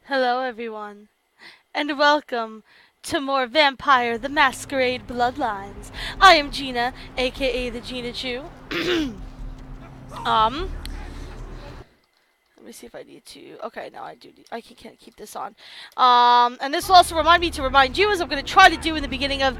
Hello, everyone, and welcome to more Vampire the Masquerade Bloodlines. I am Gina, aka the Gina Chu. um, Let me see if I need to. Okay, no, I do. I can't keep this on. And this will also remind me to remind you, as I'm going to try to do in the beginning of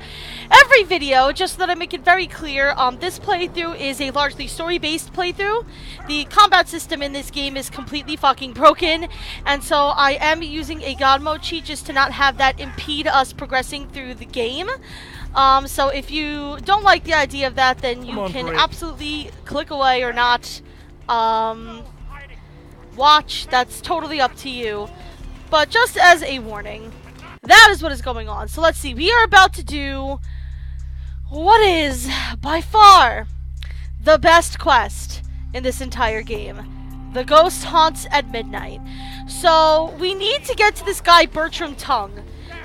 every video, just so that I make it very clear. This playthrough is a largely story-based playthrough. The combat system in this game is completely fucking broken, and so I am using a God mode cheat just to not have that impede us progressing through the game. So if you don't like the idea of that, then you can absolutely click away or not. Watch, that's totally up to you. But just as a warning, that is what is going on. So let's see, we are about to do what is, by far, the best quest in this entire game. The Ghost Haunts at Midnight. So, we need to get to this guy Bertram Tung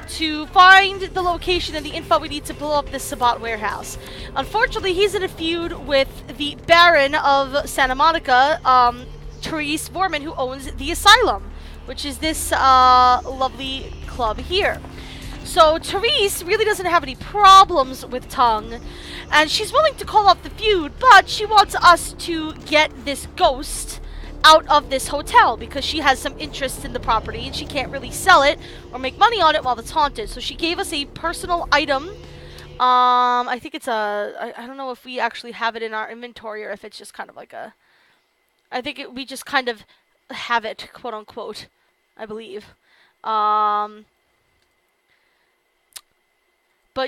to find the location and the info we need to blow up this Sabat warehouse. Unfortunately, he's in a feud with the Baron of Santa Monica, Therese Vorman, who owns the Asylum, which is this lovely club here. So Therese really doesn't have any problems with Tung, and she's willing to call off the feud, but she wants us to get this ghost out of this hotel because she has some interest in the property and she can't really sell it or make money on it while it's haunted. So she gave us a personal item. I think it's I don't know if we actually have it in our inventory or if it's just kind of like a... I think we just kind of have it, quote unquote, I believe. But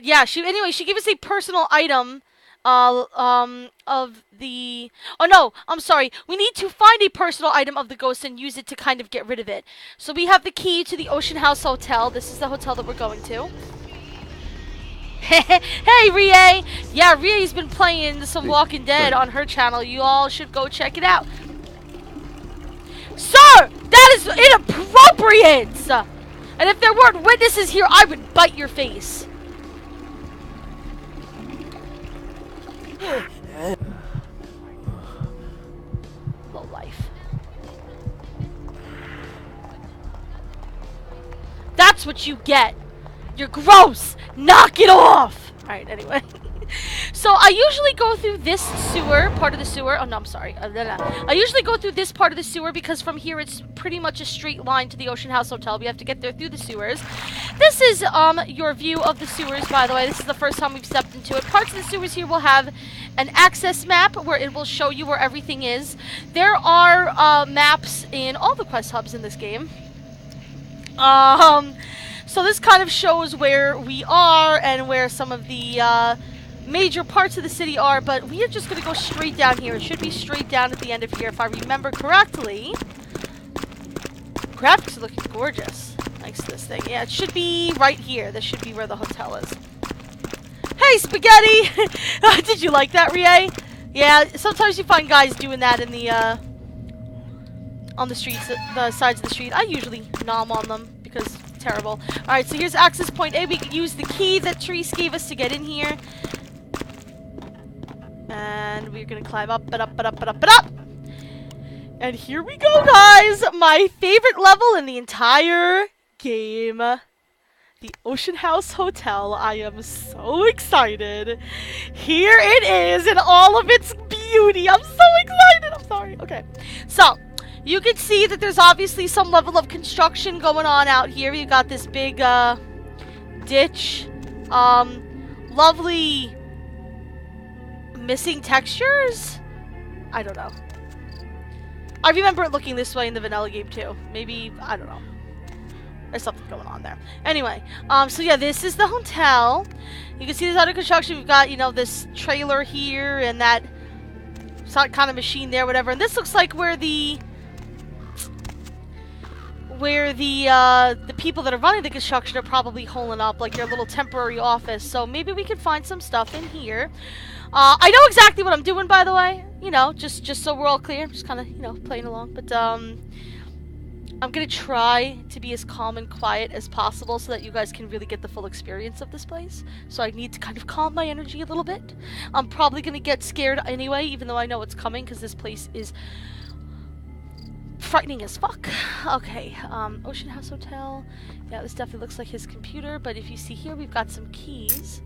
yeah, she gave us a personal item, of the... Oh no, I'm sorry. We need to find a personal item of the ghost and use it to kind of get rid of it. So we have the key to the Ocean House Hotel. This is the hotel that we're going to. Hey, Rie! Yeah, Rie's been playing some Walking Dead on her channel. You all should go check it out. Sir! That is inappropriate! And if there weren't witnesses here, I would bite your face. Low life. That's what you get. You're gross! Knock it off! Alright, anyway. So I usually go through this sewer, part of the sewer. Oh no, I'm sorry. I usually go through this part of the sewer because from here it's pretty much a straight line to the Ocean House Hotel. We have to get there through the sewers. This is your view of the sewers, by the way. This is the first time we've stepped into it. Parts of the sewers here will have an access map where it will show you where everything is. There are maps in all the quest hubs in this game. So this kind of shows where we are and where some of the major parts of the city are, but we are just going to go straight down here. It should be straight down at the end of here, if I remember correctly. Graphics are looking gorgeous. Thanks to this thing. Yeah, it should be right here. This should be where the hotel is. Hey, Spaghetti! Did you like that, Rie? Yeah, sometimes you find guys doing that in the, on the streets, the sides of the street. I usually nom on them because it's terrible. Alright, so here's access point A. We can use the key that Therese gave us to get in here. And we're gonna climb up, but up, but up, but up, but up! And here we go, guys! My favorite level in the entire game. The Ocean House Hotel. I am so excited. Here it is in all of its beauty. I'm so excited. I'm sorry. Okay. So, you can see that there's obviously some level of construction going on out here. You got this big, ditch. Lovely... missing textures? I don't know. I remember it looking this way in the vanilla game too. Maybe, I don't know. There's something going on there. Anyway, so yeah, this is the hotel. You can see there's under construction. We've got, you know, this trailer here and that kind of machine there, whatever. And this looks like where the people that are running the construction are probably holing up, like their little temporary office. So maybe we can find some stuff in here. I know exactly what I'm doing, by the way. You know, just so we're all clear. I'm just kind of, you know, playing along. But, I'm gonna try to be as calm and quiet as possible so that you guys can really get the full experience of this place. So I need to kind of calm my energy a little bit. I'm probably gonna get scared anyway, even though I know it's coming, because this place is frightening as fuck. Okay, Ocean House Hotel. Yeah, this definitely looks like his computer, but if you see here, we've got some keys.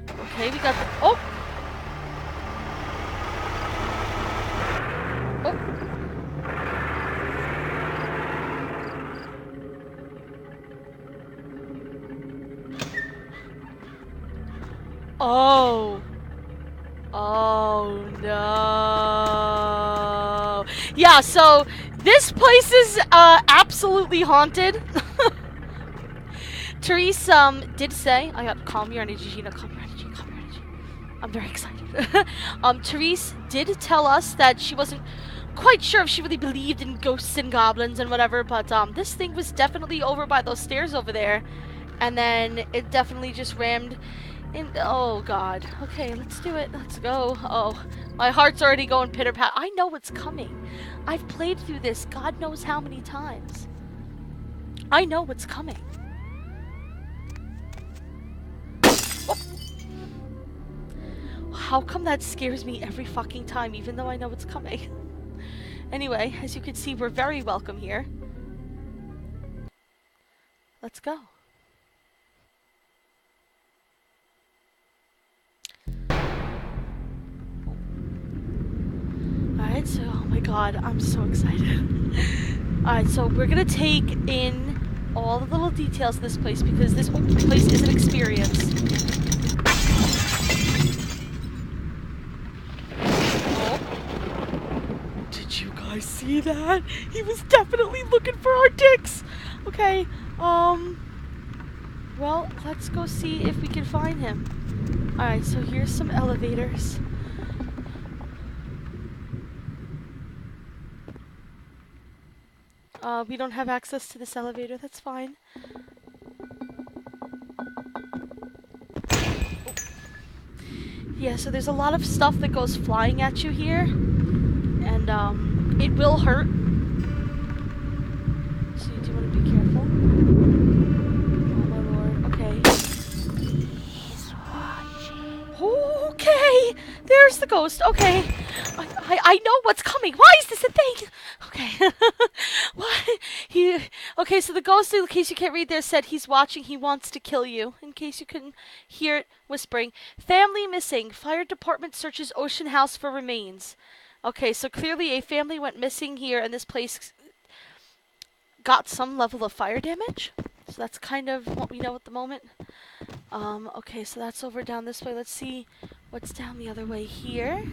Okay, we got the... Oh! Oh! Oh no. Yeah, so this place is absolutely haunted. Therese did say, I got calm your energy, Gina, calm your energy, calm your energy. I'm very excited. Therese did tell us that she wasn't quite sure if she really believed in ghosts and goblins and whatever, but this thing was definitely over by those stairs over there. And then it definitely just rammed in. Oh god. Okay, let's do it. Let's go. Oh, my heart's already going pitter-pat. I know what's coming. I've played through this God knows how many times. I know what's coming. Oh. How come that scares me every fucking time, even though I know it's coming? Anyway, as you can see, we're very welcome here. Let's go. Alright, so, oh my god, I'm so excited. Alright, so we're gonna take in all the little details of this place because this whole place is an experience. Oh. Did you guys see that? He was definitely looking for our dicks! Okay, well, let's go see if we can find him. Alright, so here's some elevators. We don't have access to this elevator, that's fine. Oh. Yeah, so there's a lot of stuff that goes flying at you here. And, it will hurt. So you do want to be careful. Oh my lord, okay. He's watching. Okay! There's the ghost, okay. I know what's coming. Why is this a thing? Okay. What? Okay, so the ghost, in case you can't read there, said he's watching. He wants to kill you. In case you couldn't hear it whispering. Family missing. Fire department searches Ocean House for remains. Okay, so clearly a family went missing here, and this place got some level of fire damage. So that's kind of what we know at the moment. Okay, so that's over down this way. Let's see what's down the other way here.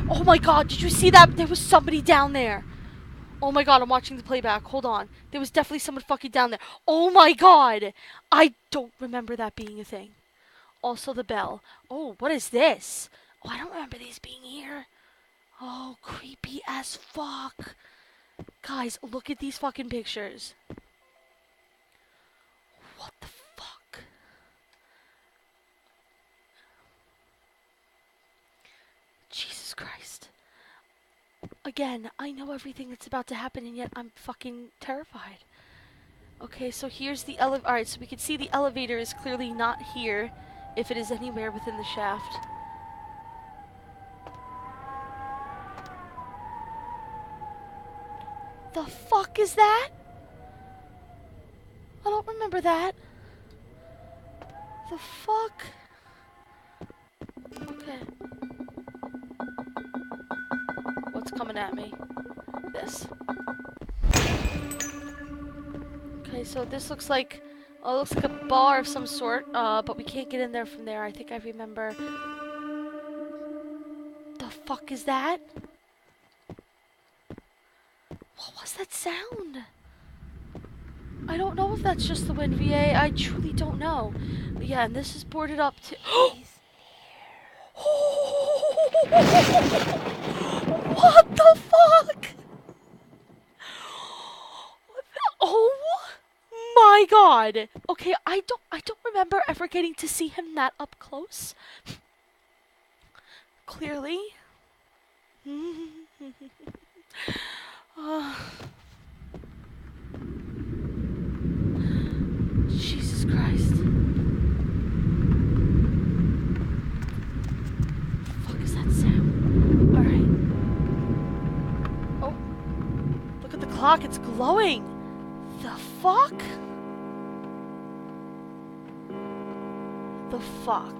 Oh my god, did you see that? There was somebody down there. Oh my god, I'm watching the playback. Hold on. There was definitely someone fucking down there. Oh my god. I don't remember that being a thing. Also the bell. Oh, what is this? Oh, I don't remember these being here. Oh, creepy as fuck. Guys, look at these fucking pictures. What the fuck? Jesus Christ. Again, I know everything that's about to happen, and yet I'm fucking terrified. Okay, so here's the elevator. Alright, so we can see the elevator is clearly not here, if it is anywhere within the shaft. The fuck is that? I don't remember that. The fuck? Okay. What's coming at me? This. Okay, so this looks like, oh, it looks like a bar of some sort, but we can't get in there from there. I think I remember. The fuck is that? What was that sound? I don't know if that's just the wind, VA. I truly don't know. But yeah, and this is boarded up too. What the fuck? Oh my god. Okay, I don't remember ever getting to see him that up close. Clearly. Jesus Christ. clock. It's glowing. The fuck? The fuck?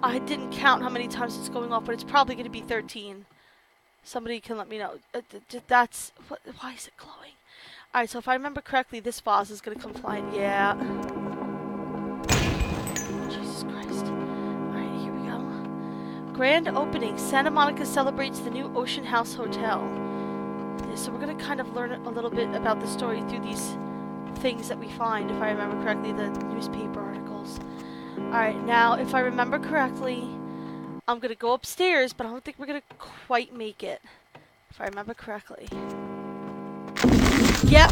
I didn't count how many times it's going off, but it's probably going to be 13. Somebody can let me know. That's... Why is it glowing? Alright, so if I remember correctly, this vase is going to come flying. Yeah. Jesus Christ. Alright, here we go. Grand opening. Santa Monica celebrates the new Ocean House Hotel. Yeah, so we're going to kind of learn a little bit about the story through these things that we find, if I remember correctly, the newspaper articles. Alright, now, if I remember correctly, I'm going to go upstairs, but I don't think we're going to quite make it. If I remember correctly. Yep.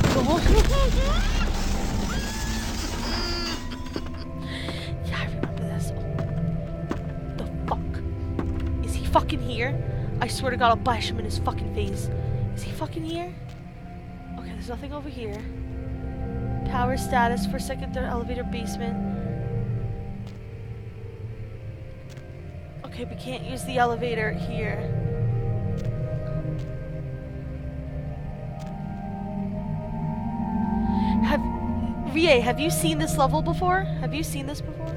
Yeah, I remember this. The fuck? Is he fucking here? I swear to God, I'll bash him in his fucking face. Is he fucking here? Okay, there's nothing over here. Power status for second, third, elevator, basement. Okay, we can't use the elevator here. Rie, have you seen this level before? Have you seen this before?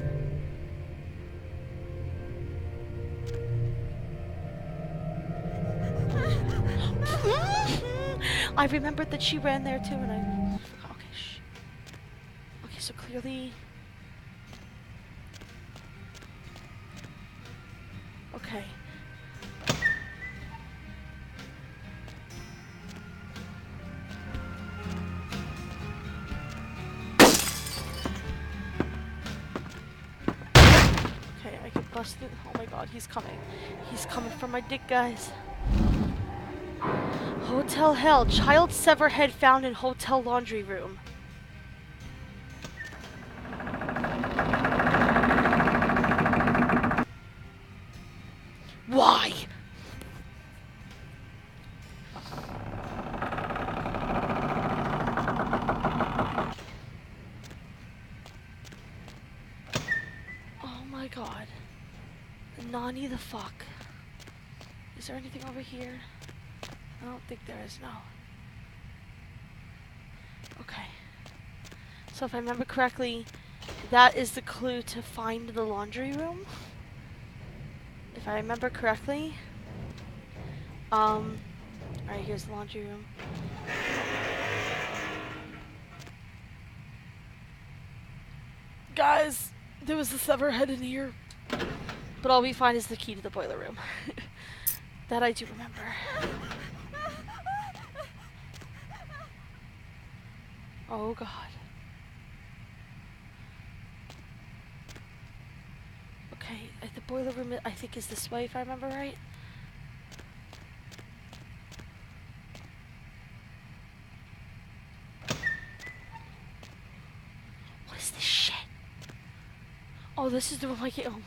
I remembered that she ran there too, and I forgot. Okay, shh. Okay, so clearly. Okay. Okay, I can bust it. Oh my God, he's coming. He's coming for my dick, guys. Hotel hell. Child sever head found in hotel laundry room. Why? Oh my God. Nani the fuck. Is there anything over here? I don't think there is, no. Okay. So if I remember correctly, that is the clue to find the laundry room. If I remember correctly. Alright, here's the laundry room. Guys, there was a severed head in here. But all we find is the key to the boiler room. That I do remember. Oh God. Okay, the boiler room I think is this way if I remember right. What is this shit? Oh, this is the room I came. Oh.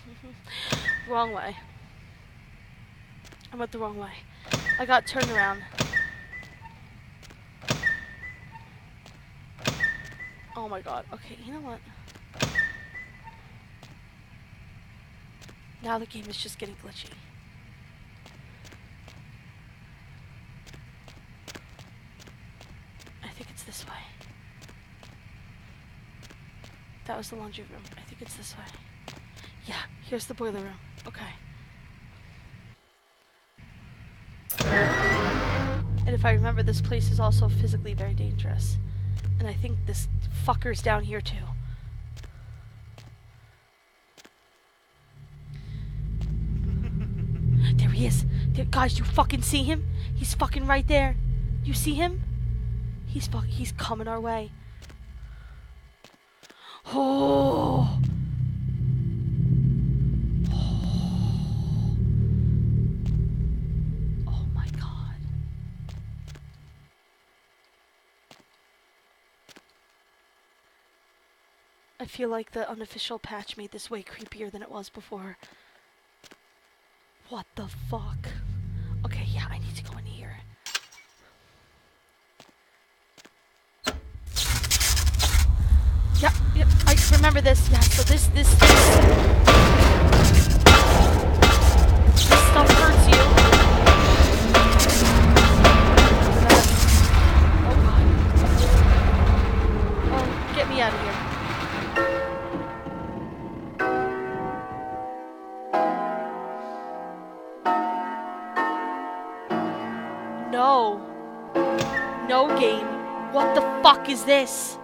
Wrong way. I went the wrong way. I got turned around. Oh my God. Okay, you know what? Now the game is just getting glitchy. I think it's this way. That was the laundry room. I think it's this way. Yeah, here's the boiler room. Okay. And if I remember, this place is also physically very dangerous. And I think this fucker's down here too. There he is. There, guys, you fucking see him? He's fucking right there. You see him? He's coming our way. Oh. Oh my God. I feel like the unofficial patch made this way creepier than it was before. What the fuck? Okay, yeah, I need to go in here. Yep, I remember this. Yeah, so this. no. No game. What the fuck is this?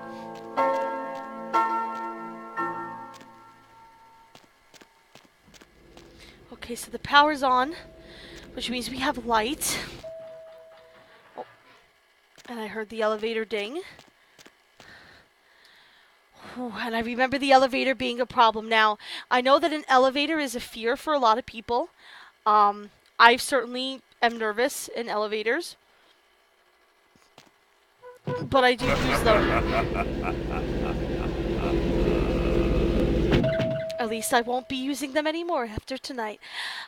Okay, so the power's on, which means we have light. Oh, and I heard the elevator ding. Whew, and I remember the elevator being a problem. Now, I know that an elevator is a fear for a lot of people. I certainly am nervous in elevators. But I do use them. At least I won't be using them anymore after tonight.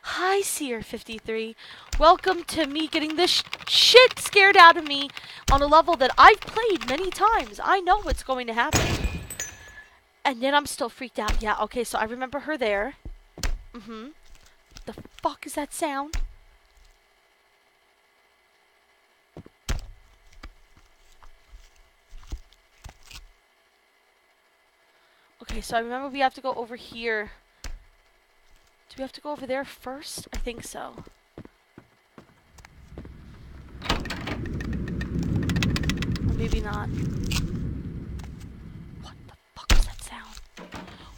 Hi, Seer53. Welcome to me getting this shit scared out of me on a level that I've played many times. I know what's going to happen. And then I'm still freaked out. Yeah, okay, so I remember her there. The fuck is that sound? Okay, so I remember we have to go over here. Do we have to go over there first? I think so. Or maybe not. What the fuck is that sound?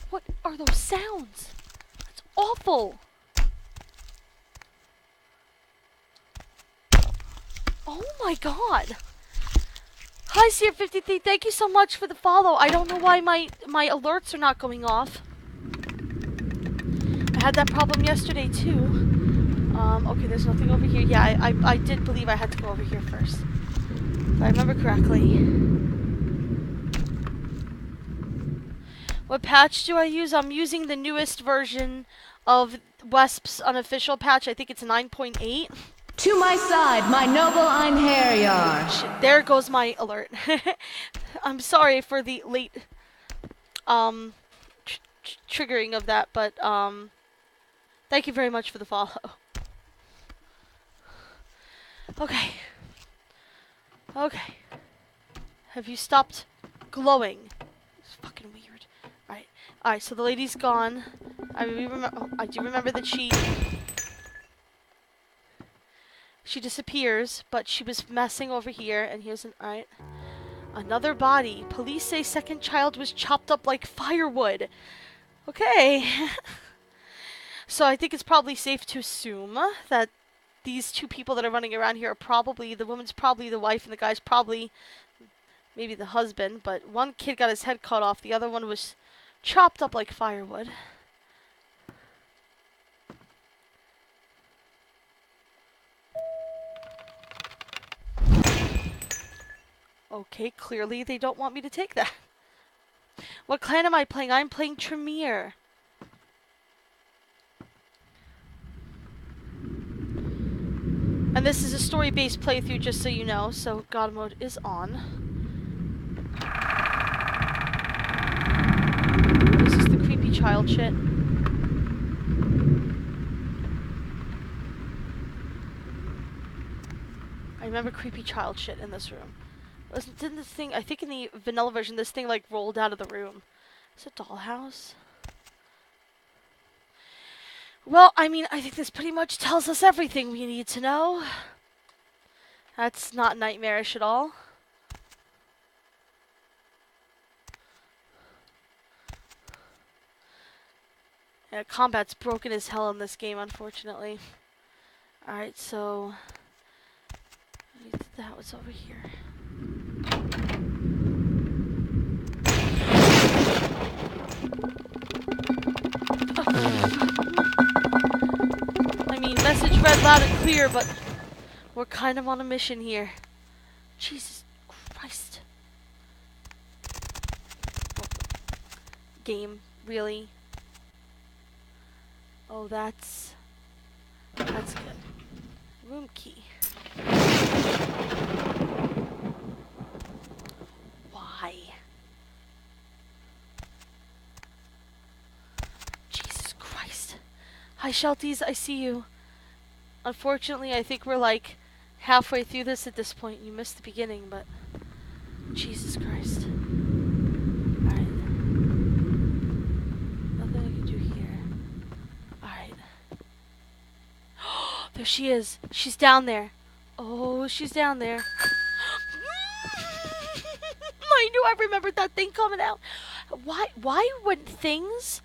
What are those sounds? That's awful! Oh my god! Hi, Seer53, thank you so much for the follow. I don't know why my alerts are not going off. I had that problem yesterday, too. Okay, there's nothing over here. Yeah, I did believe I had to go over here first. If I remember correctly. What patch do I use? I'm using the newest version of Wesp's unofficial patch. I think it's 9.8. To my side, my noble Einherjar. Shit, there goes my alert. I'm sorry for the late triggering of that, but thank you very much for the follow. Okay. Okay. Have you stopped glowing? It's fucking weird. Alright. Alright, so the lady's gone. I do remember that she disappears, but she was messing over here, and here's an... Alright. Another body. Police say second child was chopped up like firewood. Okay. So I think it's probably safe to assume that these two people that are running around here are probably... The woman's probably the wife, and the guy's probably maybe the husband, but one kid got his head cut off, the other one was chopped up like firewood. Okay, clearly they don't want me to take that. What clan am I playing? I'm playing Tremere. And this is a story-based playthrough, just so you know, so God mode is on. This is the creepy child shit. I remember creepy child shit in this room. Didn't this thing, I think in the vanilla version, this thing like rolled out of the room. Is it a dollhouse? Well, I mean, I think this pretty much tells us everything we need to know. That's not nightmarish at all. Yeah, combat's broken as hell in this game, unfortunately. Alright, so... that was over here. I mean, message read loud and clear, but we're kind of on a mission here. Jesus Christ. Game, really? Oh, that's good. Room key. Why? Jesus Christ. Hi, Shelties, I see you. Unfortunately, I think we're like halfway through this at this point. You missed the beginning, but Jesus Christ. Alright. Nothing I can do here. Alright. There she is. She's down there. Oh, she's down there. I knew I remembered that thing coming out. Why when things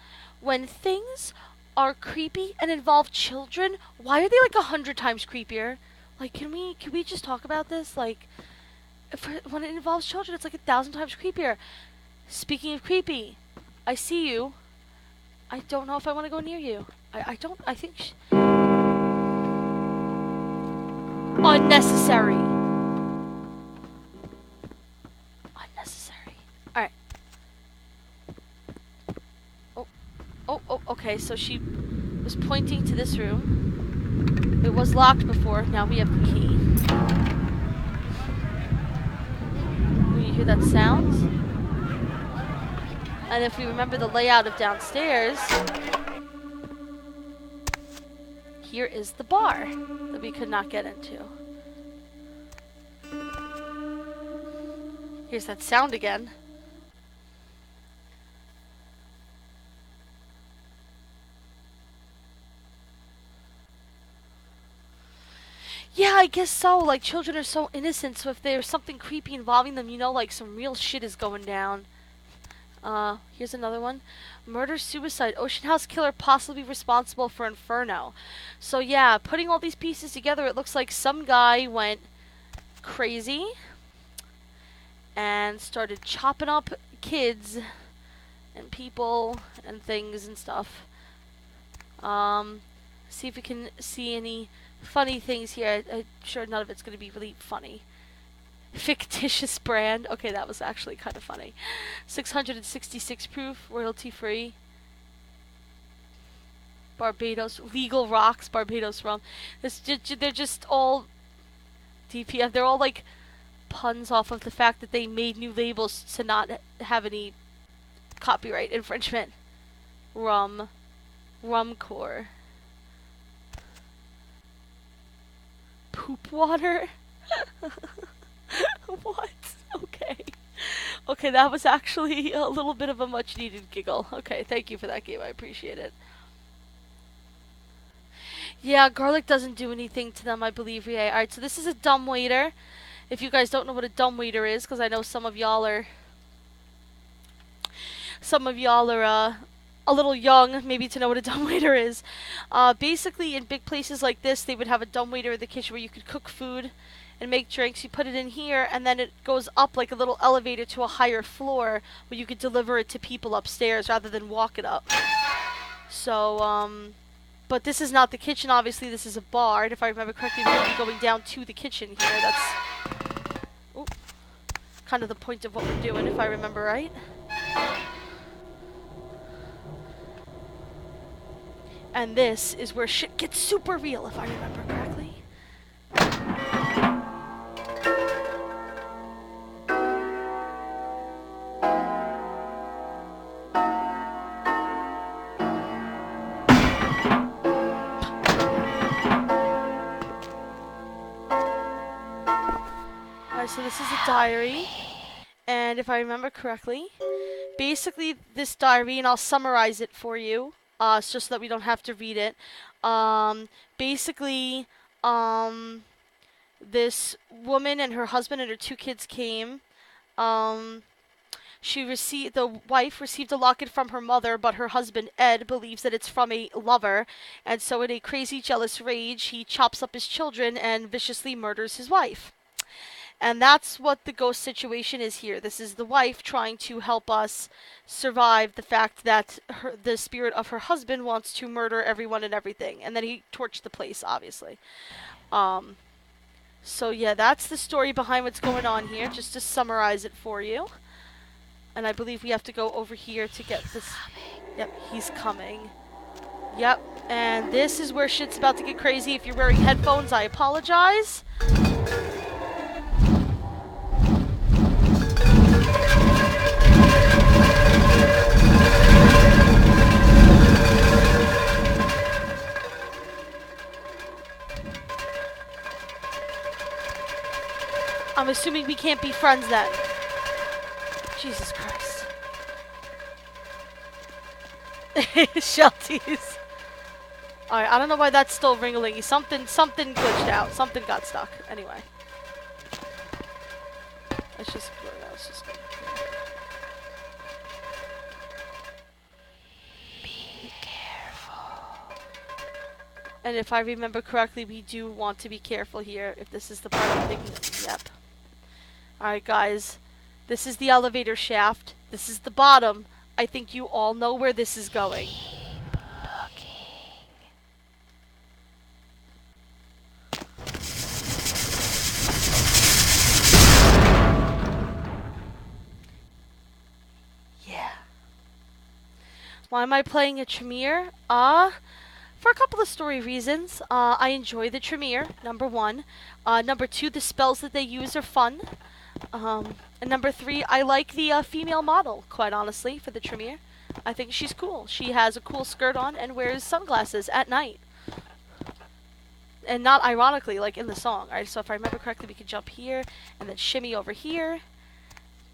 are creepy and involve children, why are they like 100 times creepier? Like, can we just talk about this? Like, when it involves children, it's like 1,000 times creepier. Speaking of creepy, I see you. I don't know if I want to go near you. I don't. I think unnecessary. Unnecessary. All right. Oh. Okay. So she was pointing to this room. It was locked before. Now we have the key. Will you hear that sound? And if we remember the layout of downstairs, here is the bar that we could not get into. Here's that sound again. Yeah, I guess so. Like, children are so innocent, so if there's something creepy involving them, you know, like, some real shit is going down. Here's another one. Murder-suicide. Ocean House killer possibly responsible for Inferno. So, yeah, putting all these pieces together, it looks like some guy went crazy and started chopping up kids and people and things and stuff. See if we can see any funny things here. I'm sure none of it's going to be really funny. Fictitious brand. Okay, that was actually kind of funny. 666 proof, royalty free. Barbados, legal rocks, Barbados rum. They're just all DPF. They're all like puns off of the fact that they made new labels to not have any copyright infringement. Rum core. Poop water. What? Okay. Okay, that was actually a little bit of a much needed giggle. Okay, thank you for that game. I appreciate it. Yeah, garlic doesn't do anything to them, I believe. Yeah. Alright, so this is a dumbwaiter. If you guys don't know what a dumbwaiter is, because I know some of y'all are a little young, maybe, to know what a dumbwaiter is. Basically, in big places like this, they would have a dumbwaiter in the kitchen where you could cook food and make drinks. You put it in here, and then it goes up like a little elevator to a higher floor where you could deliver it to people upstairs rather than walk it up. So, but this is not the kitchen, obviously. This is a bar, and if I remember correctly, we're going to be going down to the kitchen here. That's kind of the point of what we're doing, if I remember right. And this is where shit gets super real, if I remember correctly. Alright, so this is a diary. And if I remember correctly, basically this diary, and I'll summarize it for you. It's just so that we don't have to read it. Basically, this woman and her husband and her 2 kids came. The wife received a locket from her mother, but her husband, Ed, believes that it's from a lover. And so in a crazy, jealous rage, he chops up his children and viciously murders his wife. And that's what the ghost situation is here. This is the wife trying to help us survive the fact that the spirit of her husband wants to murder everyone and everything. And then he torched the place, obviously. So yeah, that's the story behind what's going on here, just to summarize it for you. And I believe we have to go over here to get this. Yep, he's coming. Yep, and this is where shit's about to get crazy. If you're wearing headphones, I apologize. I'm assuming we can't be friends then. Jesus Christ. Shelties. Alright, I don't know why that's still ring-a-lingy. Something glitched out. Something got stuck. Anyway. Let's just ignore that. Let's just... Be careful. And if I remember correctly, we do want to be careful here. If this is the part I'm thinking of. Yep. Alright, guys. This is the elevator shaft. This is the bottom. I think you all know where this is going. Why am I playing a Tremere? For a couple of story reasons. I enjoy the Tremere, number one. Number two, the spells that they use are fun. And number three, I like the female model, quite honestly, for the Tremere. I think she's cool. She has a cool skirt on and wears sunglasses at night. And not ironically, like in the song. Alright, so if I remember correctly, we can jump here and then shimmy over here.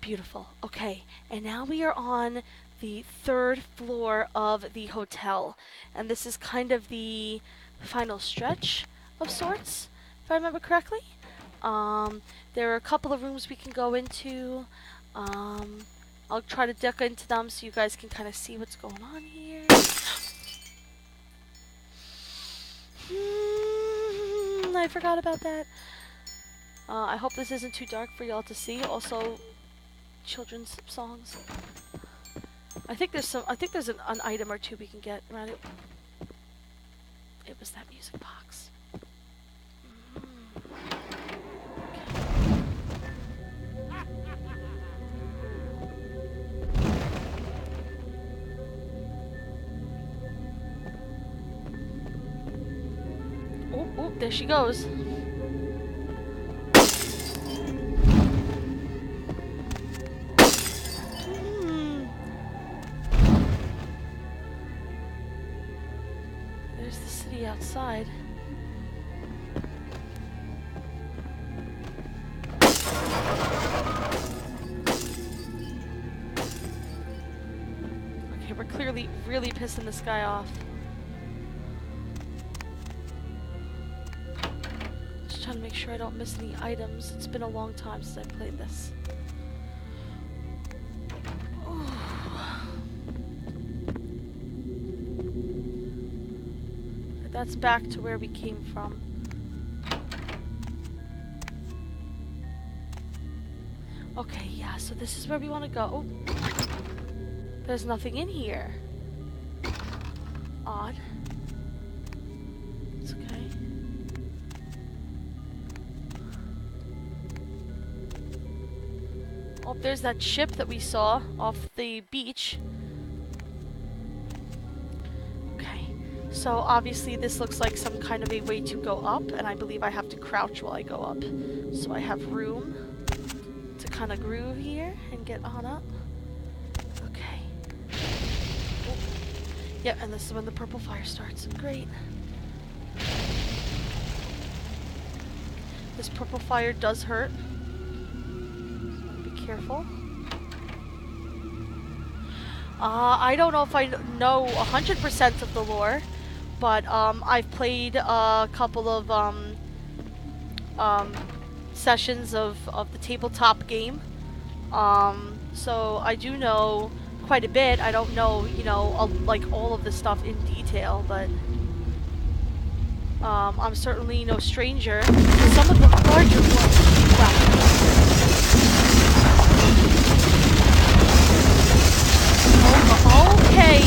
Beautiful. Okay, and now we are on the 3rd floor of the hotel. And this is kind of the final stretch of sorts, if I remember correctly. There are a couple of rooms we can go into. I'll try to duck into them so you guys can kind of see what's going on here. I forgot about that. I hope this isn't too dark for y'all to see. Also, children's songs. I think there's an item or two we can get around it. It was that music box. Oh, there she goes. There's the city outside. Okay, we're clearly really pissing this guy off. Just trying to make sure I don't miss any items. It's been a long time since I played this. That's back to where we came from. Okay, yeah, so this is where we want to go. Oh, there's nothing in here. Odd. It's okay. Oh, there's that ship that we saw off the beach. So obviously this looks like some kind of a way to go up, and I believe I have to crouch while I go up. So I have room to kind of groove here and get on up. Okay. Oh. Yep, and this is when the purple fire starts. Great. This purple fire does hurt. Be careful. I don't know if I know 100% of the lore. But I've played a couple of sessions of the tabletop game, so I do know quite a bit. I don't know, you know, like all of the stuff in detail, but I'm certainly no stranger to some of the larger ones. Wow. Okay.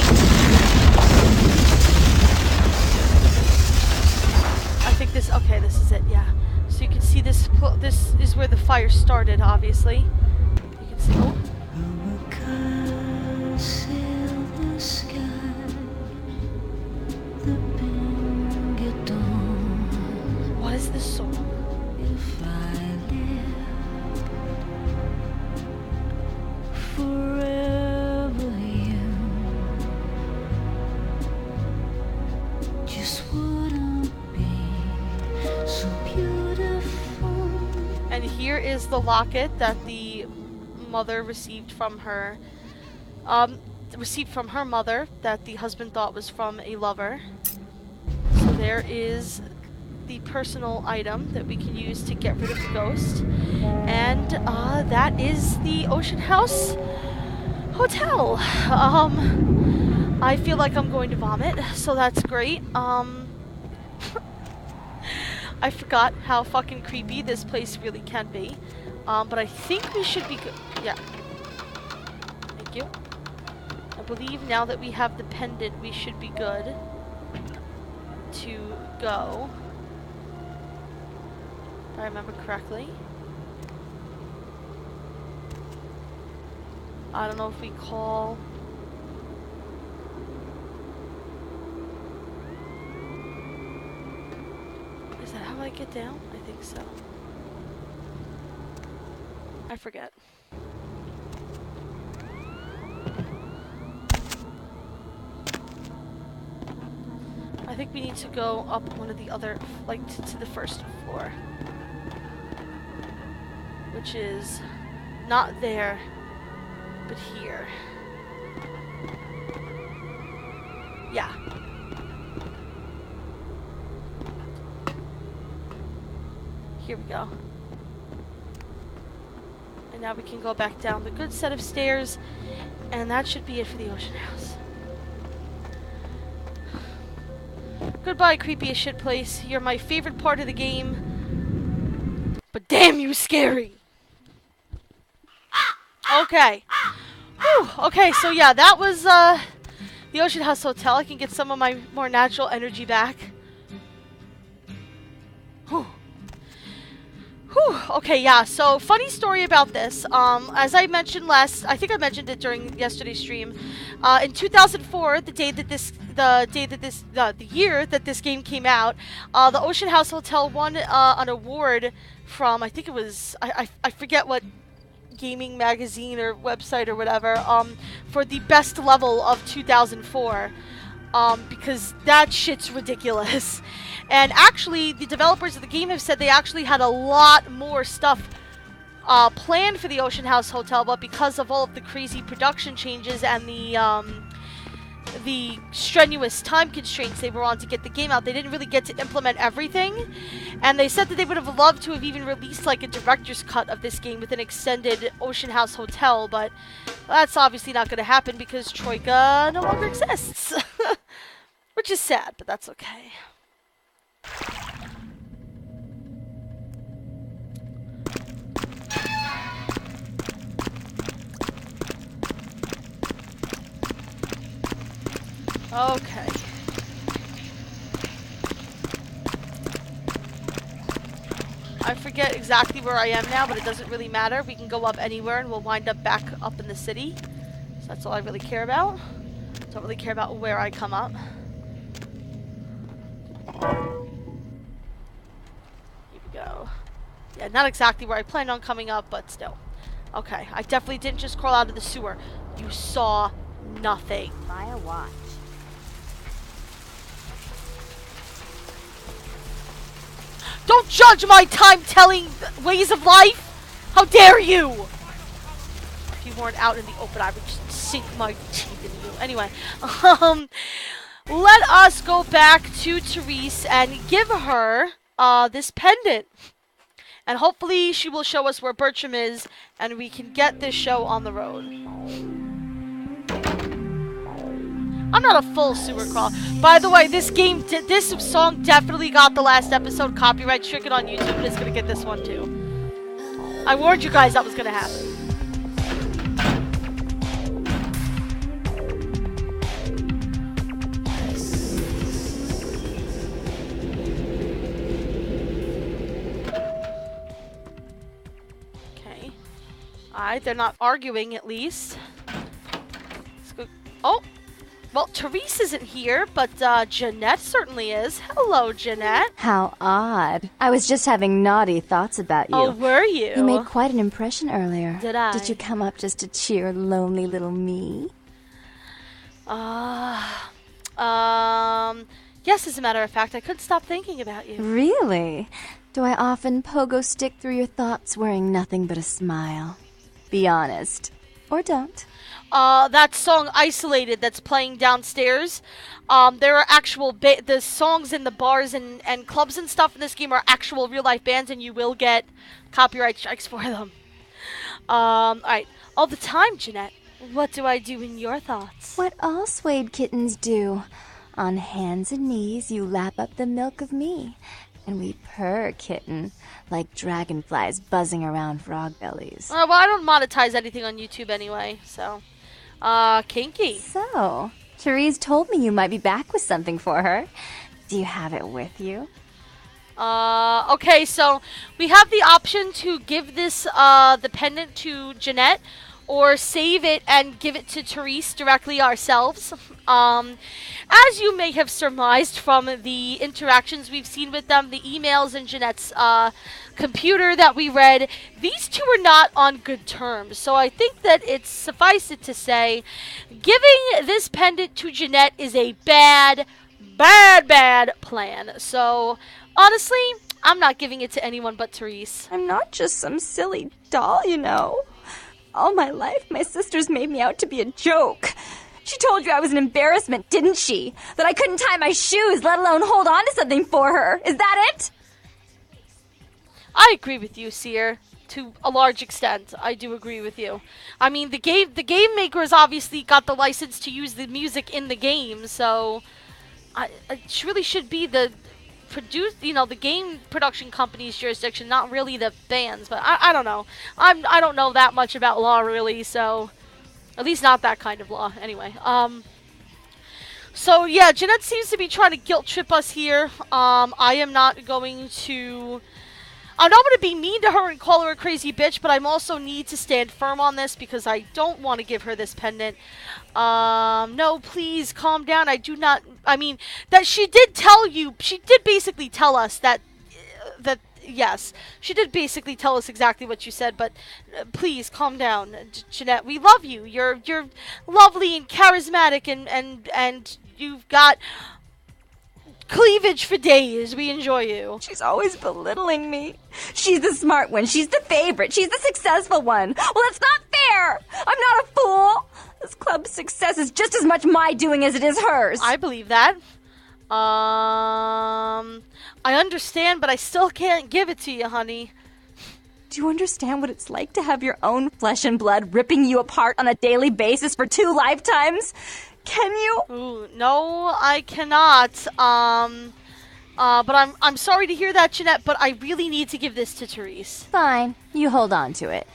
Okay, this is it, yeah. So you can see this is where the fire started, obviously. You can see, oh. What is this song? If I live forever you just wouldn't be so beautiful. And here is the locket that the mother received from her mother, that the husband thought was from a lover. there is the personal item that we can use to get rid of the ghost. And that is the Ocean House Hotel. I feel like I'm going to vomit, so that's great. I forgot how fucking creepy this place really can be. But I think we should be good. Yeah. Thank you. I believe now that we have the pendant, we should be good to go. If I remember correctly. I don't know if we call... Is that how I get down? I think so. I forget. I think we need to go up one of the other, like, to the first floor. Which is not there, but here. Yeah. Here we go. And now we can go back down the good set of stairs, and that should be it for the Ocean House. Goodbye, creepy as shit place. You're my favorite part of the game. But damn you, scary! Okay. Whew. Okay, so yeah, that was the Ocean House Hotel. I can get some of my more natural energy back. Whew. Whew. Okay, yeah, so funny story about this. As I mentioned I think I mentioned it during yesterday's stream. In 2004, the year that this game came out, the Ocean House Hotel won an award from, I think it was, I forget what gaming magazine or website or whatever, for the best level of 2004. Because that shit's ridiculous. And actually, the developers of the game have said they actually had a lot more stuff planned for the Ocean House Hotel, but because of all of the crazy production changes and the strenuous time constraints they were on to get the game out, they didn't really get to implement everything. And they said that they would have loved to have even released like a director's cut of this game with an extended Ocean House Hotel, but that's obviously not going to happen because Troika no longer exists. Which is sad, but that's okay. Okay. I forget exactly where I am now, but it doesn't really matter. We can go up anywhere and we'll wind up back up in the city. So that's all I really care about. Don't really care about where I come up. Here we go. Yeah, not exactly where I planned on coming up, but still. Okay, I definitely didn't just crawl out of the sewer. You saw nothing. Fire watch. Don't judge my time-telling ways of life! How dare you! If you weren't out in the open, I would just sink my teeth into you. Anyway, let us go back to Therese and give her this pendant. And hopefully she will show us where Bertram is and we can get this show on the road. I'm not a full sewer crawl. By the way, this song definitely got the last episode copyright stricken on YouTube, and it's gonna get this one too. I warned you guys that was gonna happen. Okay. Alright, they're not arguing at least. Let's go. Oh! Well, Therese isn't here, but Jeanette certainly is. Hello, Jeanette. How odd. I was just having naughty thoughts about you. Oh, were you? You made quite an impression earlier. Did I? Did you come up just to cheer lonely little me? Yes, as a matter of fact, I couldn't stop thinking about you. Really? Do I often pogo stick through your thoughts wearing nothing but a smile? Be honest. Or don't. That song Isolated that's playing downstairs. There are actual the songs in the bars and clubs and stuff in this game are actual real life bands, and you will get copyright strikes for them. Alright. All the time, Jeanette. What do I do in your thoughts? What all swayed kittens do. On hands and knees you lap up the milk of me. And we purr, kitten, like dragonflies buzzing around frog bellies. Well, I don't monetize anything on YouTube anyway, so. Kinky. So, Therese told me you might be back with something for her. Do you have it with you? Okay, so we have the option to give this, the pendant to Jeanette, or save it and give it to Therese directly ourselves. As you may have surmised from the interactions we've seen with them, the emails in Jeanette's computer that we read, these two are not on good terms. So I think that it's suffice it to say, giving this pendant to Jeanette is a bad plan. So honestly, I'm not giving it to anyone but Therese. I'm not just some silly doll, you know. All my life, my sisters made me out to be a joke. She told you I was an embarrassment, didn't she? That I couldn't tie my shoes, let alone hold on to something for her. Is that it? I agree with you, Seer. To a large extent, I do agree with you. I mean, the game makers obviously got the license to use the music in the game, so it really should be the the game production company's jurisdiction, not really the band's. But I don't know. I don't know that much about law really, so at least not that kind of law. Anyway, so yeah, Jeanette seems to be trying to guilt trip us here. I am not going to. I'm not going to be mean to her and call her a crazy bitch, but I'm also need to stand firm on this because I don't want to give her this pendant. No, please calm down. I do not. I mean, that she did tell you. She did basically tell us that. Yes, she did basically tell us exactly what you said. But please calm down, Jeanette. We love you. You're lovely and charismatic, and you've got cleavage for days. We enjoy you. She's always belittling me. She's the smart one. She's the favorite. She's the successful one. Well, it's not fair. I'm not a fool. This club's success is just as much my doing as it is hers. I believe that. I understand, but I still can't give it to you, honey. Do you understand what it's like to have your own flesh and blood ripping you apart on a daily basis for 2 lifetimes? Can you? Ooh, no, I cannot. But I'm sorry to hear that, Jeanette, but I really need to give this to Therese. Fine. You hold on to it.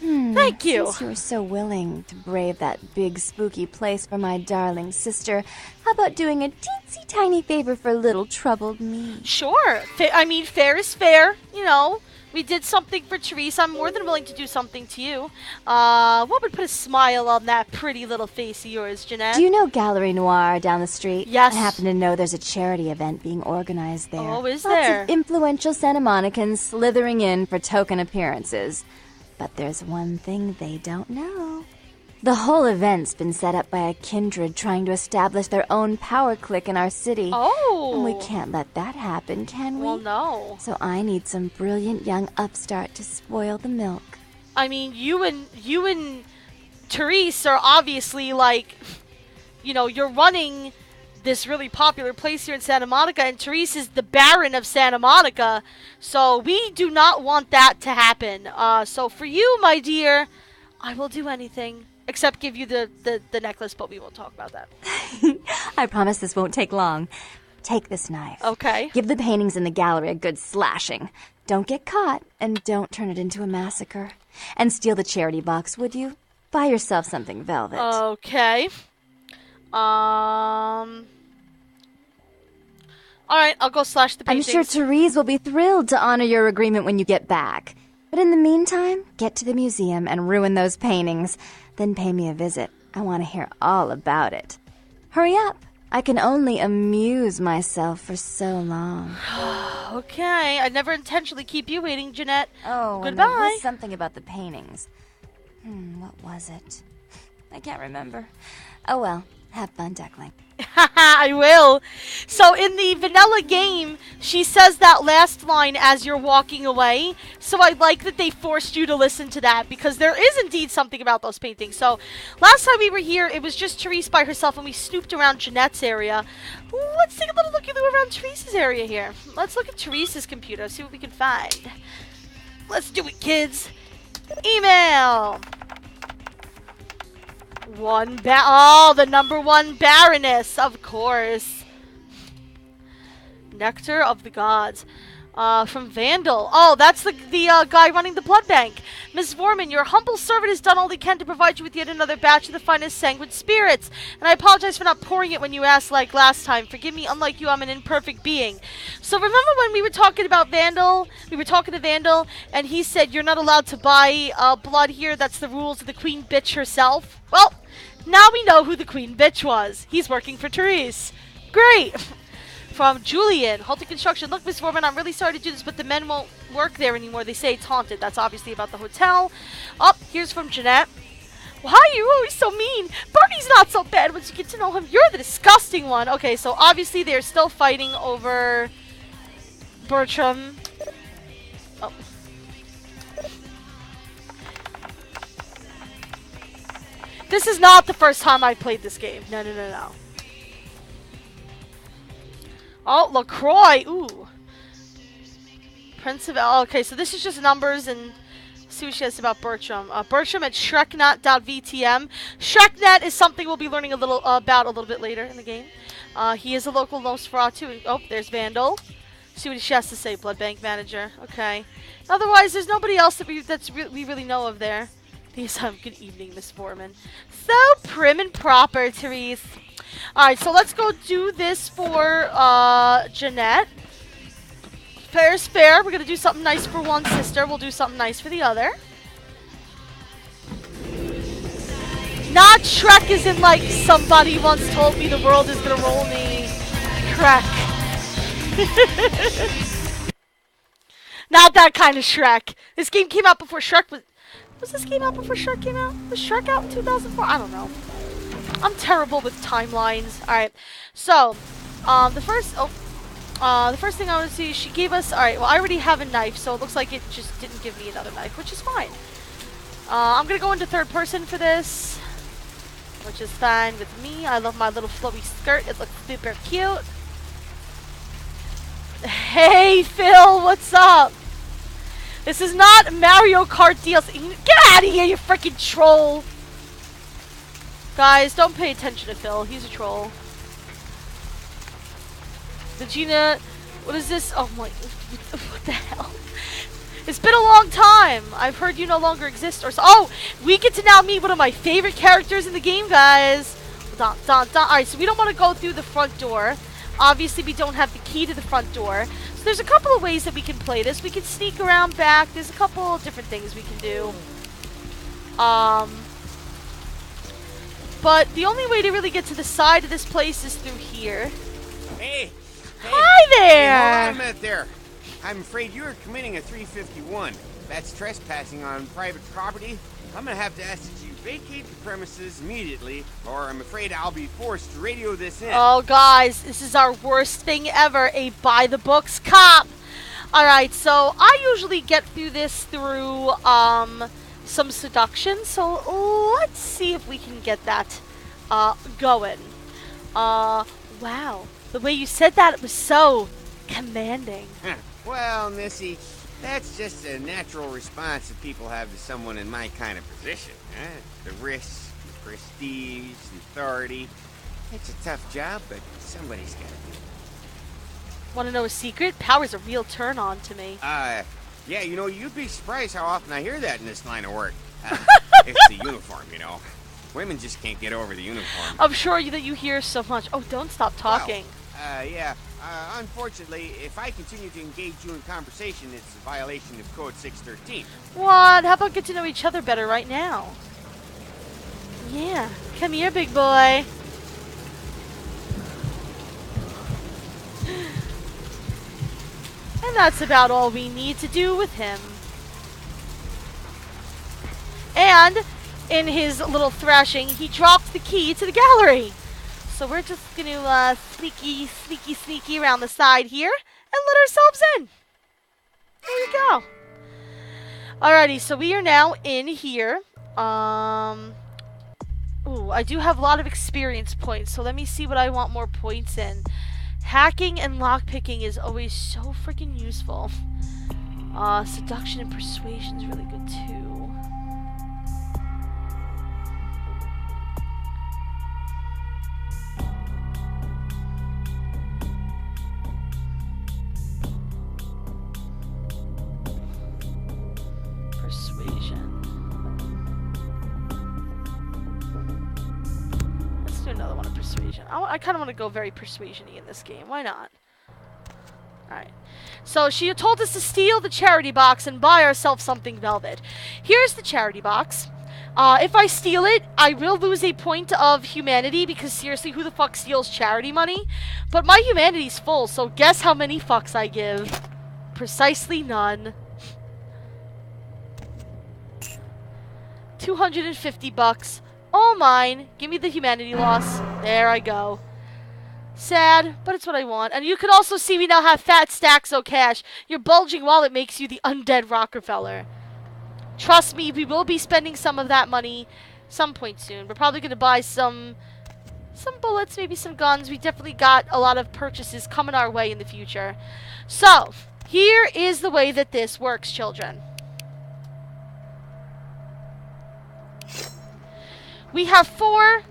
Thank you. Since you were so willing to brave that big spooky place for my darling sister, how about doing a teensy tiny favor for little troubled me? Sure. I mean, fair is fair. You know, we did something for Therese. I'm more than willing to do something to you. What would put a smile on that pretty little face of yours, Jeanette? Do you know Gallery Noir down the street? Yes. I happen to know there's a charity event being organized there. Oh, is Lots there? of influential Santa Monicans slithering in for token appearances. But there's one thing they don't know. The whole event's been set up by a kindred trying to establish their own power clique in our city. Oh. And we can't let that happen, can we? Well, no. So I need some brilliant young upstart to spoil the milk. I mean, you and Therese are obviously like, you're running this really popular place here in Santa Monica, and Therese is the Baron of Santa Monica, so we do not want that to happen. So for you, my dear, I will do anything except give you the necklace, but we won't talk about that. I promise this won't take long. Take this knife. Okay. Give the paintings in the gallery a good slashing. Don't get caught, and don't turn it into a massacre. And steal the charity box, would you? Buy yourself something velvet. Okay. Alright, I'll go slash the paintings. I'm sure Therese will be thrilled to honor your agreement when you get back. But in the meantime, get to the museum and ruin those paintings. Then pay me a visit. I want to hear all about it. Hurry up. I can only amuse myself for so long. Okay, I never intentionally keep you waiting, Jeanette. Oh, goodbye. And there was something about the paintings. What was it? I can't remember. Oh well, Have fun, Duckling. I will. So in the vanilla game, she says that last line as you're walking away. So I like that they forced you to listen to that because there is indeed something about those paintings. So last time we were here, it was just Therese by herself and we snooped around Jeanette's area. Let's take a little look around Therese's area here. Let's look at Therese's computer, see what we can find. Let's do it, kids. Email. The number one Baroness, of course. Nectar of the Gods. From Vandal. Oh, that's the guy running the blood bank. Miss Vorman, your humble servant has done all he can to provide you with yet another batch of the finest sanguine spirits. And I apologize for not pouring it when you asked like last time. Forgive me, unlike you, I'm an imperfect being. So remember when we were talking about Vandal? We were talking to Vandal, and he said you're not allowed to buy blood here. That's the rules of the Queen Bitch herself. Well, now we know who the Queen Bitch was. He's working for Therese. Great. From Julian, Halted Construction. Look, Miss Vorman, I'm really sorry to do this, but the men won't work there anymore. They say it's haunted. That's obviously about the hotel. Oh, here's from Jeanette. Why are you always so mean? Bernie's not so bad once you get to know him. You're the disgusting one. Okay, so obviously they're still fighting over Bertram. Oh. This is not the first time I played this game. No, no, no, no. Oh, LaCroix. Ooh. Prince of... okay, so this is just numbers and... see what she has about Bertram. Bertram at shreknet.vtm. Shreknet is something we'll be learning about a little bit later in the game. He is a local Nosferatu. Oh, there's Vandal. See what she has to say, Blood Bank Manager. Okay. Otherwise, there's nobody else that we really know of there. Good evening, Miss Foreman. So prim and proper, Therese. Alright, so let's go do this for Jeanette. Fair's fair. We're going to do something nice for one sister. We'll do something nice for the other. Not Shrek as in like somebody once told me the world is going to roll me. Shrek. Not that kind of Shrek. This game came out before Shrek was... Was this game out before Shrek came out? Was Shrek out in 2004? I don't know. I'm terrible with timelines. Alright. So, the first thing I want to see is she gave us... Alright, well, I already have a knife, so it looks like it just didn't give me another knife, which is fine. I'm going to go into third person for this, which is fine with me. I love my little flowy skirt. It looks super cute. Hey, Phil, what's up? This is not Mario Kart DLC. Get out of here, you freaking troll. Guys, don't pay attention to Phil. He's a troll. The Gina... What is this? Oh my... What the hell? It's been a long time. I've heard you no longer exist or so... Oh! We get to now meet one of my favorite characters in the game, guys. Alright, so we don't want to go through the front door. Obviously, we don't have the key to the front door. So there's a couple of ways that we can play this. We can sneak around back. There's a couple of different things we can do. But the only way to really get to the side of this place is through here. Hey! Hi there! Hey, hold on a minute there. I'm afraid you are committing a 351. That's trespassing on private property. I'm gonna have to ask that you vacate the premises immediately, or I'm afraid I'll be forced to radio this in. Oh, guys, this is our worst thing ever, a by-the-books cop. Alright, so I usually get through this through, some seduction, so let's see if we can get that, going. Wow, the way you said that, it was so commanding. Well, Missy, that's just a natural response that people have to someone in my kind of position. The risks, the prestige, the authority. It's a tough job, but somebody's got to do it. Want to know a secret? Power's a real turn-on to me. Yeah, you know, you'd be surprised how often I hear that in this line of work. It's the uniform, you know. Women just can't get over the uniform. I'm sure that you hear so much. Oh, don't stop talking. Well, yeah. Unfortunately, if I continue to engage you in conversation, it's a violation of Code 613. What? How about get to know each other better right now? Yeah. Come here, big boy. And that's about all we need to do with him. And in his little thrashing, he dropped the key to the gallery. So we're just gonna sneaky around the side here and let ourselves in. There you go. Alrighty, so we are now in here. Ooh, I do have a lot of experience points, so let me see what I want more points in. Hacking and lockpicking is always so freaking useful. Seduction and persuasion is really good too. Persuasion. Let's do another one of persuasion. I kind of want to go very persuasion-y in this game. Why not? Alright. So she told us to steal the charity box and buy ourselves something velvet. Here's the charity box. If I steal it, I will lose a point of humanity because seriously, who the fuck steals charity money? But my humanity's full, so guess how many fucks I give? Precisely none. 250 bucks. All mine. Give me the humanity loss. There I go. Sad, but it's what I want. And you can also see we now have fat stacks of cash. Your bulging wallet makes you the undead Rockefeller. Trust me, we will be spending some of that money some point soon. We're probably going to buy some bullets, maybe some guns. We definitely got a lot of purchases coming our way in the future. So, here is the way that this works, children. We have 4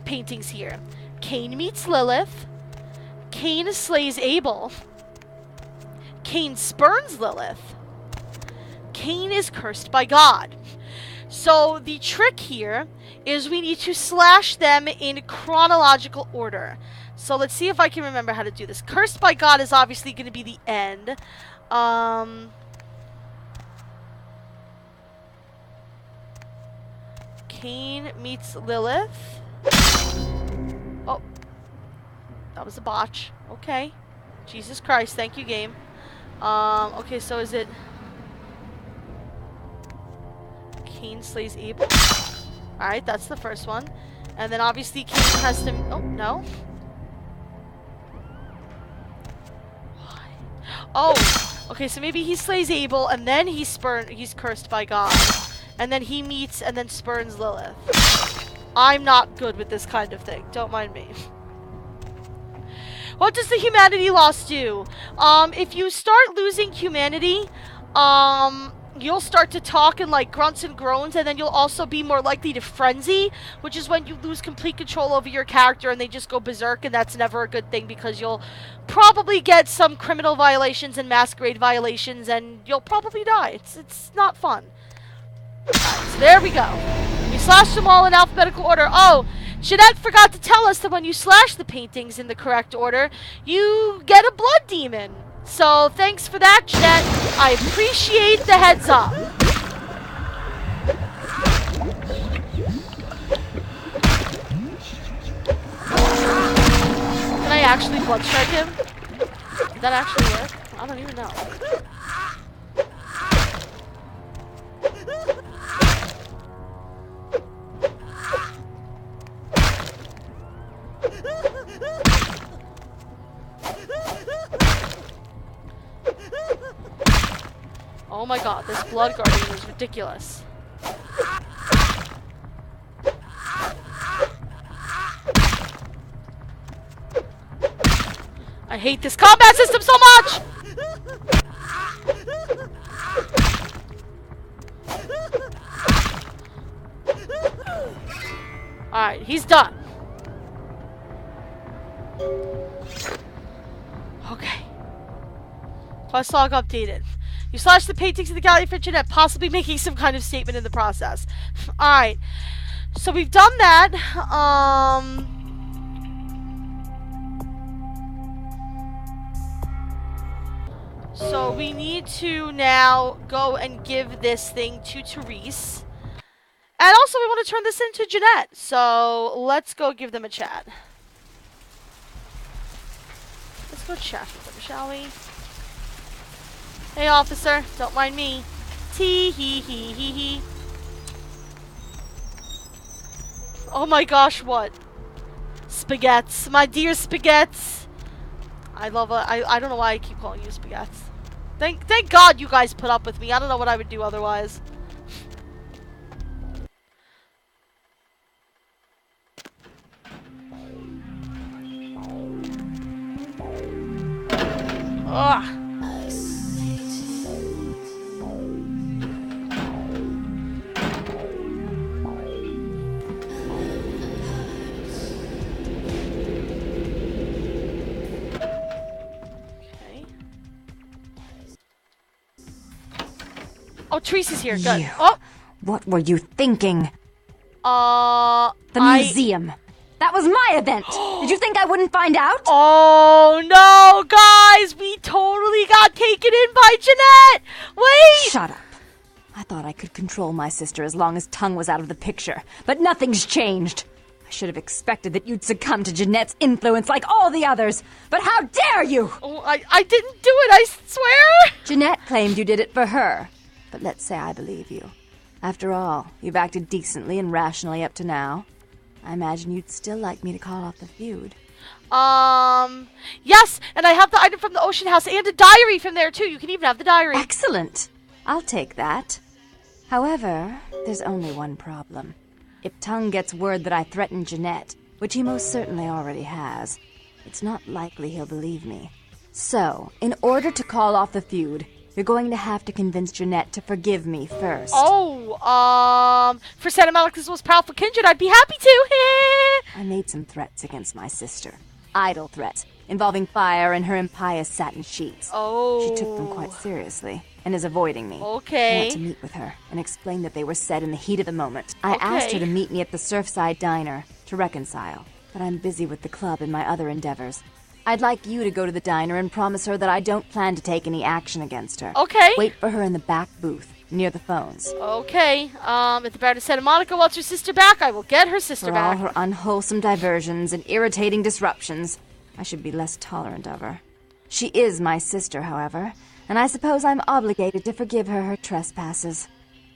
paintings here. Cain meets Lilith. Cain slays Abel. Cain spurns Lilith. Cain is cursed by God. So the trick here is we need to slash them in chronological order. So let's see if I can remember how to do this. Cursed by God is obviously going to be the end. Cain meets Lilith. Oh. That was a botch. Okay. Jesus Christ. Thank you, game. Okay, so is it... Cain slays Abel. Alright, that's the first one. And then obviously Cain has to... Oh, no. Why? Oh! Okay, so maybe he slays Abel and then he's cursed by God. And then he meets and then spurns Lilith. I'm not good with this kind of thing. Don't mind me. What does the humanity loss do? If you start losing humanity, you'll start to talk in like grunts and groans, and then you'll also be more likely to frenzy, which is when you lose complete control over your character and they just go berserk, and that's never a good thing because you'll probably get some criminal violations and masquerade violations, and you'll probably die. It's not fun. Alright, so there we go. We slashed them all in alphabetical order. Oh, Jeanette forgot to tell us that when you slash the paintings in the correct order, you get a blood demon. So thanks for that, Jeanette. I appreciate the heads up. Can I actually blood strike him? Did that actually work? I don't even know. Oh my god, this blood guardian is ridiculous. I hate this combat system so much! Alright, he's done. Okay. Quest log updated. You slash the paintings in the gallery for Jeanette, possibly making some kind of statement in the process. Alright. So we've done that. So we need to now go and give this thing to Therese. And also we want to turn this into Jeanette. So let's go give them a chat. Let's go chat with them, shall we? Hey, officer, don't mind me. Tee-hee-hee-hee-hee. Oh my gosh, what? Spaghettis, my dear spaghettis. I love it. I don't know why I keep calling you spaghettis. Thank God you guys put up with me. I don't know what I would do otherwise. Ugh. Oh, Teresa's here. Good. You. Oh. What were you thinking? The museum. That was my event. Did you think I wouldn't find out? Oh no, guys! We totally got taken in by Jeanette! Wait! Shut up. I thought I could control my sister as long as Tongue was out of the picture, but nothing's changed. I should have expected that you'd succumb to Jeanette's influence like all the others, but how dare you! Oh, I didn't do it, I swear! Jeanette claimed you did it for her, but let's say I believe you. After all, you've acted decently and rationally up to now. I imagine you'd still like me to call off the feud. Yes, and I have the item from the Ocean House and a diary from there too. You can even have the diary. Excellent. I'll take that. However, there's only one problem. If Tongue gets word that I threatened Jeanette, which he most certainly already has, it's not likely he'll believe me. So, in order to call off the feud, you're going to have to convince Jeanette to forgive me first. Oh, for Santa Monica's most powerful kindred, I'd be happy to. I made some threats against my sister. Idle threats, involving fire and her impious satin sheets. Oh. She took them quite seriously, and is avoiding me. Okay. I want to meet with her, and explain that they were said in the heat of the moment. I asked her to meet me at the Surfside Diner, to reconcile. But I'm busy with the club and my other endeavors. I'd like you to go to the diner and promise her that I don't plan to take any action against her. Okay. Wait for her in the back booth, near the phones. Okay. If the Baron of Santa Monica wants her sister back, I will get her sister For back. all her unwholesome diversions and irritating disruptions, I should be less tolerant of her. She is my sister, however, and I suppose I'm obligated to forgive her her trespasses.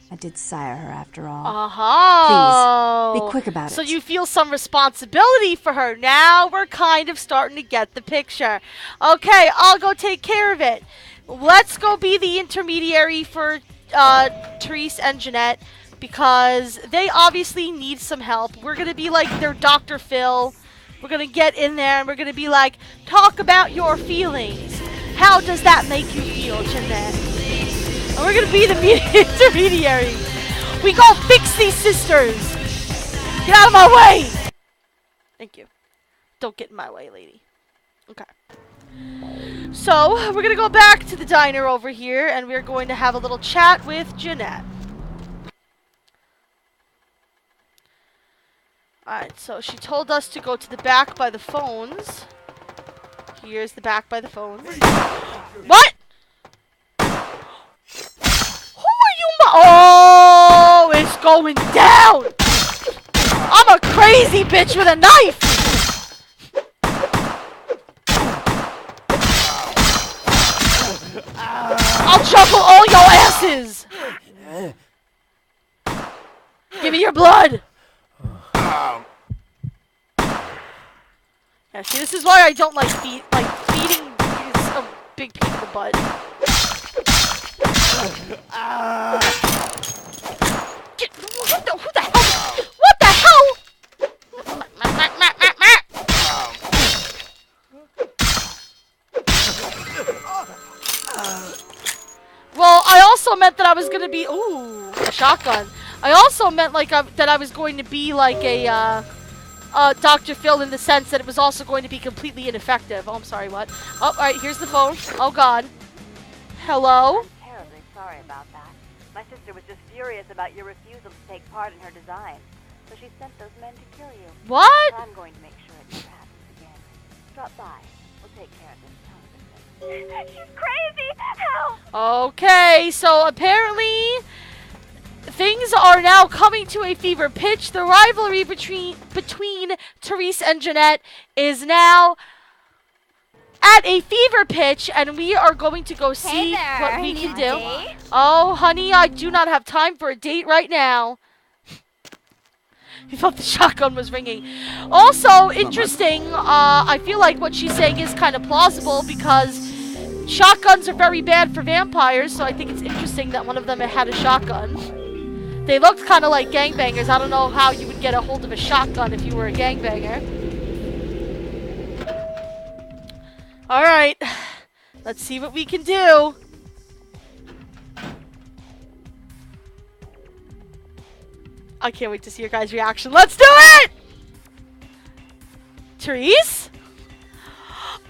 I did sire her, after all. Uh-huh. Please, be quick about it. So you feel some responsibility for her. Now we're kind of starting to get the picture. Okay, I'll go take care of it. Let's go be the intermediary for Therese and Jeanette, because they obviously need some help. We're going to be like their Dr. Phil. We're going to get in there and we're going to be like, talk about your feelings. How does that make you feel, Jeanette? And we're gonna be the intermediary. We go fix these sisters. Get out of my way. Thank you. Don't get in my way, lady. Okay. So, we're gonna go back to the diner over here, and we're going to have a little chat with Jeanette. Alright, so she told us to go to the back by the phones. Here's the back by the phones. What? Oh, it's going down! I'm a crazy bitch with a knife! I'll juggle all your asses! Give me your blood! Yeah, see, this is why I don't like feeding is a big pain in the butt. Who the hell? What the hell? Well, I also meant that I was gonna be a shotgun. I also meant like that I was going to be like a Dr. Phil in the sense that it was also going to be completely ineffective. Oh, I'm sorry, what? Oh, alright, here's the phone. Oh god. Hello? I'm terribly sorry about that. My sister was just furious about your refusal to take part in her design. So she sent those men to kill you. What? I'm going to make sure it never happens again. Drop by. We'll take care of this television. She's crazy! Help! Okay, so apparently things are now coming to a fever pitch. The rivalry between Therese and Jeanette is now at a fever pitch, and we are going to go see what we can do. Oh, honey, I do not have time for a date right now. He thought the shotgun was ringing. Also, interesting, I feel like what she's saying is kind of plausible because shotguns are very bad for vampires, so I think it's interesting that one of them had a shotgun. They looked kind of like gangbangers. I don't know how you would get a hold of a shotgun if you were a gangbanger. Alright, let's see what we can do. I can't wait to see your guys' reaction. Let's do it! Therese?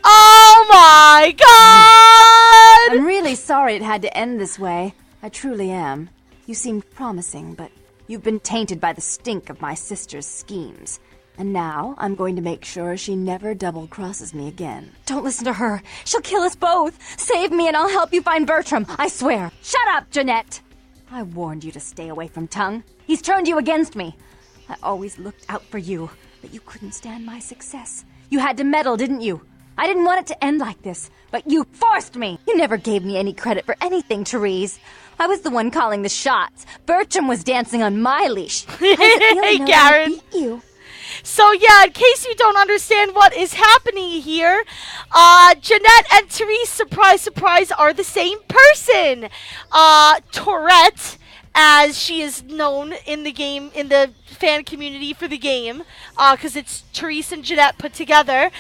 Oh my god! I'm really sorry it had to end this way. I truly am. You seemed promising, but you've been tainted by the stink of my sister's schemes. And now I'm going to make sure she never double-crosses me again. Don't listen to her. She'll kill us both. Save me and I'll help you find Bertram. I swear. Shut up, Jeanette! I warned you to stay away from Tongue. He's turned you against me. I always looked out for you, but you couldn't stand my success. You had to meddle, didn't you? I didn't want it to end like this, but you forced me. You never gave me any credit for anything, Therese. I was the one calling the shots. Bertram was dancing on my leash. Hey, Garen. Beat you. So yeah, in case you don't understand what is happening here, Jeanette and Therese, surprise, surprise, are the same person. Tourette, as she is known in the game, in the fan community for the game, because it's Therese and Jeanette put together,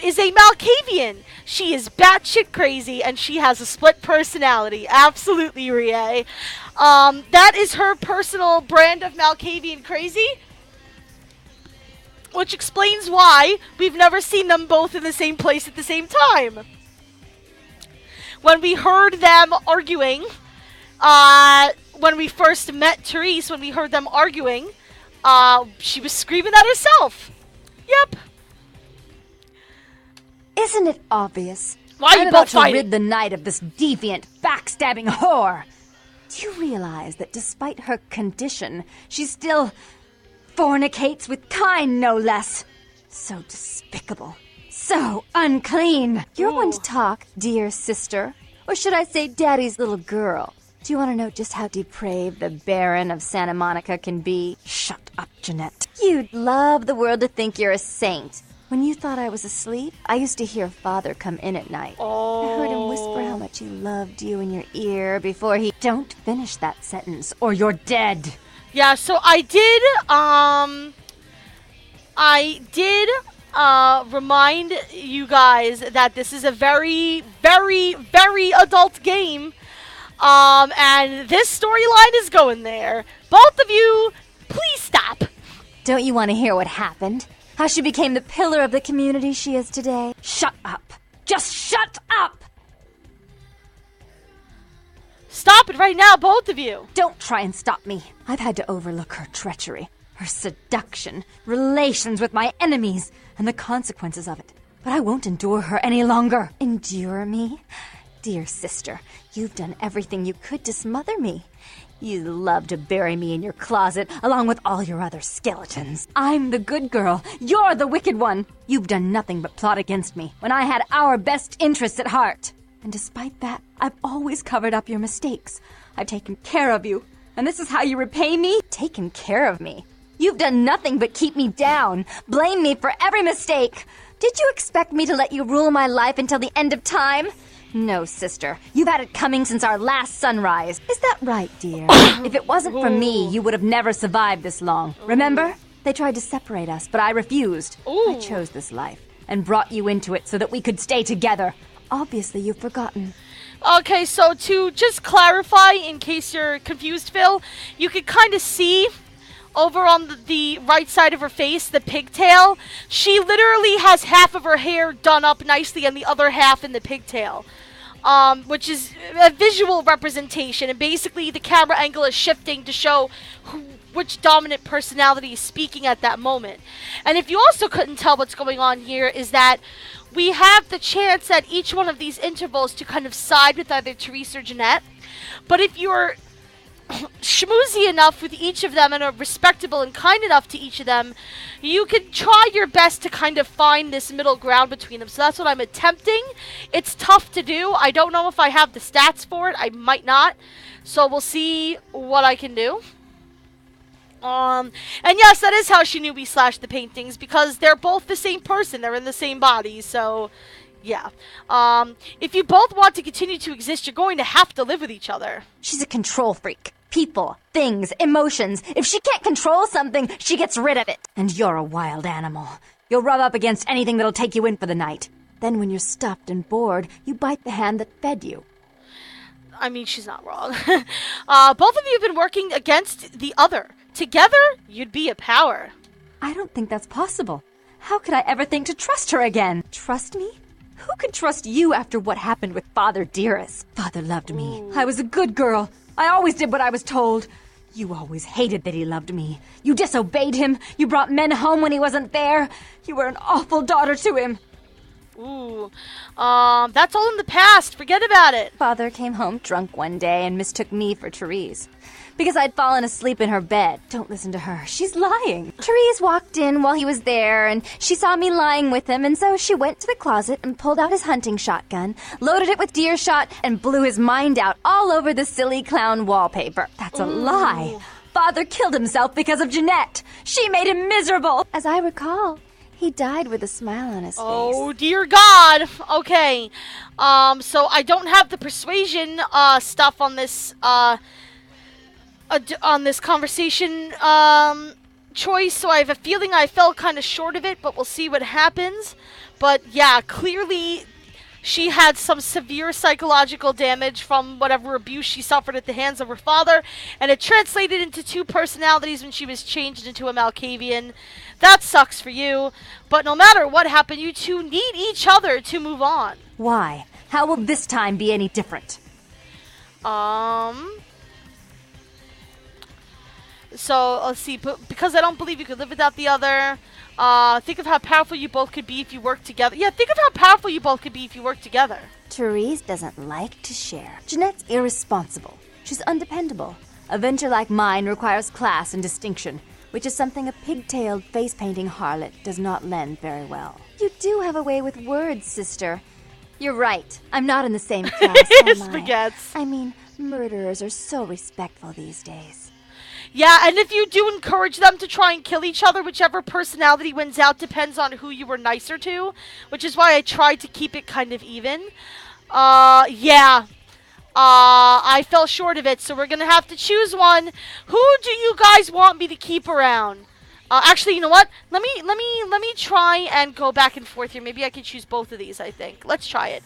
is a Malkavian. She is batshit crazy, and she has a split personality. Absolutely, Rie. That is her personal brand of Malkavian crazy, which explains why we've never seen them both in the same place at the same time. When we heard them arguing, when we first met Therese, when we heard them arguing, she was screaming at herself. Yep. Isn't it obvious? Why are you I'm both about to fighting? rid the night of this deviant, backstabbing whore. Do you realize that despite her condition, she still fornicates with Kine, no less? So despicable. So unclean. You're one to talk, dear sister. Or should I say daddy's little girl? Do you want to know just how depraved the Baron of Santa Monica can be? Shut up, Jeanette. You'd love the world to think you're a saint. When you thought I was asleep, I used to hear Father come in at night. I heard him whisper how much he loved you in your ear before he... Don't finish that sentence, or you're dead. Yeah, so I did remind you guys that this is a very, very, very adult game. And this storyline is going there. Both of you, please stop. Don't you want to hear what happened? How she became the pillar of the community she is today? Shut up. Just shut up! Stop it right now, both of you. Don't try and stop me. I've had to overlook her treachery, her seduction, relations with my enemies, and the consequences of it. But I won't endure her any longer. Endure me? Dear sister, you've done everything you could to smother me. You love to bury me in your closet, along with all your other skeletons. I'm the good girl. You're the wicked one. You've done nothing but plot against me, when I had our best interests at heart. And despite that, I've always covered up your mistakes. I've taken care of you. And this is how you repay me? Taken care of me. You've done nothing but keep me down, blame me for every mistake. Did you expect me to let you rule my life until the end of time? No, sister. You've had it coming since our last sunrise. Is that right, dear? If it wasn't for me, you would have never survived this long. Remember? They tried to separate us, but I refused. I chose this life and brought you into it so that we could stay together. Obviously, you've forgotten. Okay, so to just clarify, in case you're confused, Phil, you could kind of see over on the right side of her face, the pigtail. She literally has half of her hair done up nicely and the other half in the pigtail. Which is a visual representation, and basically the camera angle is shifting to show which dominant personality is speaking at that moment. And if you also couldn't tell what's going on here, is that we have the chance at each one of these intervals to kind of side with either Therese or Jeanette. But if you're schmoozy enough with each of them and are respectable and kind enough to each of them, you can try your best to kind of find this middle ground between them. So that's what I'm attempting. It's tough to do. I don't know if I have the stats for it. I might not. So we'll see what I can do. And yes, that is how she knew we slashed the paintings, because they're both the same person. They're in the same body, so yeah. If you both want to continue to exist, you're going to have to live with each other. She's a control freak. People, things, emotions. If she can't control something, she gets rid of it. And you're a wild animal. You'll rub up against anything that'll take you in for the night. Then when you're stuffed and bored, you bite the hand that fed you. I mean, she's not wrong. Both of you have been working against the other. Together, you'd be a power. I don't think that's possible. How could I ever think to trust her again? Trust me? Who could trust you after what happened with Father Dearest? Father loved me. I was a good girl. I always did what I was told. You always hated that he loved me. You disobeyed him. You brought men home when he wasn't there. You were an awful daughter to him. Ooh. That's all in the past. Forget about it. Father came home drunk one day and mistook me for Therese. Because I'd fallen asleep in her bed. Don't listen to her. She's lying. Therese walked in while he was there, and she saw me lying with him, and so she went to the closet and pulled out his hunting shotgun, loaded it with deer shot, and blew his mind out all over the silly clown wallpaper. That's a lie. Father killed himself because of Jeanette. She made him miserable. As I recall, he died with a smile on his face. Oh, dear God. Okay. So I don't have the persuasion stuff on this conversation choice, so I have a feeling I fell kind of short of it, but we'll see what happens. But yeah, clearly she had some severe psychological damage from whatever abuse she suffered at the hands of her father, and it translated into two personalities when she was changed into a Malkavian. That sucks for you, but no matter what happened, you two need each other to move on. Why? How will this time be any different? So, let's see, because I don't believe you could live without the other, think of how powerful you both could be if you worked together. Yeah, think of how powerful you both could be if you worked together. Therese doesn't like to share. Jeanette's irresponsible. She's undependable. A venture like mine requires class and distinction, which is something a pigtailed, face-painting harlot does not lend very well. You do have a way with words, sister. You're right. I'm not in the same class, am I? Spaghetts. I mean, murderers are so respectful these days. Yeah, and if you do encourage them to try and kill each other, whichever personality wins out depends on who you were nicer to, which is why I tried to keep it kind of even. I fell short of it, so we're gonna have to choose one. Who do you guys want me to keep around? Actually, you know what? Let me try and go back and forth here. Maybe I can choose both of these, I think. Let's try it.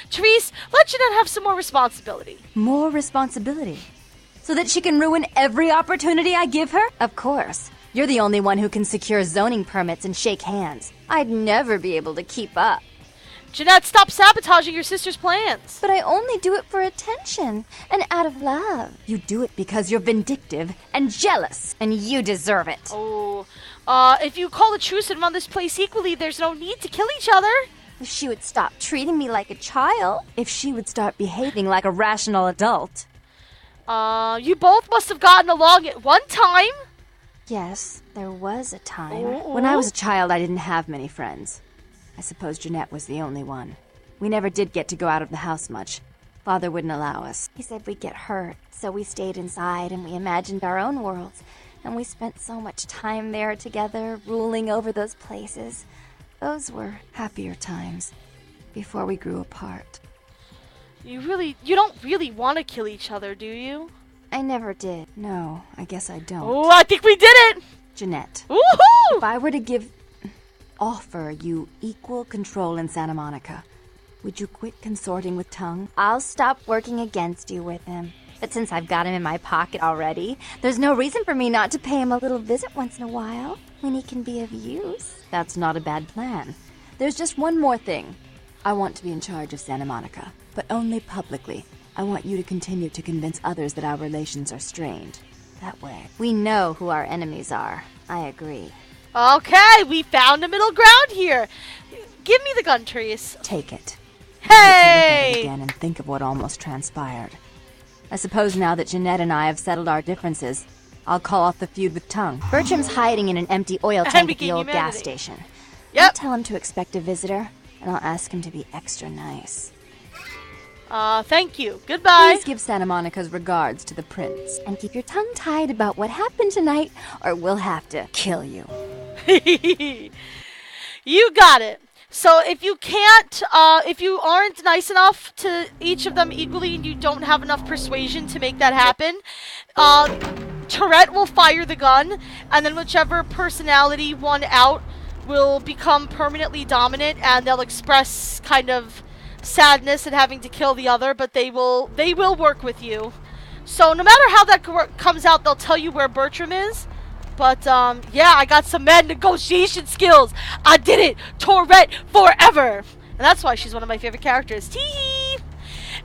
Therese, let Jeanette have some more responsibility. More responsibility? So that she can ruin every opportunity I give her? Of course. You're the only one who can secure zoning permits and shake hands. I'd never be able to keep up. Jeanette, stop sabotaging your sister's plans. But I only do it for attention and out of love. You do it because you're vindictive and jealous, and you deserve it. Oh, if you call a truce and run this place equally, there's no need to kill each other. If she would stop treating me like a child. If she would start behaving like a rational adult. You both must have gotten along at one time. Yes, there was a time. When I was a child, I didn't have many friends. I suppose Jeanette was the only one. We never did get to go out of the house much. Father wouldn't allow us. He said we'd get hurt, so we stayed inside and we imagined our own worlds. And we spent so much time there together, ruling over those places. Those were happier times, before we grew apart. You don't really want to kill each other, do you? I never did. No, I guess I don't. Oh, I think we did it! Jeanette. Woohoo! If I were to offer you equal control in Santa Monica, would you quit consorting with Tongue? I'll stop working against you with him. But since I've got him in my pocket already, there's no reason for me not to pay him a little visit once in a while, when he can be of use. That's not a bad plan. There's just one more thing. I want to be in charge of Santa Monica, but only publicly. I want you to continue to convince others that our relations are strained. That way, we know who our enemies are. I agree. Okay, we found a middle ground here. Give me the gun, Therese. Take it. Hey! I need to look at it again and think of what almost transpired. I suppose now that Jeanette and I have settled our differences, I'll call off the feud with Tongue. Bertram's hiding in an empty oil tank at the old gas station. Yep. I'll tell him to expect a visitor, and I'll ask him to be extra nice. Thank you. Goodbye. Please give Santa Monica's regards to the prince. And keep your tongue tied about what happened tonight, or we'll have to kill you. You got it. So if you can't, if you aren't nice enough to each of them equally and you don't have enough persuasion to make that happen, Tourette will fire the gun, and then whichever personality won out will become permanently dominant, and they'll express kind of sadness at having to kill the other, but they will work with you. So no matter how that comes out, they'll tell you where Bertram is. But, yeah, I got some mad negotiation skills. I did it. Tourette forever. And that's why she's one of my favorite characters. Tee-hee.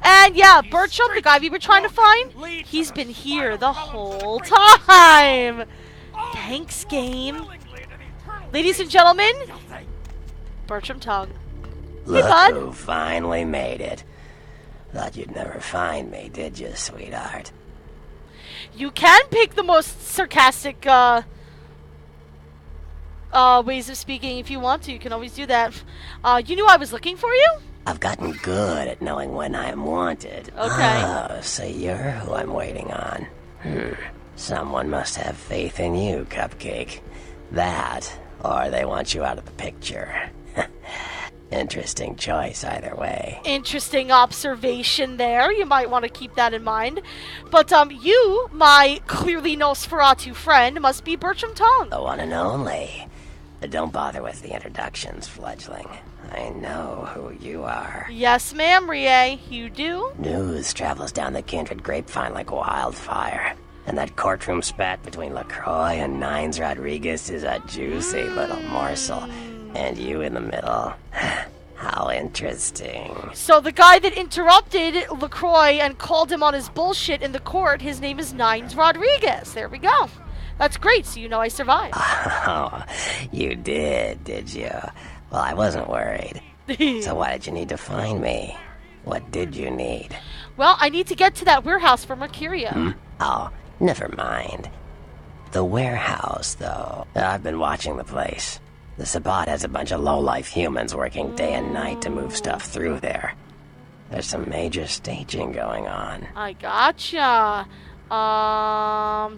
And, yeah, Bertram, the guy we were trying to find, he's been here the whole time. Thanks, game. Ladies and gentlemen, Bertram Tongue. Look hey, bud. who finally made it. Thought you'd never find me, did you, sweetheart? You can pick the most sarcastic ways of speaking if you want to. You can always do that. You knew I was looking for you? I've gotten good at knowing when I am wanted. Okay. Oh, so you're who I'm waiting on. Someone must have faith in you, Cupcake. That, or they want you out of the picture. Interesting choice either way. Interesting observation there. You might want to keep that in mind. But, you, my clearly Nosferatu friend, must be Bertram Tongue. The one and only. But don't bother with the introductions, fledgling. I know who you are. Yes, ma'am, Rie. You do? News travels down the kindred grapevine like wildfire. And that courtroom spat between LaCroix and Nines Rodriguez is a juicy little morsel. And you in the middle. How interesting. So the guy that interrupted LaCroix and called him on his bullshit in the court, his name is Nines Rodriguez. There we go. That's great, so you know I survived. Oh, you did you? Well, I wasn't worried. So why did you need to find me? What did you need? Well, I need to get to that warehouse for Mercurio. Oh, never mind. The warehouse, though. I've been watching the place. The Sabbat has a bunch of low-life humans working day and night to move stuff through there. There's some major staging going on. I gotcha.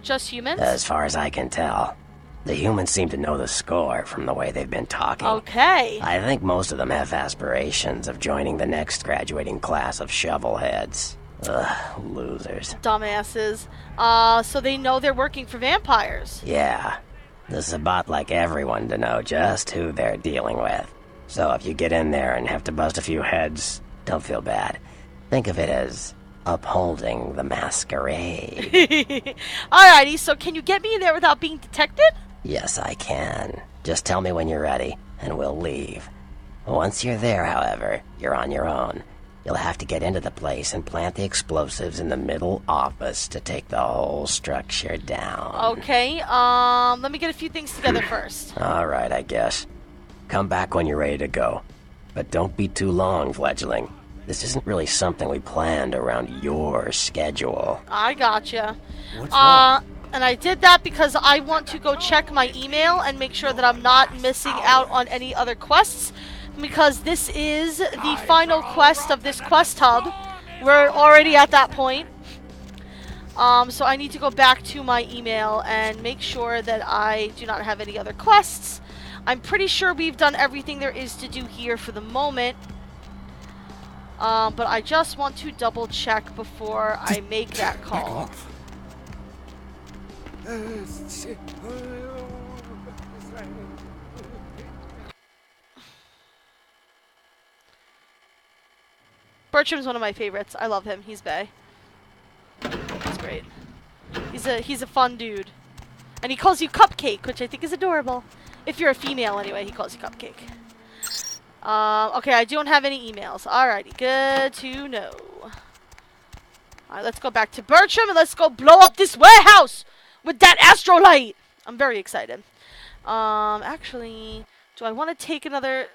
Just humans? As far as I can tell. The humans seem to know the score from the way they've been talking. Okay. I think most of them have aspirations of joining the next graduating class of shovelheads. Ugh, losers. Dumbasses. So they know they're working for vampires. Yeah. The Sabbat like everyone to know just who they're dealing with. So if you get in there and have to bust a few heads, don't feel bad. Think of it as upholding the masquerade. Alrighty, so can you get me in there without being detected? Yes, I can. Just tell me when you're ready, and we'll leave. Once you're there, however, you're on your own. You'll have to get into the place and plant the explosives in the middle office to take the whole structure down. Okay, let me get a few things together first. Alright, I guess. Come back when you're ready to go. But don't be too long, fledgling. This isn't really something we planned around your schedule. I gotcha. And I did that because I want to go check my email and make sure that I'm not missing out on any other quests. Because this is the final quest of this quest hub. We're already at that point. So I need to go back to my email and make sure that I do not have any other quests. I'm pretty sure we've done everything there is to do here for the moment. But I just want to double check before I make that call. Bertram's one of my favorites. I love him. He's bae. He's great. He's a fun dude. And he calls you Cupcake, which I think is adorable. If you're a female anyway, he calls you Cupcake. Okay, I don't have any emails. Alrighty, good to know. Alright, let's go back to Bertram and let's go blow up this warehouse with that astrolight. I'm very excited. Actually, do I want to take another...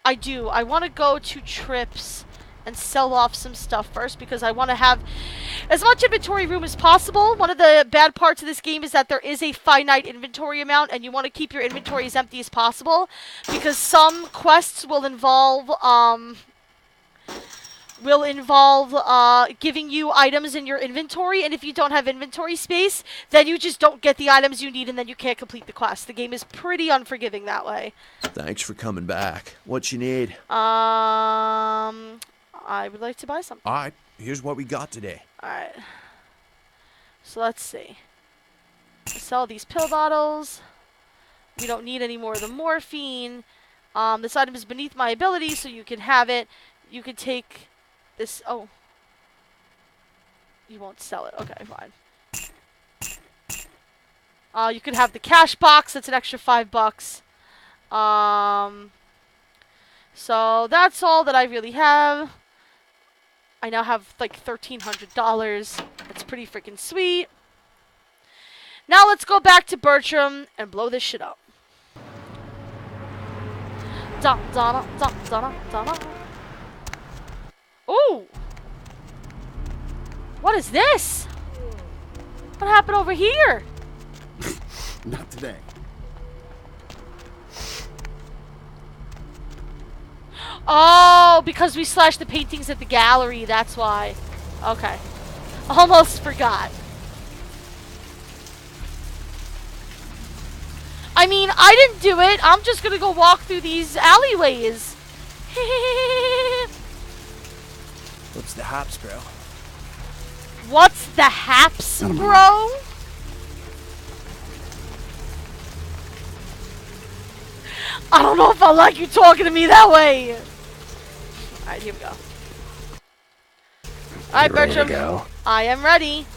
I do. I want to go to Trips and sell off some stuff first because I want to have as much inventory room as possible. One of the bad parts of this game is that there is a finite inventory amount and you want to keep your inventory as empty as possible because some quests will involve will involve giving you items in your inventory, and if you don't have inventory space, then you just don't get the items you need, and then you can't complete the quest. The game is pretty unforgiving that way. Thanks for coming back. What you need? I would like to buy something. Alright, here's what we got today. Alright. So let's see. Sell these pill bottles. We don't need any more of the morphine. This item is beneath my ability, so you can have it. You can take this. Oh. You won't sell it. Okay, fine. You could have the cash box. That's an extra $5. So that's all that I really have. I now have like $1,300. That's pretty freaking sweet. Now let's go back to Bertram and blow this shit up. Ooh! What is this? What happened over here? Not today. Oh, because we slashed the paintings at the gallery, that's why. Okay. Almost forgot. I mean, I didn't do it. I'm just gonna go walk through these alleyways. What's the hops, bro? What's the haps, bro? I don't know if I like you talking to me that way. Alright, here we go. Alright, Bertram. Go? I am ready.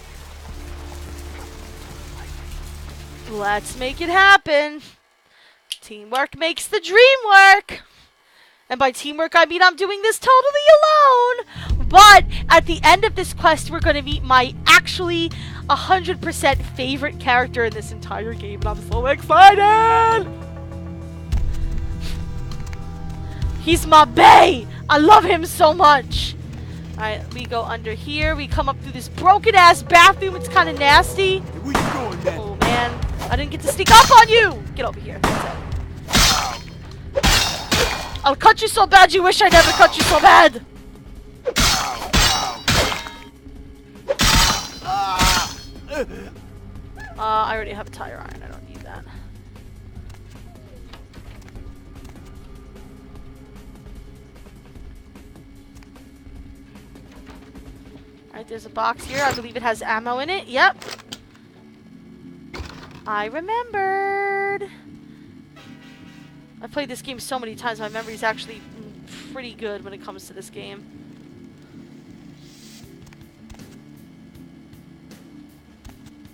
Let's make it happen. Teamwork makes the dream work. And by teamwork, I mean I'm doing this totally alone. But at the end of this quest, we're going to meet my actually 100% favorite character in this entire game. And I'm so excited. He's my bae. I love him so much. Alright, we go under here. We come up through this broken ass bathroom. It's kind of nasty. Hey, where you going, man? Oh man, I didn't get to sneak up on you. Get over here. That's it. I'll cut you so bad you wish I never cut you so bad. I already have a tire iron. I don't need that. Alright, there's a box here. I believe it has ammo in it. Yep. I remembered. I've played this game so many times, my memory's actually pretty good when it comes to this game.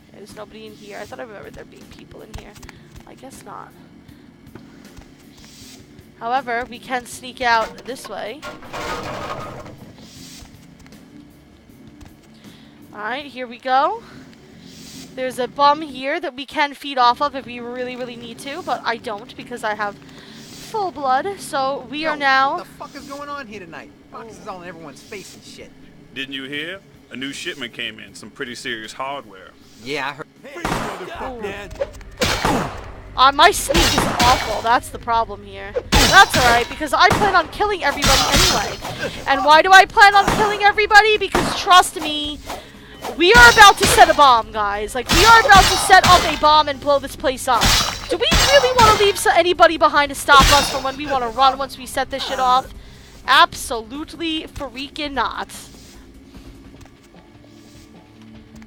Okay, there's nobody in here. I thought I remembered there being people in here. I guess not. However, we can sneak out this way. Alright, here we go. There's a bum here that we can feed off of if we really, really need to, but I don't because I have full blood. So we are now... What the fuck is going on here tonight? Boxes all in everyone's face and shit. Didn't you hear? A new shipment came in, some pretty serious hardware. Yeah, I heard. Hey, motherfucker. My sneak is awful. That's the problem here. That's alright, because I plan on killing everybody anyway. And why do I plan on killing everybody? Because trust me, we are about to set a bomb, guys. Like, we are about to set up a bomb and blow this place up. Do we really want to leave anybody behind to stop us from when we want to run once we set this shit off? Absolutely freaking not.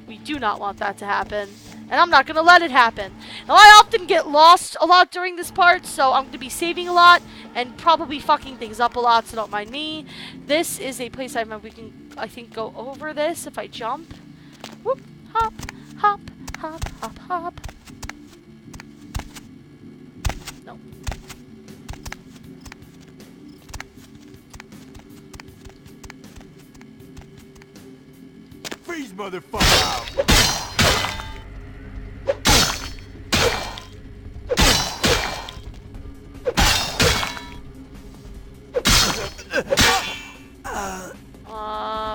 We do not want that to happen. And I'm not going to let it happen. Now, I often get lost a lot during this part, so I'm going to be saving a lot and probably fucking things up a lot, so don't mind me. This is a place I remember we can, I think, go over this if I jump. Whoop, hop, hop, hop, hop, hop. No. Freeze, motherfucker.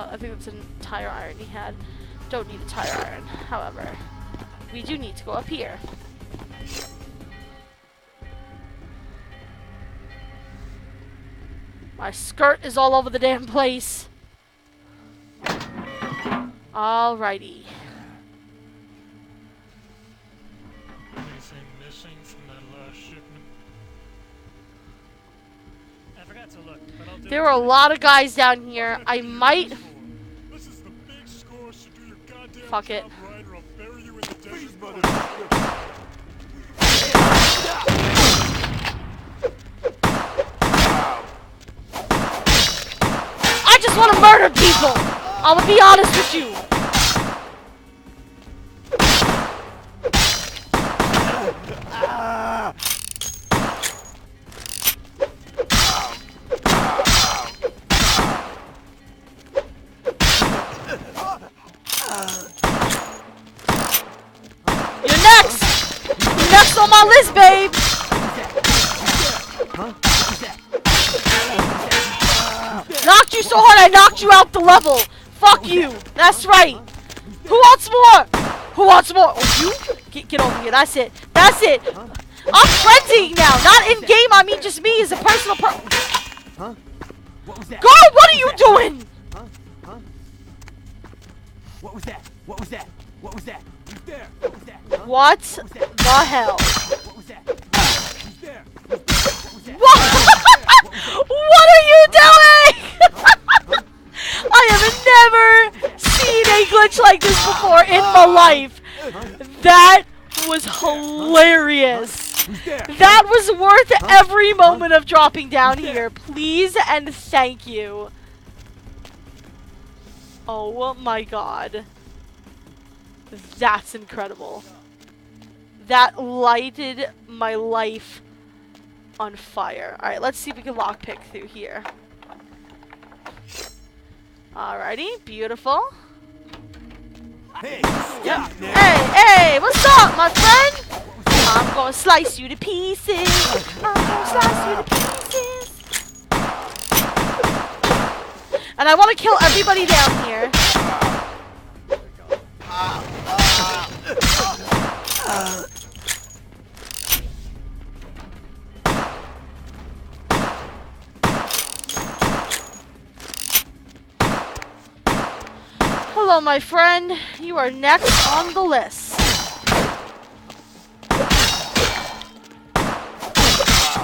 I think that's a tire iron he had. Don't need a tire iron, however. We do need to go up here. My skirt is all over the damn place. Alrighty. Anything missing from that last shipment? I forgot to look, but I'll do There were a lot of guys down here. I might. This is the big score, so do your goddamn Fuck it. job right, or I'll bury you in the desert. Please, motherfucker. I just want to murder people. I'm gonna be honest with you. You're next. You're next on my list, babe. Knocked you so hard I knocked you out the level. Fuck you. That's right. Who wants more? Who wants more? Oh, you? Get over here. That's it. That's it. I'm frenzying now. Not in game. I mean just me as a personal Huh? What was that? Girl, what are you doing? Huh? What was that? What was that? What was that? Who's there? What was that? Huh? What the hell? What was that? Who's there? What are you doing? I have never seen a glitch like this before in my life. That was hilarious. That was worth every moment of dropping down here. Please and thank you. Oh my god. That's incredible. That lighted my life on fire. Alright, let's see if we can lockpick through here. Alrighty, beautiful. Hey, Yep. Hey, what's up, my friend? I'm gonna slice you to pieces. I'm gonna slice you to pieces. And I want to kill everybody down here. Hello, my friend. You are next on the list.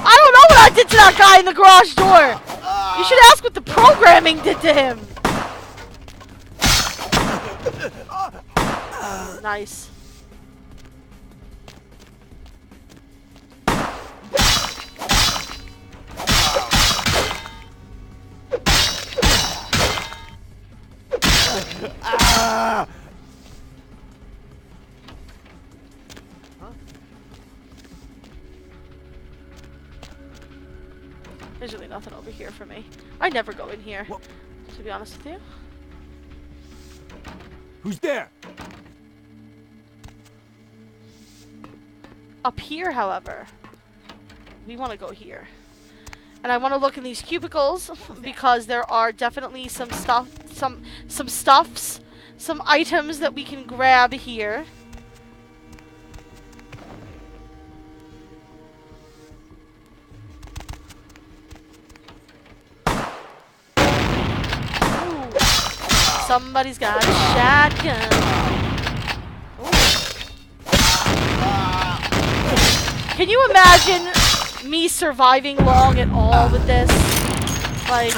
I don't know what I did to that guy in the garage door. You should ask what the programming did to him. Nice. There's really nothing over here for me. I never go in here, to be honest with you. Who's there? Up here, however, we want to go here. And I want to look in these cubicles because there are definitely some items that we can grab here. Ooh. Somebody's got a shotgun. Can you imagine me surviving long at all with this? Like...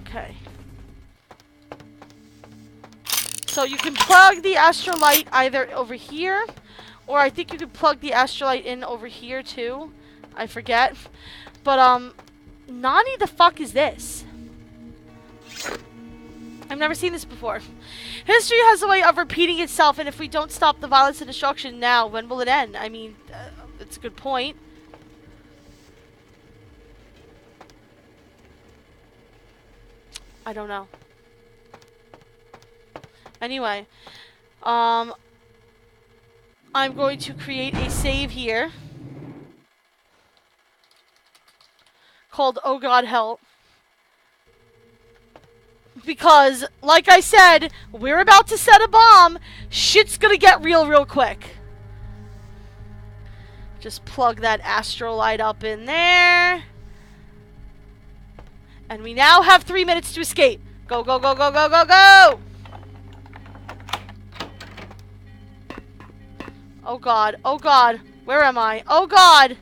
Okay. So you can plug the astrolight either over here, or I think you could plug the astrolight in over here too. I forget. But Nani the fuck is this? I've never seen this before. History has a way of repeating itself, and if we don't stop the violence and destruction now, when will it end? I mean, it's a good point. I don't know. Anyway, I'm going to create a save here called Oh God Help. Because, like I said, we're about to set a bomb. Shit's gonna get real quick. Just plug that astrolight up in there. And we now have 3 minutes to escape. Go, go, go, go, go, go, go! Oh God, oh God. Where am I? Oh God!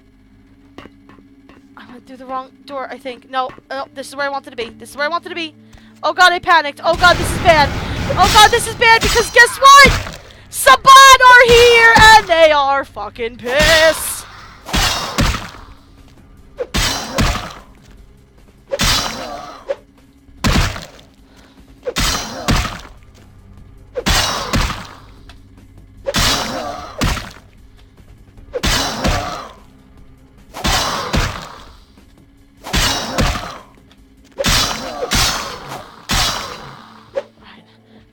I went through the wrong door, I think. No, this is where I wanted to be. This is where I wanted to be. Oh God, I panicked. Oh God, this is bad. Oh God, this is bad because guess what? Saban are here and they are fucking pissed.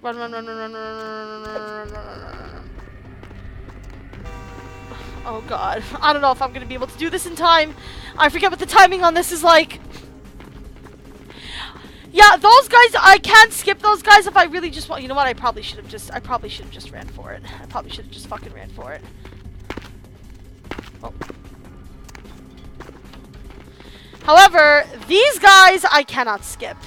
Run, run, run, run, run, run, run, run, run, run. Oh God. I don't know if I'm gonna be able to do this in time. I forget what the timing on this is like. Yeah, those guys, I can't skip those guys if I really just want. You know what? I probably should have just ran for it. I probably should have just fucking ran for it. Oh. However, these guys I cannot skip.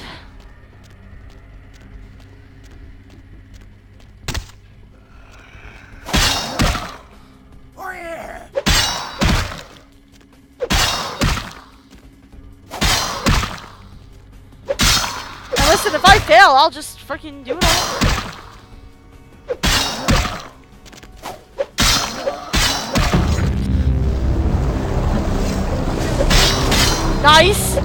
Listen, if I fail, I'll just freaking do it all over. Nice.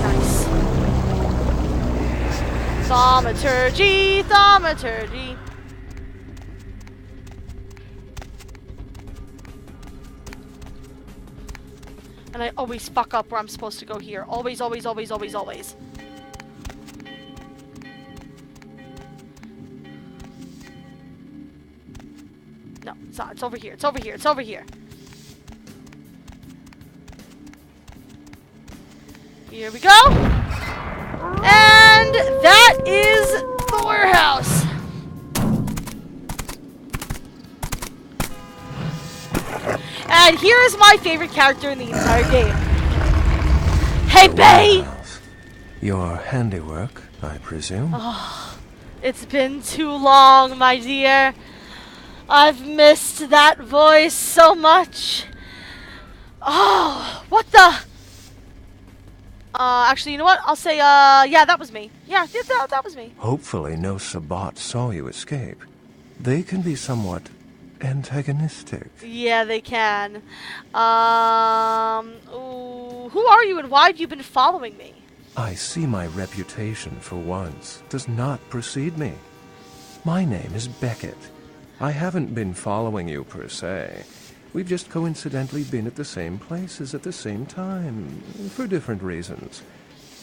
Nice. Thaumaturgy, thaumaturgy. And I always fuck up where I'm supposed to go here. Always, always, always, always, always. No, it's not. It's over here. It's over here. It's over here. Here we go. And that is the warehouse. And here is my favorite character in the entire game. Hey, Bay! Your handiwork, I presume? Oh, it's been too long, my dear. I've missed that voice so much. Oh, what the? Actually, you know what? I'll say, yeah, that was me. Yeah, that was me. Hopefully no Sabbat saw you escape. They can be somewhat antagonistic. Yeah, they can. Ooh, who are you and why have you been following me? I see my reputation, for once, does not precede me. My name is Beckett. I haven't been following you per se. We've just coincidentally been at the same places at the same time, for different reasons.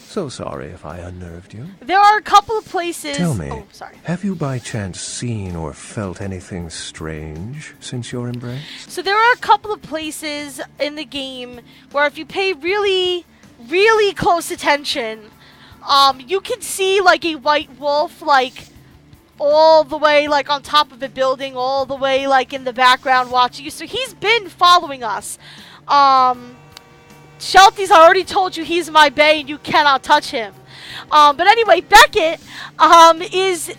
So sorry if I unnerved you. There are a couple of places... Tell me, oh, sorry. Have you by chance seen or felt anything strange since your embrace? So there are a couple of places in the game where if you pay really, really close attention, you can see like a white wolf like all the way like on top of a building, all the way like in the background watching you. So he's been following us. Shelty's already told you he's my bae and you cannot touch him. But anyway, Beckett is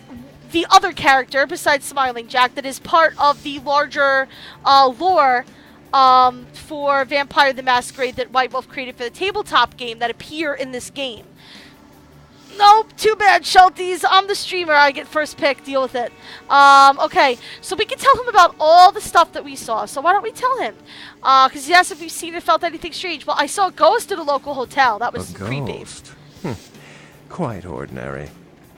the other character besides Smiling Jack that is part of the larger lore for Vampire the Masquerade that White Wolf created for the tabletop game that appear in this game. Nope, too bad, Shelties. I'm the streamer. I get first pick. Deal with it. Okay, so we can tell him about all the stuff that we saw. So why don't we tell him? Because he asked if we've seen or felt anything strange. Well, I saw a ghost at a local hotel. That was creepy. Ghost? Quite ordinary.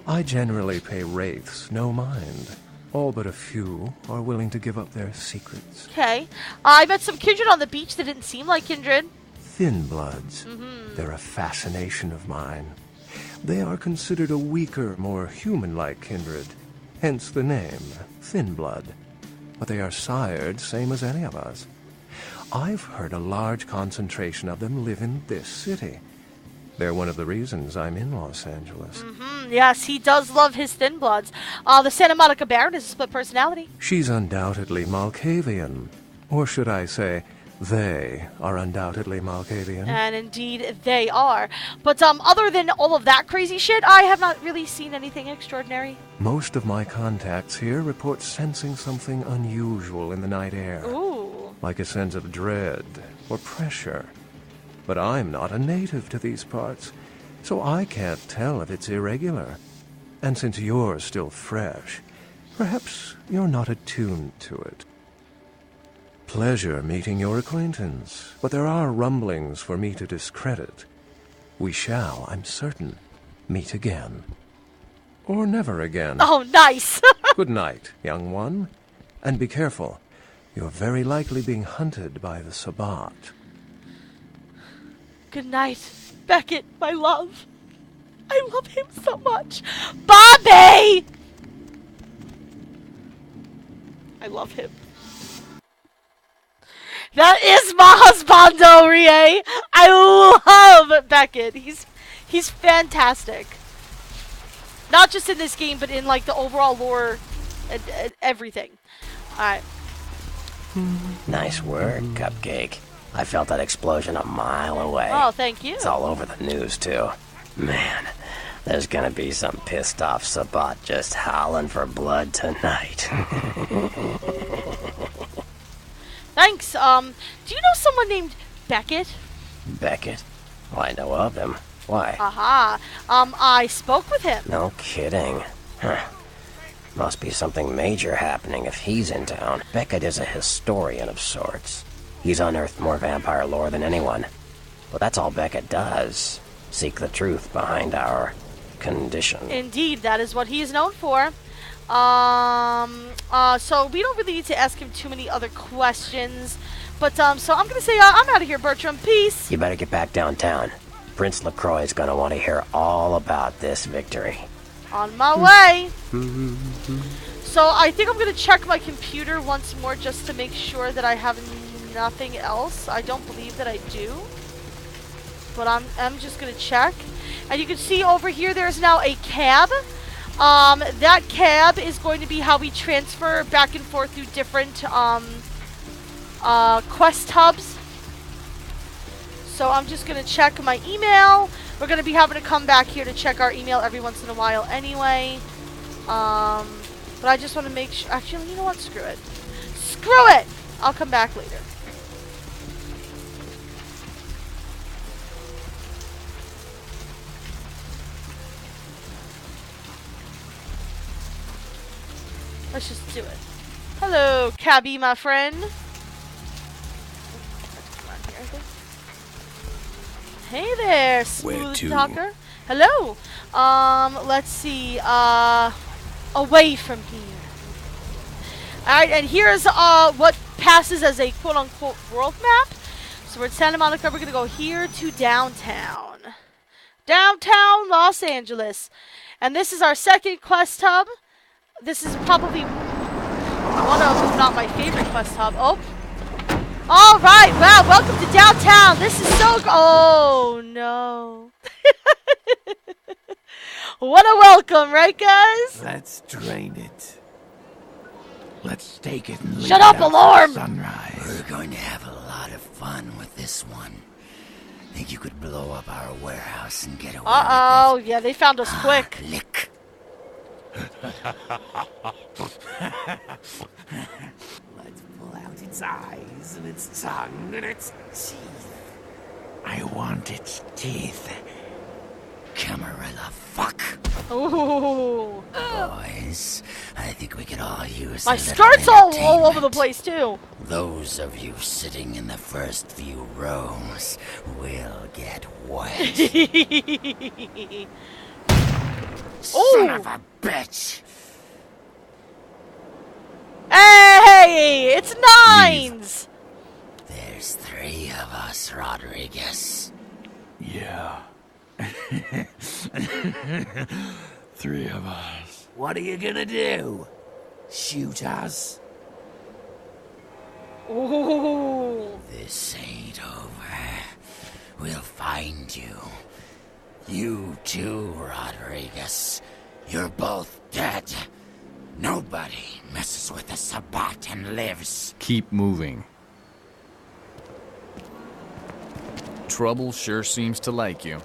I generally pay wraiths no mind. All but a few are willing to give up their secrets. Okay. I met some kindred on the beach that didn't seem like kindred. Thin bloods. They're a fascination of mine. They are considered a weaker, more human-like kindred, hence the name, Thin Blood. But they are sired same as any of us. I've heard a large concentration of them live in this city. They're one of the reasons I'm in Los Angeles. Yes, he does love his Thin Bloods. The Santa Monica Baron is a split personality. She's undoubtedly Malkavian. Or should I say, they are undoubtedly Malkavian. And indeed, they are. But other than all of that crazy shit, I have not really seen anything extraordinary. Most of my contacts here report sensing something unusual in the night air. Ooh. Like a sense of dread or pressure. But I'm not a native to these parts, so I can't tell if it's irregular. And since you're still fresh, perhaps you're not attuned to it. Pleasure meeting your acquaintance, but there are rumblings for me to discredit. We shall, I'm certain, meet again. Or never again. Oh, nice! Good night, young one. And be careful. You're very likely being hunted by the Sabbat. Good night, Beckett, my love. I love him so much. Bobby! I love him. That is my husbando, Rie. I love Beckett. He's fantastic. Not just in this game, but in like the overall lore and everything. Alright. Nice work, Cupcake. I felt that explosion a mile away. Oh, thank you. It's all over the news, too. Man, there's gonna be some pissed off Sabbat just howling for blood tonight. Thanks. Do you know someone named Beckett? Beckett? Well, I know of him. Why? Aha. I spoke with him. No kidding. Huh. Must be something major happening if he's in town. Beckett is a historian of sorts. He's unearthed more vampire lore than anyone. But that's all Beckett does. Seek the truth behind our condition. Indeed, that is what he is known for. So we don't really need to ask him too many other questions. But, so I'm gonna say, I'm out of here, Bertram. Peace. You better get back downtown. Prince LaCroix is gonna want to hear all about this victory. On my way. So I think I'm gonna check my computer once more just to make sure that I have nothing else. I don't believe that I do. But I'm just gonna check. And you can see over here there's now a cab. That cab is going to be how we transfer back and forth through different quest hubs. So I'm just going to check my email. We're going to be having to come back here to check our email every once in a while anyway. But I just want to make sure. Actually, you know what? Screw it. Screw it! I'll come back later. Let's just do it. Hello, cabby, my friend. Hey there, smooth talker. Hello. Let's see. Away from here. Alright, and here's what passes as a quote-unquote world map. So we're at Santa Monica. We're gonna go here to downtown. Downtown Los Angeles. And this is our second quest hub. This is probably one of, if not my favorite quest hub. Oh. Alright, wow, welcome to downtown. This is so... Oh, no. What a welcome, right, guys? Let's drain it. Let's take it and Shut up, alarm! Sunrise. We're going to have a lot of fun with this one. Think you could blow up our warehouse and get away Uh-oh, yeah, they found us quick. Lick. Let's pull out its eyes and its tongue and its teeth. I want its teeth. Camarilla, fuck. Ooh. Boys, I think we could all use my a little skirt's all over the entertainment. place, too. Those of you sitting in the first few rows will get wet. Son of a bitch! Hey, it's nines! There's 3 of us, Rodriguez. Yeah, Three of us. What are you gonna do? Shoot us? Ooh. This ain't over. We'll find you. You too, Rodriguez. You're both dead. Nobody messes with the Sabbat and lives. Keep moving. Trouble sure seems to like you.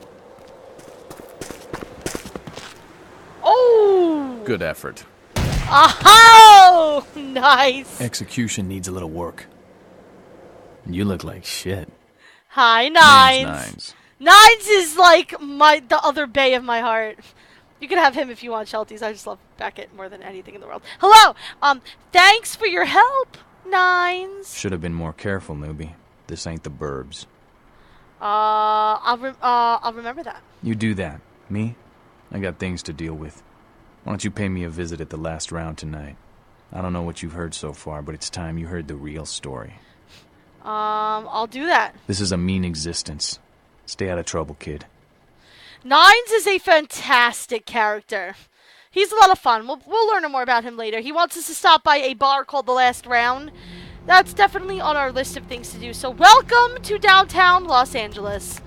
Oh! Good effort. Oh! Nice. Execution needs a little work. You look like shit. Hi, Nines. Nines. Nines is like the other bay of my heart. You can have him if you want, Shelties. I just love Beckett more than anything in the world. Hello! Thanks for your help, Nines. Should have been more careful, newbie. This ain't the burbs. I'll remember that. You do that. Me? I got things to deal with. Why don't you pay me a visit at the last round tonight? I don't know what you've heard so far, but it's time you heard the real story. I'll do that. This is a mean existence. Stay out of trouble, kid. Nines is a fantastic character. He's a lot of fun. We'll learn more about him later. He wants us to stop by a bar called The Last Round. That's definitely on our list of things to do. So welcome to downtown Los Angeles.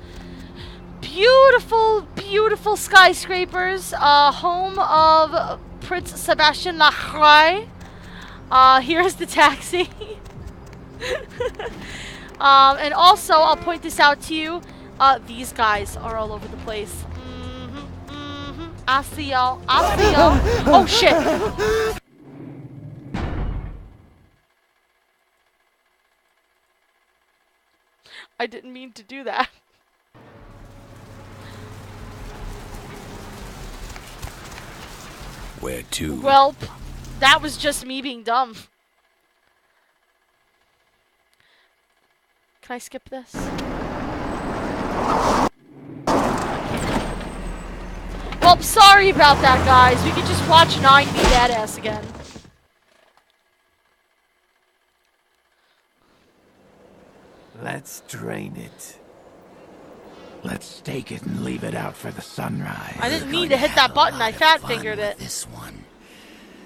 Beautiful, beautiful skyscrapers. Home of Prince Sebastian Lacroix. Here's the taxi. And also, I'll point this out to you. These guys are all over the place. I see y'all. I see y'all. Oh, shit. I didn't mean to do that. Where to? Well, that was just me being dumb. Can I skip this? Well, sorry about that, guys. We could just watch 9 be badass again. Let's drain it. Let's take it and leave it out for the sunrise. I didn't mean to hit that button. I fat fingered it. This one.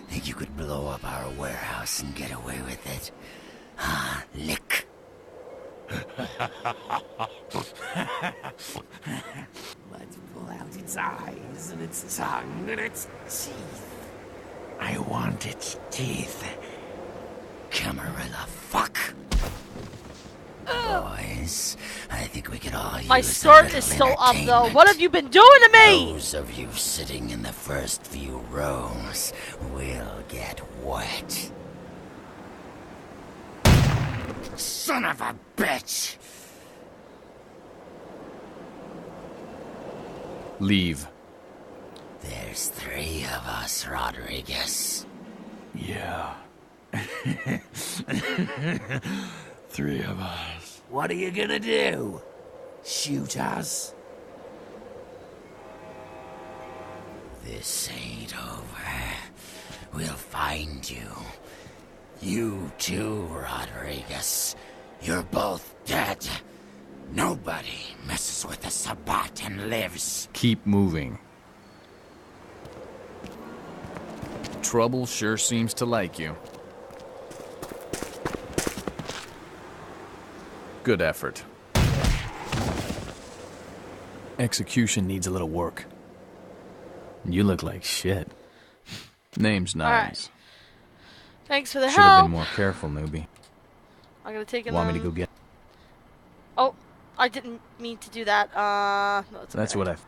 Think you could blow up our warehouse and get away with it? Ah, lick. Let's pull out its eyes and its tongue and its teeth. I want its teeth. Camarilla, fuck. Boys, I think we could all use My skirt is still up, though. What have you been doing to me? Those of you sitting in the first few rows will get wet. Son of a bitch! Leave. There's 3 of us, Rodriguez. Yeah. 3 of us. What are you gonna do? Shoot us? This ain't over. We'll find you. You too, Rodriguez. You're both dead. Nobody messes with the Sabbat and lives. Keep moving. Trouble sure seems to like you. Good effort. Execution needs a little work. You look like shit. Name's Nines. Right. Thanks for the Should have help. been more careful, newbie. I'm gonna take it. Want me to go get? Oh, I didn't mean to do that. No, it's okay. That's what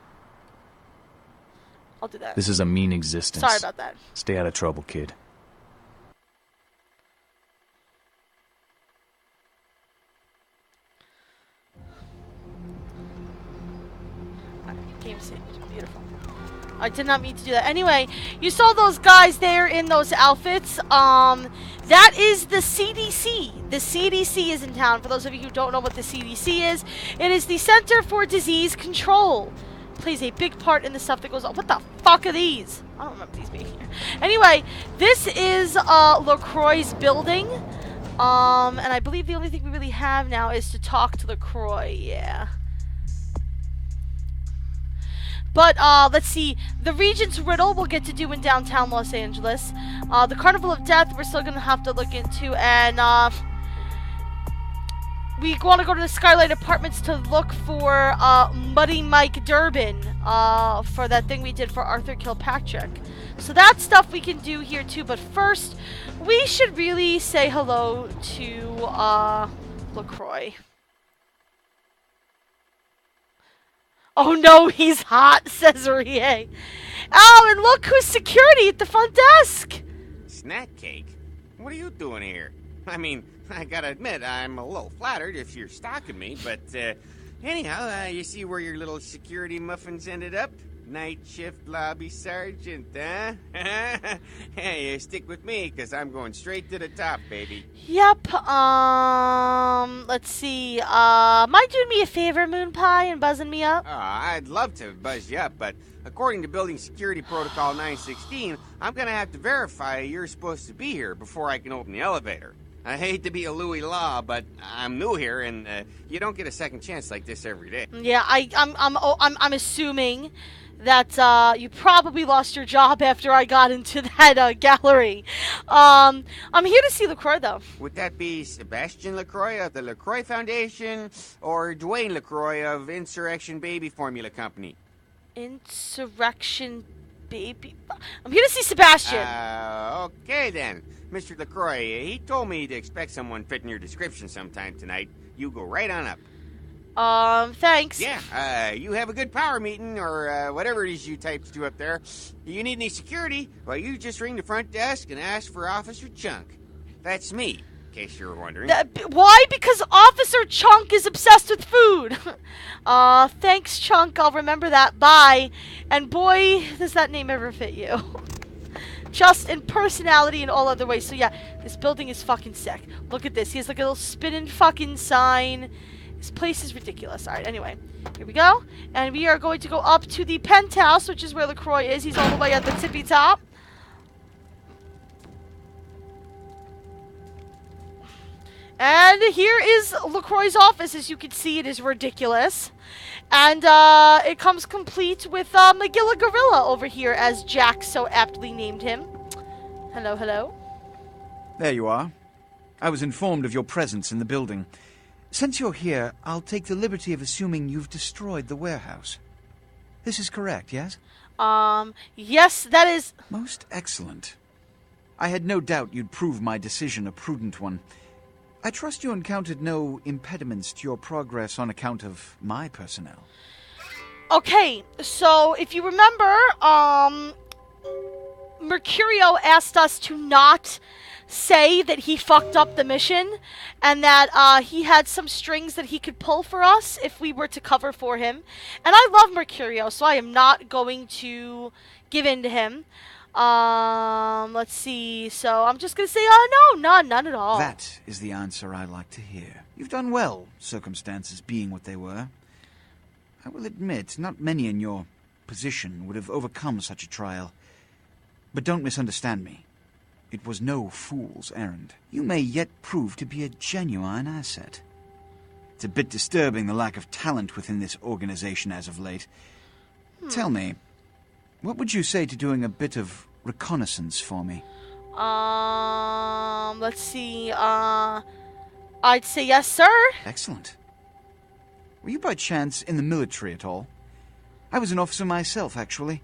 I'll do that. This is a mean existence. Sorry about that. Stay out of trouble, kid. Game saved. Beautiful. I did not mean to do that. Anyway, you saw those guys there in those outfits. That is the CDC. The CDC is in town. For those of you who don't know what the CDC is, it is the Center for Disease Control. Plays a big part in the stuff that goes on. What the fuck are these? I don't remember these being here. Anyway, this is LaCroix's building. And I believe the only thing we really have now is to talk to LaCroix. Yeah. But let's see. The Regent's Riddle we'll get to do in downtown Los Angeles. The Carnival of Death we're still gonna have to look into, and we want to go to the Skylight Apartments to look for Muddy Mike Durbin for that thing we did for Arthur Kilpatrick. So that's stuff we can do here too. But first, we should really say hello to LaCroix. Oh no, he's hot, says Rie. Oh, and look who's security at the front desk. Snack cake? What are you doing here? I mean, I gotta admit, I'm a little flattered if you're stalking me, but anyhow, you see where your little security muffins ended up? Night shift lobby sergeant, huh? Hey, stick with me, because I'm going straight to the top, baby. Yep, let's see, mind doing me a favor, Moon Pie, and buzzing me up? I'd love to buzz you up, but according to Building Security Protocol 916, I'm gonna have to verify you're supposed to be here before I can open the elevator. I hate to be a Louis Law, but I'm new here, and you don't get a second chance like this every day. Yeah, I'm assuming that you probably lost your job after I got into that gallery. I'm here to see LaCroix, though. Would that be Sebastian LaCroix of the LaCroix Foundation, or Dwayne LaCroix of Insurrection Baby Formula Company? Insurrection Baby... I'm here to see Sebastian. Okay then. Mr. LaCroix, he told me to expect someone fitting your description sometime tonight. You go right on up. Thanks. Yeah, you have a good power meeting, or whatever it is you types do up there. You need any security? Well, you just ring the front desk and ask for Officer Chunk. That's me, in case you were wondering. Why? Because Officer Chunk is obsessed with food. Thanks, Chunk. I'll remember that. Bye. And boy, does that name ever fit you. Just in personality and all other ways. So yeah, this building is fucking sick. Look at this. He has like a little spinning fucking sign. This place is ridiculous. Alright, anyway. Here we go. And we are going to go up to the penthouse, which is where LaCroix is. He's all the way at the tippy top. And here is LaCroix's office. As you can see, it is ridiculous. And it comes complete with Magilla Gorilla over here, as Jack so aptly named him. Hello, hello. There you are. I was informed of your presence in the building. Since you're here, I'll take the liberty of assuming you've destroyed the warehouse. This is correct, yes? Yes, that is... Most excellent. I had no doubt you'd prove my decision a prudent one. I trust you encountered no impediments to your progress on account of my personnel. Okay, so if you remember, Mercurio asked us to not say that he fucked up the mission, and that he had some strings that he could pull for us if we were to cover for him. And I love Mercurio, so I am not going to give in to him. Let's see. So I'm just gonna say, no, none at all. That is the answer I like to hear. You've done well, circumstances being what they were. I will admit, not many in your position would have overcome such a trial. But don't misunderstand me. It was no fool's errand. You may yet prove to be a genuine asset. It's a bit disturbing, the lack of talent within this organization as of late. Tell me, what would you say to doing a bit of reconnaissance for me? Let's see, I'd say yes, sir. Excellent. Were you by chance in the military at all? I was an officer myself, actually.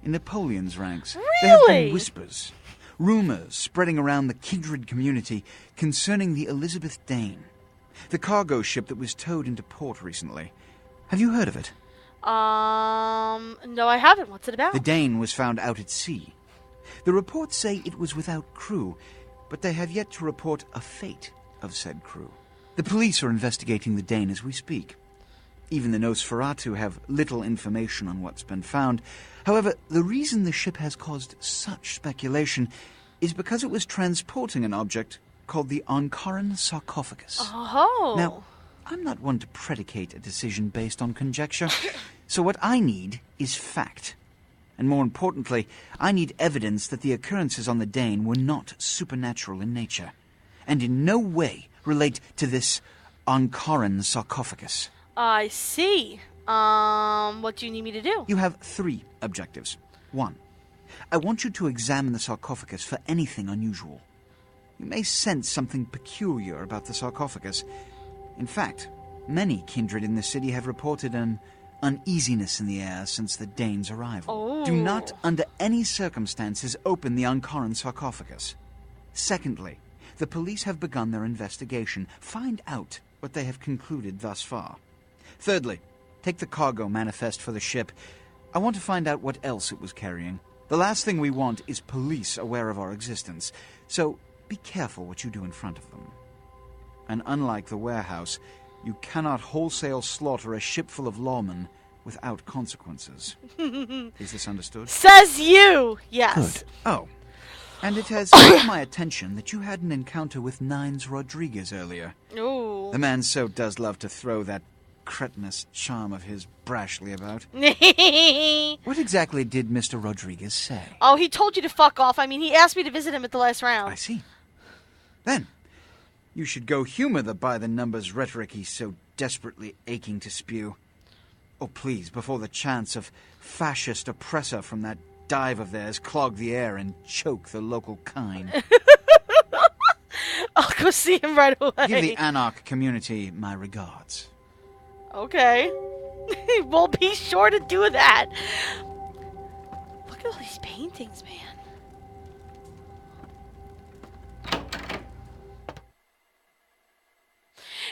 In Napoleon's ranks. Really? There have been whispers, rumors spreading around the kindred community concerning the Elizabeth Dane, the cargo ship that was towed into port recently. Have you heard of it? No, I haven't. What's it about? The Dane was found out at sea. The reports say it was without crew, but they have yet to report a fate of said crew. The police are investigating the Dane as we speak. Even the Nosferatu have little information on what's been found. However, the reason the ship has caused such speculation is because it was transporting an object called the Ankaran sarcophagus. Oh. Now, I'm not one to predicate a decision based on conjecture, so what I need is fact. And more importantly, I need evidence that the occurrences on the Dane were not supernatural in nature, and in no way relate to this Ankaran sarcophagus. I see. What do you need me to do? You have 3 objectives. 1. I want you to examine the sarcophagus for anything unusual. You may sense something peculiar about the sarcophagus. In fact, many kindred in the city have reported an uneasiness in the air since the Danes' arrival. Oh. Do not, under any circumstances, open the Ankaran sarcophagus. Secondly, the police have begun their investigation. Find out what they have concluded thus far. Thirdly, take the cargo manifest for the ship. I want to find out what else it was carrying. The last thing we want is police aware of our existence, so be careful what you do in front of them. And unlike the warehouse, you cannot wholesale slaughter a ship full of lawmen without consequences. Is this understood? Says you! Yes. Good. Oh, and it has caught my attention that you had an encounter with Nines Rodriguez earlier. Ooh. The man so does love to throw that cretinous charm of his brashly about. What exactly did Mr. Rodriguez say? Oh, he told you to fuck off. I mean, he asked me to visit him at the last round. I see. Then, you should go humor the by-the-numbers rhetoric he's so desperately aching to spew. Oh, please, before the chance of fascist oppressor from that dive of theirs clog the air and choke the local kine. I'll go see him right away. Give the Anarch community my regards. Okay. We'll be sure to do that. Look at all these paintings, man.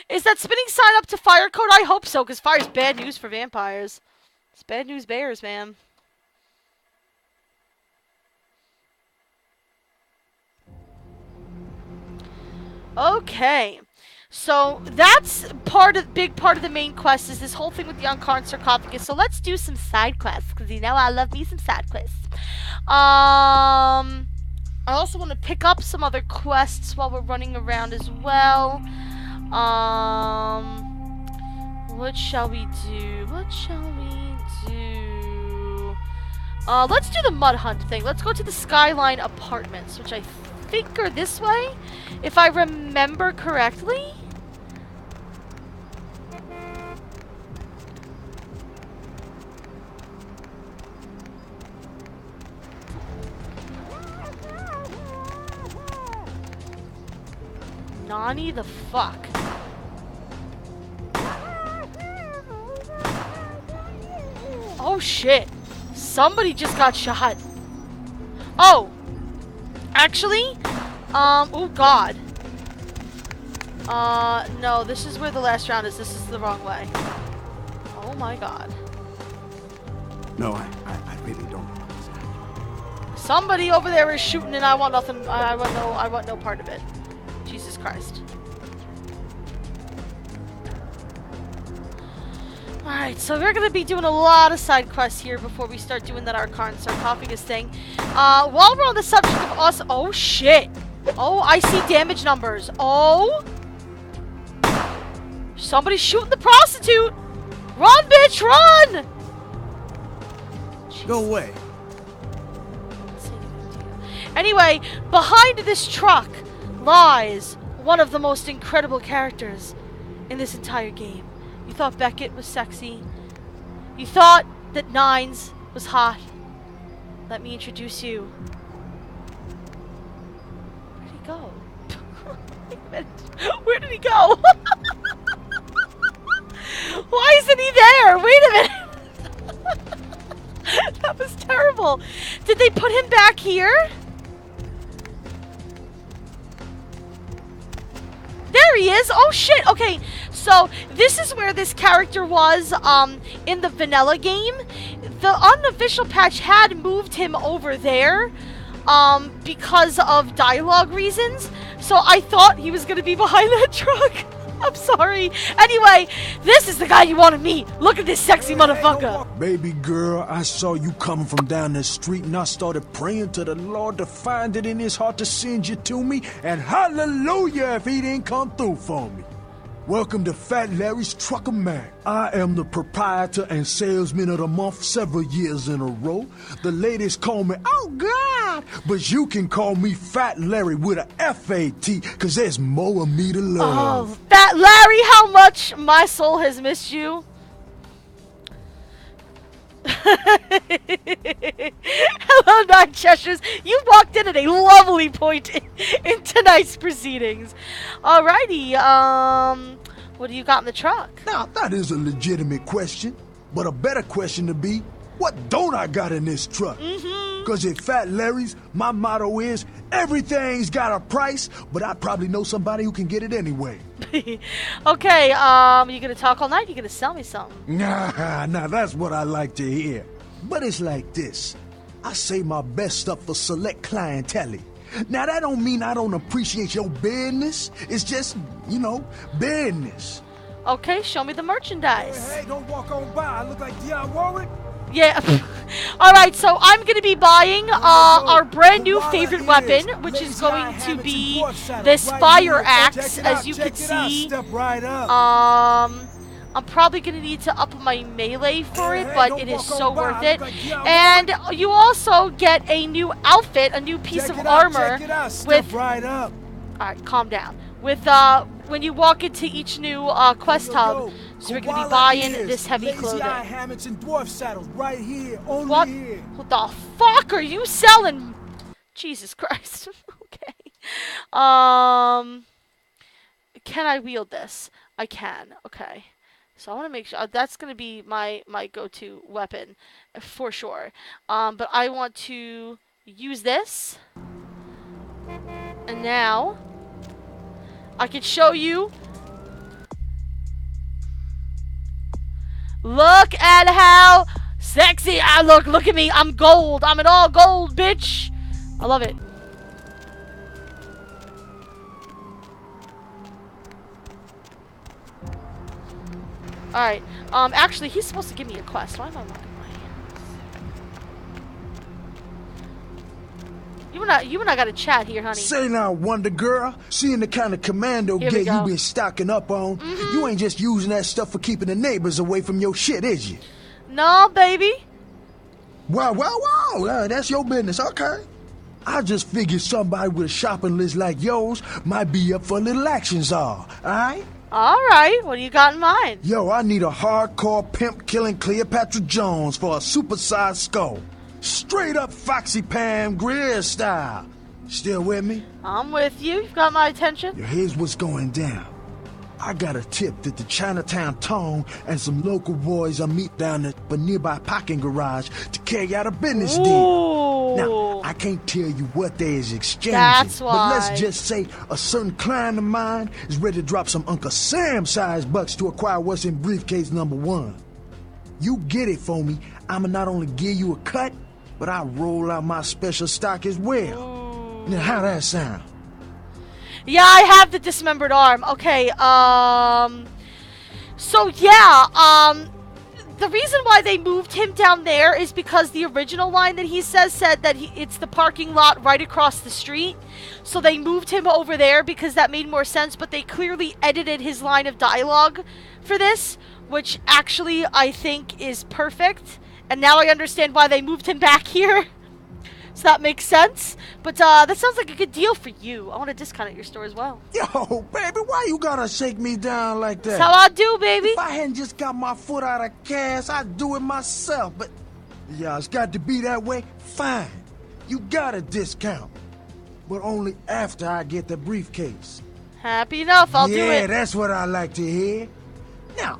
Is that spinning sign up to fire code? I hope so, because fire's bad news for vampires. It's bad news bears, man. Okay. So that's big part of the main quest is this whole thing with the Ankaran sarcophagus. So let's do some side quests, because you know I love me some side quests. I also want to pick up some other quests while we're running around as well. What shall we do? Let's do the mud hunt thing. Let's go to the Skyline Apartments, which I think are this way, if I remember correctly. Nani the fuck? Oh shit. Somebody just got shot. Oh. Actually, oh god. No, this is where the last round is. This is the wrong way. Oh my god. No, I really don't. Somebody over there is shooting and I want nothing, I want no part of it. Jesus Christ. Alright, so we're gonna be doing a lot of side quests here before we start doing that Ankaran sarcophagus thing. While we're on the subject of us, oh shit! Oh, I see damage numbers. Oh! Somebody's shooting the prostitute! Run, bitch, run! Go away. Anyway, behind this truck lies one of the most incredible characters in this entire game. You thought Beckett was sexy. You thought that Nines was hot. Let me introduce you. Where'd he go? Wait a minute. Where did he go? Why isn't he there? Wait a minute. That was terrible. Did they put him back here? There he is. Oh shit. Okay. So this is where this character was in the vanilla game. The unofficial patch had moved him over there because of dialogue reasons. So I thought he was going to be behind that truck. I'm sorry. Anyway, this is the guy you want to meet. Look at this sexy motherfucker. Baby girl, I saw you coming from down the street and I started praying to the Lord to find it in his heart to send you to me. And hallelujah if he didn't come through for me. Welcome to Fat Larry's Trucker Mag. I am the proprietor and salesman of the month several years in a row. The ladies call me, oh God, but you can call me Fat Larry with a F-A-T, cause there's more of me to love. Oh, Fat Larry, how much my soul has missed you. Hello, Nine Cheshires. You walked in at a lovely point in tonight's proceedings. Alrighty, what do you got in the truck? Now, that is a legitimate question. But a better question to be, what don't I got in this truck? Because at Fat Larry's, my motto is, everything's got a price, but I probably know somebody who can get it anyway. Okay, you gonna talk all night? You gonna sell me something? Nah, that's what I like to hear. But it's like this. I save my best stuff for select clientele. Now, that don't mean I don't appreciate your business. It's just, you know, business. Okay, show me the merchandise. Hey, don't walk on by. I look like Dionne Warwick. Yeah. Alright, so I'm going to be buying our brand new favorite weapon, which is going to be this fire axe, as you can see. I'm probably going to need to up my melee for it, but it is so worth it. And you also get a new outfit, a new piece of armor with... Alright, calm down. With, when you walk into each new quest hub, so we're going to be buying this heavy clothing. Hammocks and dwarf saddles right here, only what? here. What the fuck are you selling? Jesus Christ. Okay. Can I wield this? I can. Okay. So I want to make sure that's going to be my go-to weapon for sure. But I want to use this. And now I can show you. Look at how sexy I look. Look at me. I'm gold. I'm an all gold, bitch. I love it. Alright. Actually, he's supposed to give me a quest. Why am I looking my hands? You and I got to chat here, honey. Say now, Wonder Girl, seeing the kind of commando gear you been stocking up on, you ain't just using that stuff for keeping the neighbors away from your shit, is you? No, baby. Wow, that's your business, okay. I just figured somebody with a shopping list like yours might be up for a little action czar, alright? Alright, what do you got in mind? Yo, I need a hardcore pimp killing Cleopatra Jones for a supersized skull. Straight up Foxy Pam Grier style. Still with me? I'm with you. You've got my attention. Yo, here's what's going down. I got a tip that the Chinatown Tone and some local boys are meet down at a nearby parking garage to carry out a business deal. Now, I can't tell you what they is exchanging. That's why. But let's just say a certain client of mine is ready to drop some Uncle Sam-sized bucks to acquire what's in briefcase number 1. You get it for me, I'ma not only give you a cut, but I'll roll out my special stock as well. Now, how that sound? Yeah, I have the dismembered arm. Okay, so yeah, the reason why they moved him down there is because the original line that he said that it's the parking lot right across the street. So they moved him over there because that made more sense, but they clearly edited his line of dialogue for this, which actually I think is perfect. And now I understand why they moved him back here. So that makes sense. But that sounds like a good deal for you. I want to discount at your store as well. Yo, baby, why you gotta shake me down like that? That's how I do, baby. If I hadn't just got my foot out of cash, I'd do it myself. But yeah, it's got to be that way. Fine. You got a discount. But only after I get the briefcase. Happy enough, I'll do it. Yeah, that's what I like to hear. Now,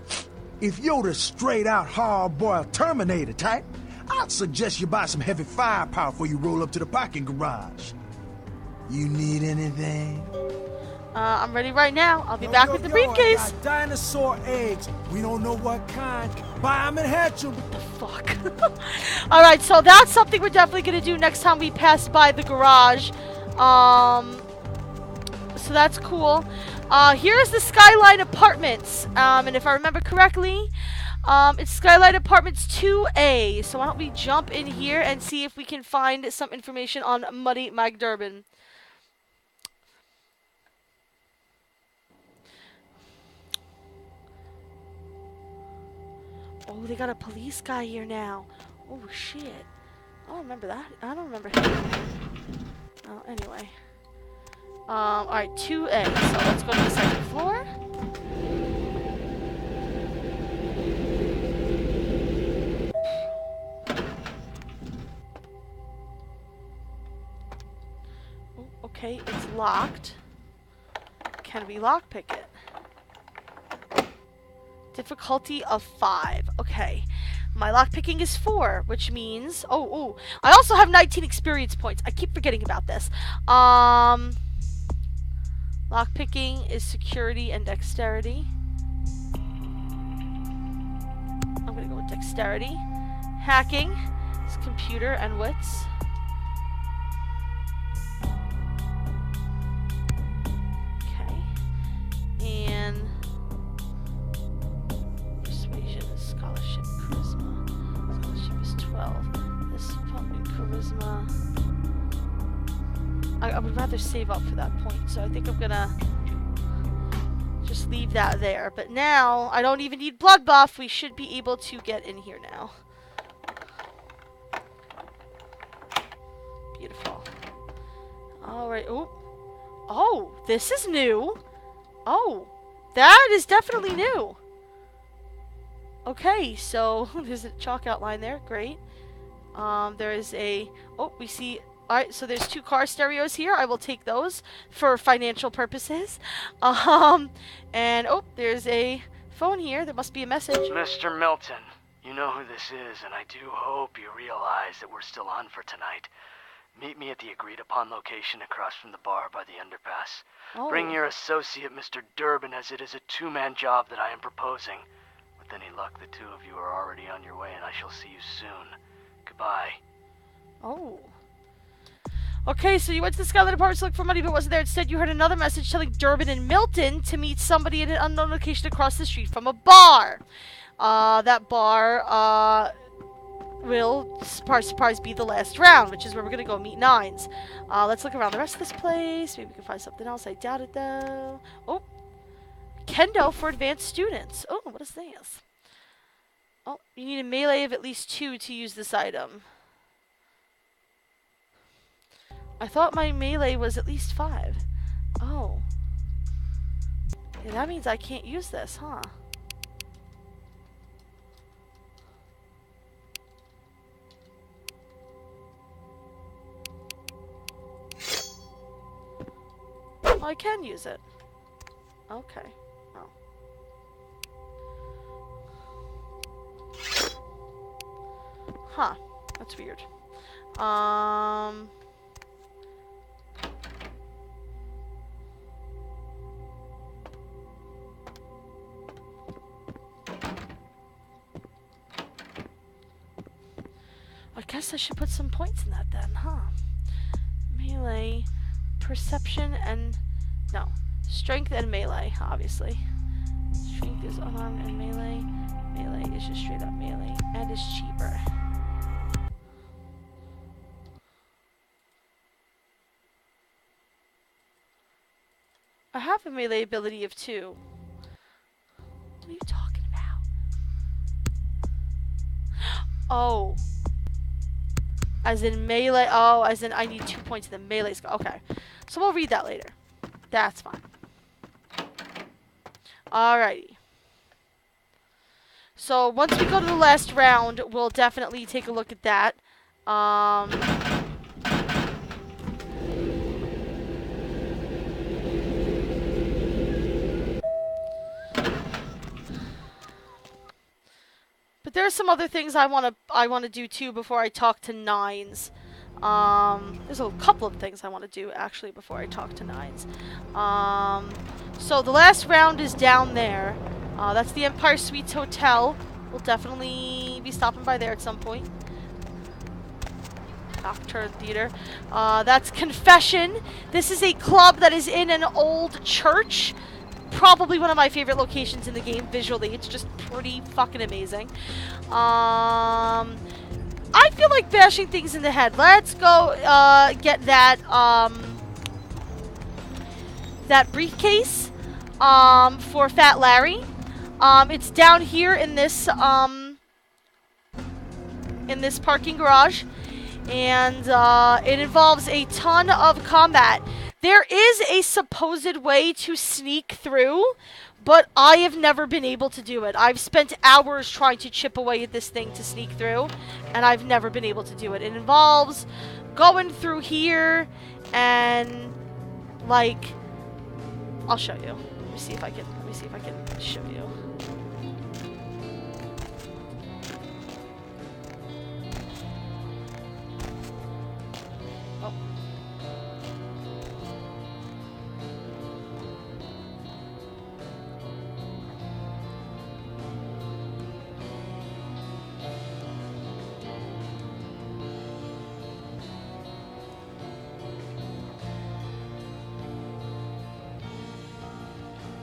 if you're the straight-out hard-boiled Terminator type, I'd suggest you buy some heavy firepower before you roll up to the parking garage. You need anything? I'm ready right now. I'll be back with the briefcase. I got dinosaur eggs. We don't know what kind. Buy them and hatch them. What the fuck? Alright, so that's something we're definitely going to do next time we pass by the garage. So that's cool. Here's the Skyline Apartments. And if I remember correctly, it's Skyline Apartments 2A. So why don't we jump in here and see if we can find some information on Muddy McDurban. Oh, they got a police guy here now. Oh, shit. I don't remember that. I don't remember him. Oh, anyway. Alright, 2A. So let's go to the second floor. Okay, it's locked. Can we lockpick it? Difficulty of 5. Okay. My lockpicking is 4, which means... Oh, I also have 19 experience points. I keep forgetting about this. Lockpicking is security and dexterity. I'm gonna go with dexterity. Hacking is computer and wits. And persuasion is scholarship, charisma. Scholarship is 12. This pumping charisma. I would rather save up for that point, so I think I'm gonna just leave that there. But now I don't even need blood buff. We should be able to get in here now. Beautiful. All right. Oh, this is new. Oh, that is definitely new. Okay, so there's a chalk outline there. Great. There is a... Oh, we see... Alright, so there's 2 car stereos here. I will take those for financial purposes. And... Oh, there's a phone here. There must be a message. Mr. Milton, you know who this is, and I do hope you realize that we're still on for tonight. Meet me at the agreed-upon location across from the bar by the underpass. Oh. Bring your associate, Mr. Durbin, as it is a 2-man job that I am proposing. With any luck, the 2 of you are already on your way, and I shall see you soon. Goodbye. Oh. Okay, so you went to the Skyline Apartments to look for money, but wasn't there. Instead, you heard another message telling Durbin and Milton to meet somebody at an unknown location across the street from a bar. That bar, will, surprise, be the last round, which is where we're gonna go meet Nines. Let's look around the rest of this place. Maybe we can find something else. I doubt it, though. Oh, Kendo for advanced students. Oh, what is this? Oh, you need a melee of at least 2 to use this item. I thought my melee was at least 5. Oh. Yeah, that means I can't use this, huh? Oh, I can use it. Okay. Oh. Huh. That's weird. I guess I should put some points in that then, huh? Melee, perception, and... No. Strength and melee, obviously. Strength is unarmed and melee. Melee is just straight up melee. And is cheaper. I have a melee ability of 2. What are you talking about? Oh. As in melee. Oh, as in I need 2 points in the melee skill. Okay. So we'll read that later. That's fine. Alrighty. So once we go to the last round, we'll definitely take a look at that. But there are some other things I wanna do too before I talk to Nines. There's a couple of things I want to do actually before I talk to Nines. So the last round is down there. That's the Empire Suites Hotel. We'll definitely be stopping by there at some point. Nocturne Theater. That's Confession. This is a club that is in an old church. Probably one of my favorite locations in the game visually. It's just pretty fucking amazing. I feel like bashing things in the head. Let's go get that that briefcase for Fat Larry. It's down here in this parking garage, and it involves a ton of combat. There is a supposed way to sneak through, but I have never been able to do it. I've spent hours trying to chip away at this thing to sneak through, and I've never been able to do it. It involves going through here and Like, I'll show you. Let me see if I can show you. Oh.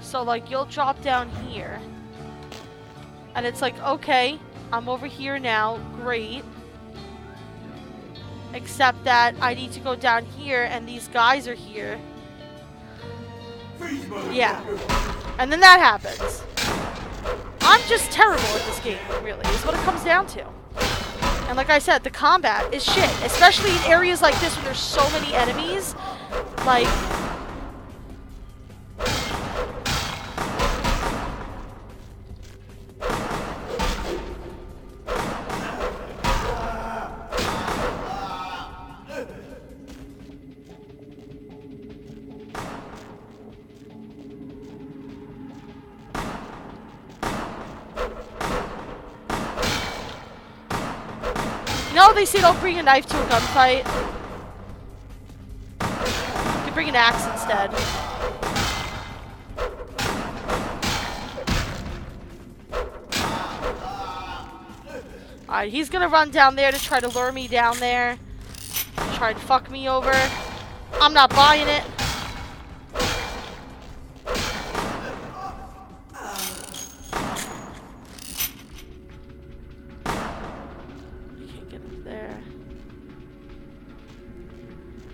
So, like, you'll drop down here. And it's like, okay, I'm over here now. Great. Except that I need to go down here, and these guys are here. Yeah. And then that happens. I'm just terrible at this game, really, is what it comes down to. And like I said, the combat is shit. Especially in areas like this where there's so many enemies. Like... No, they say don't bring a knife to a gunfight. You can bring an axe instead. Alright, he's gonna run down there to try to lure me down there. Try and fuck me over. I'm not buying it.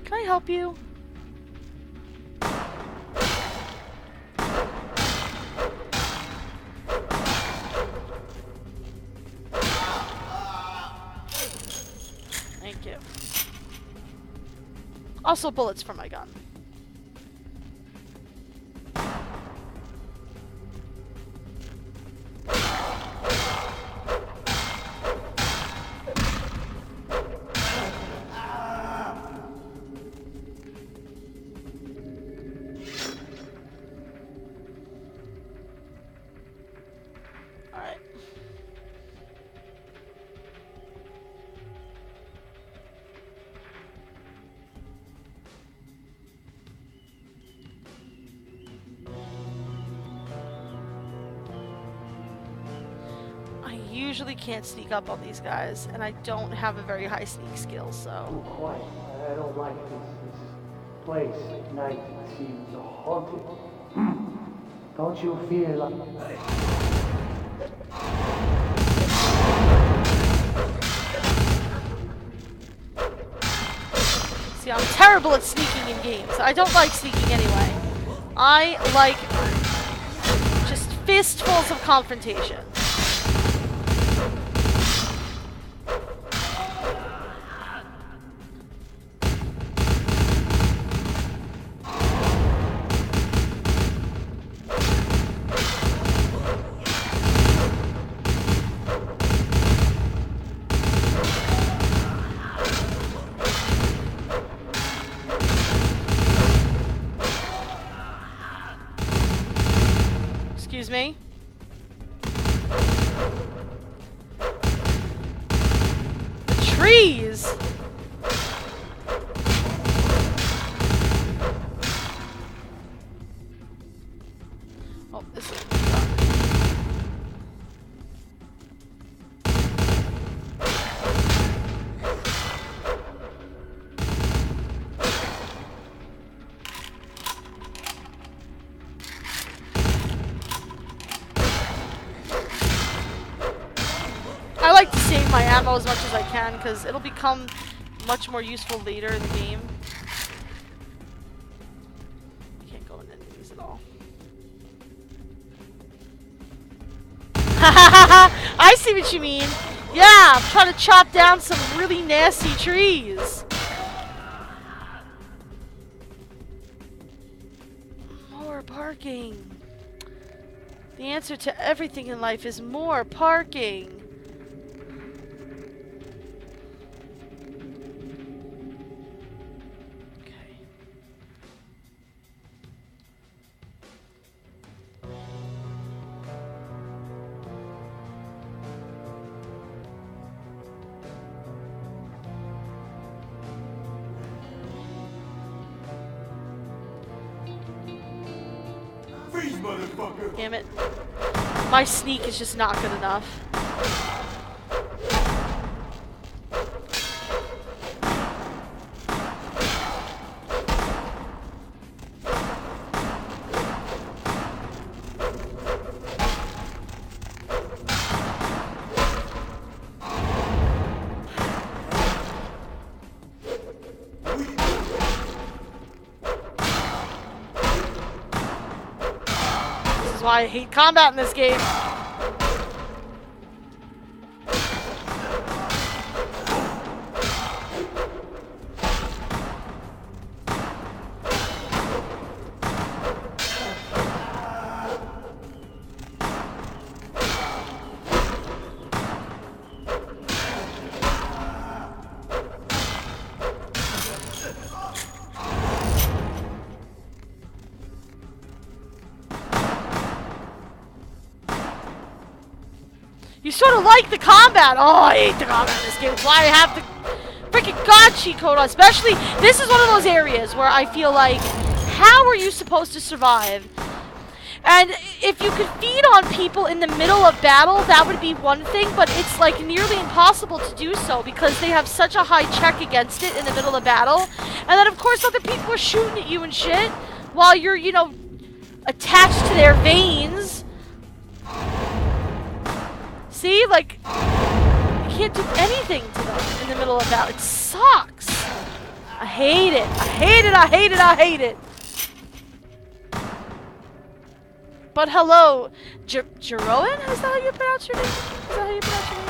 Can I help you? Thank you. Also bullets for my gun. Usually can't sneak up on these guys, and I don't have a very high sneak skill, so. I'm quiet. I don't like this place at night. It seems so haunted. Don't you feel like... See, I'm terrible at sneaking in games. I don't like sneaking anyway. I like just fistfuls of confrontation. Excuse me? The trees! Oh, this is... I like to save my ammo as much as I can because it'll become much more useful later in the game. I can't go in enemies at all. I see what you mean. Yeah, I'm trying to chop down some really nasty trees. More parking. The answer to everything in life is more parking. freeze, motherfucker! Damn it. My sneak is just not good enough. Why I hate combat in this game. You sort of like the combat. Oh, I hate the combat in this game. It's why I have the freaking God cheat code on. Especially, this is one of those areas where I feel like, how are you supposed to survive? And if you could feed on people in the middle of battle, that would be one thing, but it's like nearly impossible to do so because they have such a high check against it in the middle of battle. And then, of course, other people are shooting at you and shit while you're, you know, attached to their veins. See, like, you can't do anything to them in the middle of battle. It sucks. I hate it. I hate it. I hate it. I hate it. But hello, Jeroen? Is that how you pronounce your name? Is that how you pronounce your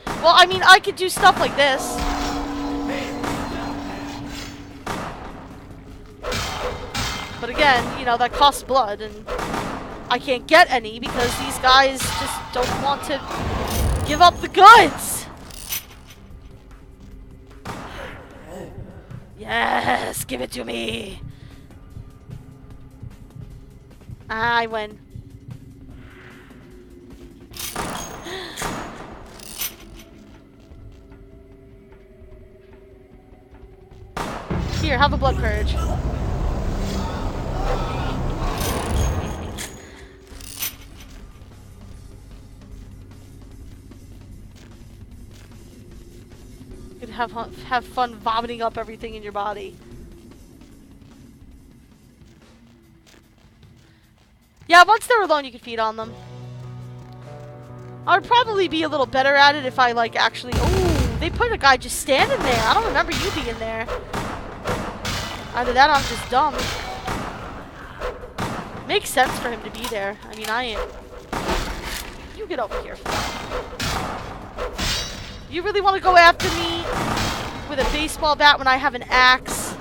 name? Well, I mean, I could do stuff like this. But again, you know, that costs blood, and I can't get any because these guys just don't want to give up the goods. Yes, give it to me. I win. Here, have a blood purge. You could have fun vomiting up everything in your body. Yeah, once they're alone, you can feed on them. I would probably be a little better at it if I, like, actually... Ooh, they put a guy just standing there. I don't remember you being there. Either that or I'm just dumb. Makes sense for him to be there. I mean, I am. You get over here. You really want to go after me with a baseball bat when I have an axe?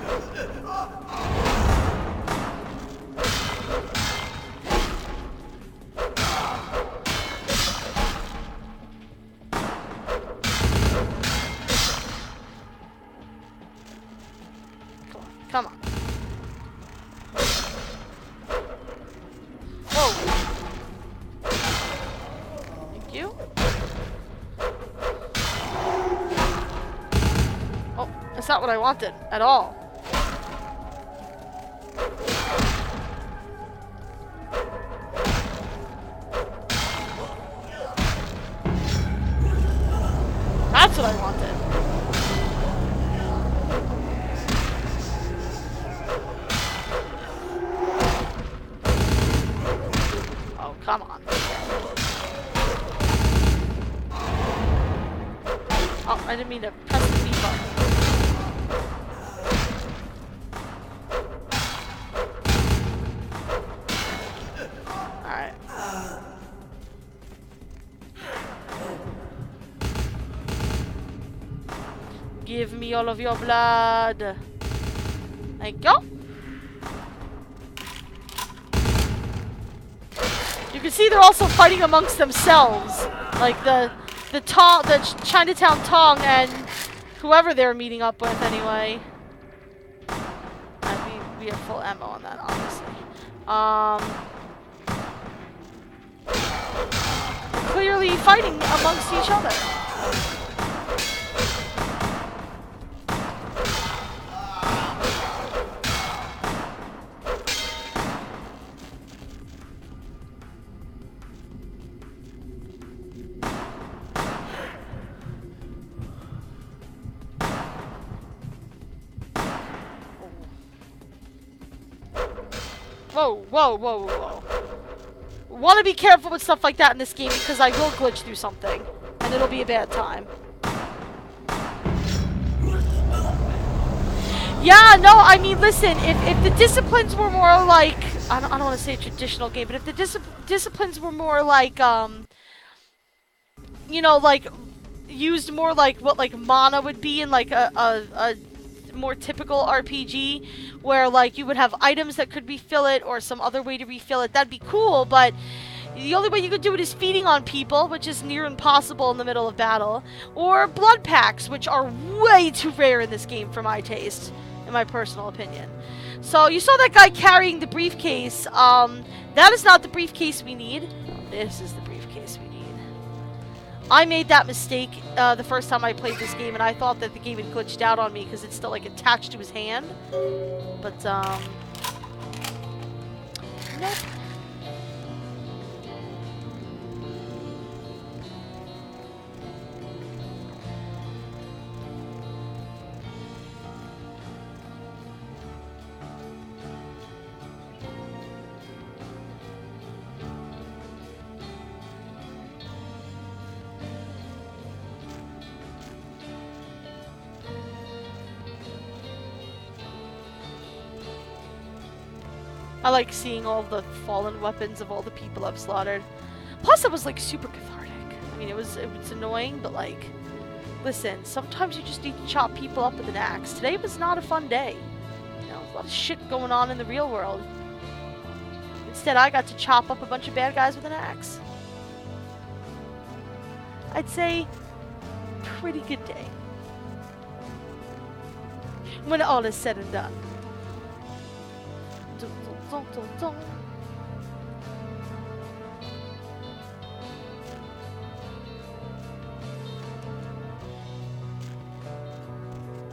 Come on. Whoa. Thank you. Oh, that's not what I wanted at all. That's what I wanted. Come on. Oh, I didn't mean to press the B button. Alright. Give me all of your blood. Thank you. You can see they're also fighting amongst themselves, like the Chinatown Tong and whoever they're meeting up with anyway. We have full ammo on that, obviously. Clearly fighting amongst each other. Whoa, whoa, whoa, whoa. Want to be careful with stuff like that in this game because I will glitch through something. And it'll be a bad time. Yeah, no, I mean, listen, if the disciplines were more like... I don't want to say traditional game, but if the disciplines were more like, you know, like, used more like what, like, mana would be in, like, a more typical RPG, where, like, you would have items that could refill it, or some other way to refill it, that'd be cool, but the only way you could do it is feeding on people, which is near impossible in the middle of battle, or blood packs, which are way too rare in this game for my taste, in my personal opinion. So, you saw that guy carrying the briefcase. That is not the briefcase we need. This is the briefcase we need. I made that mistake the first time I played this game, and I thought that the game had glitched out on me because it's still, like, attached to his hand. But, nope. I like seeing all the fallen weapons of all the people I've slaughtered. Plus, it was like super cathartic. I mean, it was annoying, but like, listen, sometimes you just need to chop people up with an axe. Today was not a fun day. You know, a lot of shit going on in the real world. Instead, I got to chop up a bunch of bad guys with an axe. I'd say, pretty good day. When all is said and done.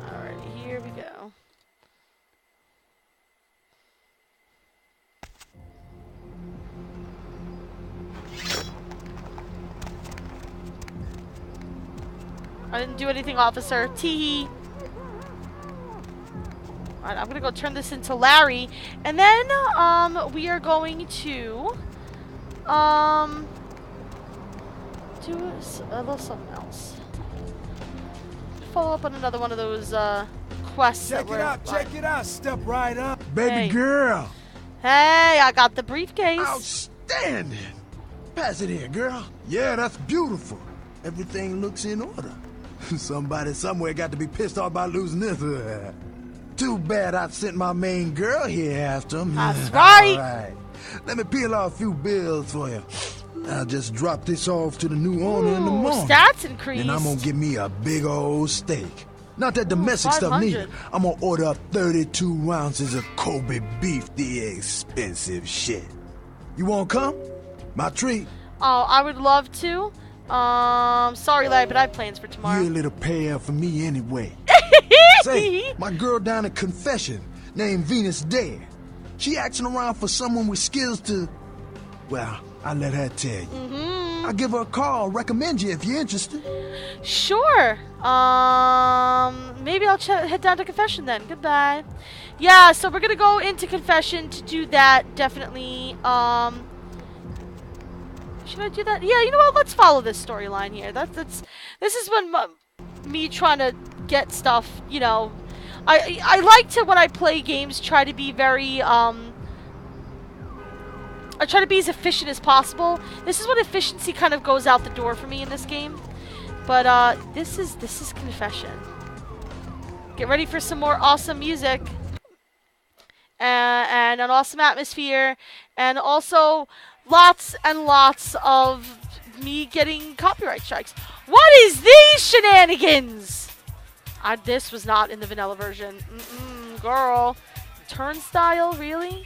Alrighty, here we go. I didn't do anything, officer. Teehee. Alright, I'm gonna go turn this into Larry, and then, we are going to, do a little something else. Follow up on another one of those, quests that were... Check it out, step right up. Baby Hey. girl. Hey, I got the briefcase. Outstanding. Pass it here, girl. Yeah, that's beautiful. Everything looks in order. Somebody somewhere got to be pissed off by losing this. Too bad I sent my main girl here after him. That's right. All right. Let me peel off a few bills for you. I'll just drop this off to the new owner in the morning. Stats increased. Then I'm gonna give me a big old steak. Not that domestic stuff 500. neither. I'm gonna order up 32 ounces of Kobe beef, the expensive shit. You wanna come? My treat. Oh, I would love to. Sorry, Larry, but I have plans for tomorrow. You a little pale for me anyway. Say, my girl down at Confession, named Venus Dare. She asking around for someone with skills to... Well, I'll let her tell you. I'll give her a call, recommend you if you're interested. Sure. Maybe I'll head down to Confession then. Goodbye. Yeah, so we're gonna go into Confession to do that, definitely. Should I do that? Yeah, you know what? Let's follow this storyline here. This is when me trying to get stuff, you know. I like to, when I play games, try to be very, I try to be as efficient as possible. This is when efficiency kind of goes out the door for me in this game. But, this is Confession. Get ready for some more awesome music. And an awesome atmosphere. And also, lots and lots of me getting copyright strikes. What is these shenanigans? This was not in the vanilla version. Girl. Turnstile, really?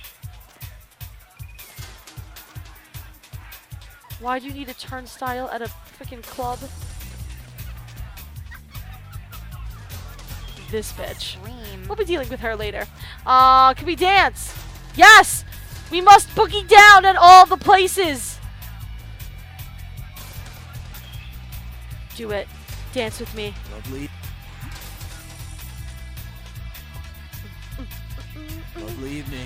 Why do you need a turnstile at a freaking club? This bitch. We'll be dealing with her later. Can we dance? Yes! We must boogie down at all the places! Do it. Dance with me. Lovely. Lovely evening.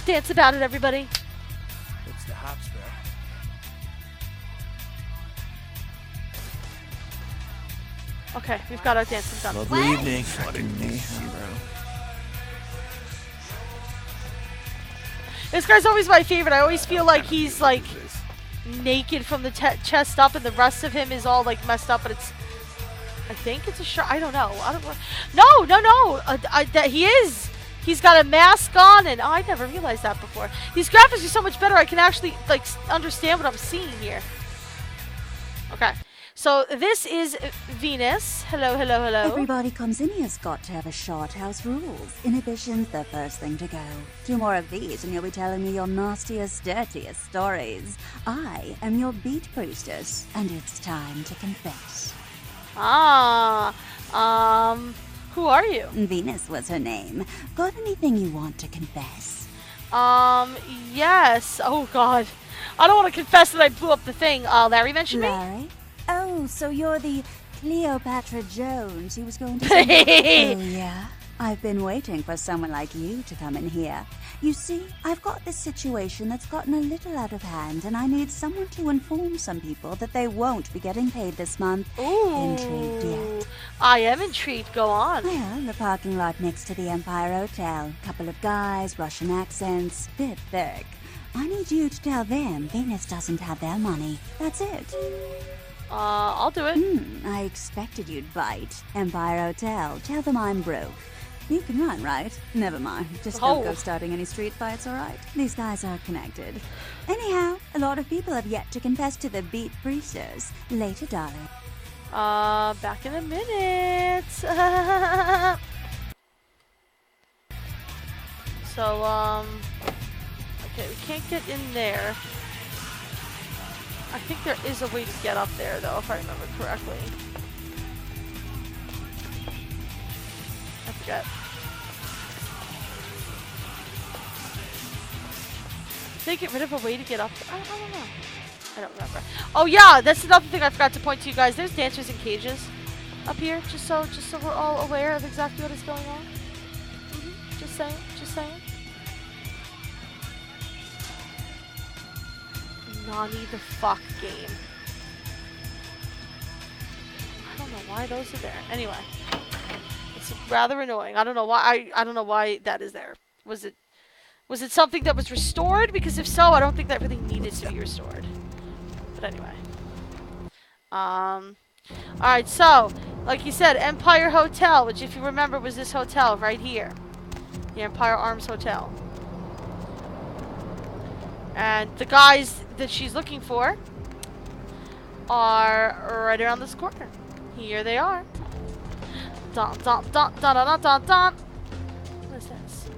Dance about it, everybody. What's the hop sparrow? Okay, we've got our dancing done. Lovely evening. This guy's always my favorite. I always feel like he's like naked from the chest up, and the rest of him is all like messed up. But it's, I think it's a shirt. I don't know. I don't. No. That he is. He's got a mask on, and I never realized that before. These graphics are so much better. I can actually like understand what I'm seeing here. Okay. So this is Venus. Hello. Everybody comes in here's got to have a short house rules. Inhibition's the first thing to go. 2 more of these and you'll be telling me your nastiest, dirtiest stories. I am your beat priestess, and it's time to confess. Who are you? Venus was her name. Got anything you want to confess? Yes. Oh, God. I don't want to confess that I blew up the thing. Larry mentioned me? Larry? Oh, so you're the Cleopatra Jones he was going to say? Oh, yeah? I've been waiting for someone like you to come in here. You see, I've got this situation that's gotten a little out of hand, and I need someone to inform some people that they won't be getting paid this month. Ooh. Intrigued yet? I am intrigued. Go on. Well, the parking lot next to the Empire Hotel. Couple of guys, Russian accents, bit thick. I need you to tell them Venus doesn't have their money. That's it. I'll do it. I expected you'd bite. Empire Hotel. Tell them I'm broke. You can run, right? Never mind. Just don't go starting any street fights, alright? These guys are connected. Anyhow, a lot of people have yet to confess to the beat priestess. Later, darling. Back in a minute. So, okay, we can't get in there. I think there is a way to get up there, though, if I remember correctly. I forget. Did they get rid of a way to get up there? I don't know. I don't remember. Oh yeah, that's another thing I forgot to point to you guys. There's dancers in cages up here, just so we're all aware of exactly what is going on. Just saying. Nani the fuck game. I don't know why those are there. Anyway, it's rather annoying. I don't know why. I don't know why that is there. Was it something that was restored? Because if so, I don't think that really needed to be restored. But anyway. Alright, so like you said, Empire Hotel, which if you remember was this hotel right here, the Empire Arms Hotel. And the guys that she's looking for are right around this corner. Here they are. Dun dun dun dun dun dun dun. What is this?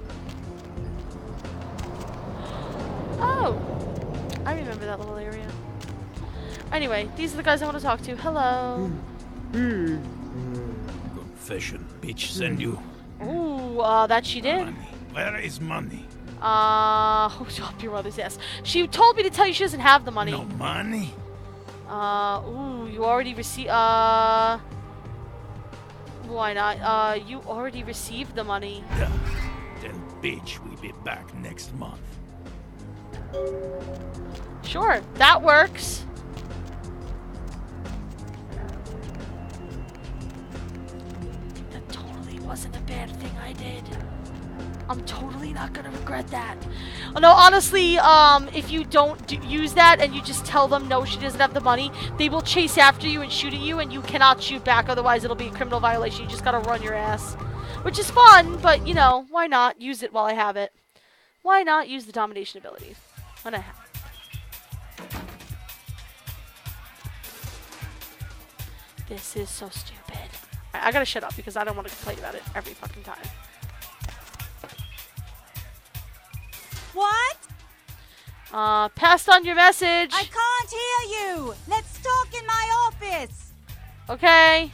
Oh, I remember that little area. Anyway, these are the guys I want to talk to. Hello. Confession, bitch, send you. Ooh, that she did. Money. Where is money? Up your mother's ass. She told me to tell you she doesn't have the money. No money? Ooh, you already received, why not? You already received the money. Yeah. Then, bitch, we'll be back next month. Sure, that works. That totally wasn't a bad thing I did. I'm totally not gonna regret that. Oh, no, honestly, if you don't use that and you just tell them no, she doesn't have the money, they will chase after you and shoot at you, and you cannot shoot back. Otherwise, it'll be a criminal violation. You just gotta run your ass, which is fun. But you know, why not use it while I have it? Why not use the domination abilities when I have it? This is so stupid. I gotta shut up because I don't want to complain about it every fucking time. What? Passed on your message. I can't hear you. Let's talk in my office. Okay.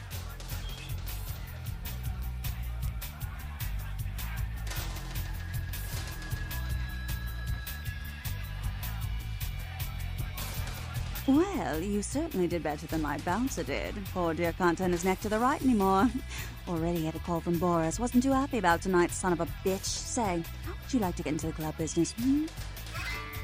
Well, Well, you certainly did better than my bouncer did. Poor dear can't turn his neck to the right anymore. Already had a call from Boris. Wasn't too happy about tonight's son of a bitch. Say, how would you like to get into the club business, hmm?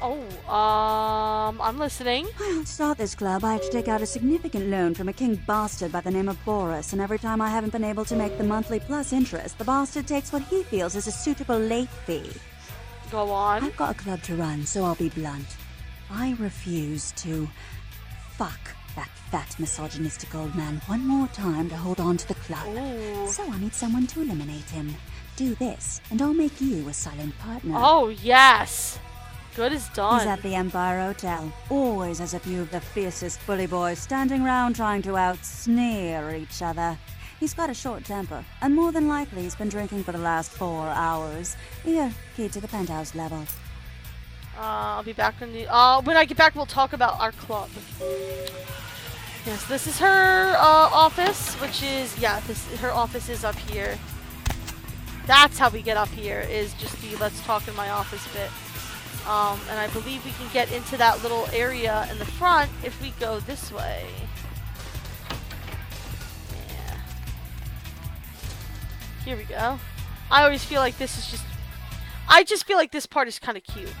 Oh, I'm listening. To start this club, I have to take out a significant loan from a king bastard by the name of Boris, and every time I haven't been able to make the monthly plus interest, the bastard takes what he feels is a suitable late fee. Go on. I've got a club to run, so I'll be blunt. I refuse to fuck that fat misogynistic old man one more time to hold on to the club. Ooh. So I need someone to eliminate him. Do this, and I'll make you a silent partner. Oh, yes. Good as done. He's at the Empire Hotel. Always has a few of the fiercest bully boys standing round trying to out-sneer each other. He's got a short temper, and more than likely he's been drinking for the last 4 hours. Here, key to the penthouse level. I'll be back when when I get back, we'll talk about our club. Yes, this is her office, which is her office is up here. That's how we get up here. Is just the let's talk in my office bit. And I believe we can get into that little area in the front if we go this way. Yeah. Here we go. I always feel like this is just. I just feel like this part is kind of cute.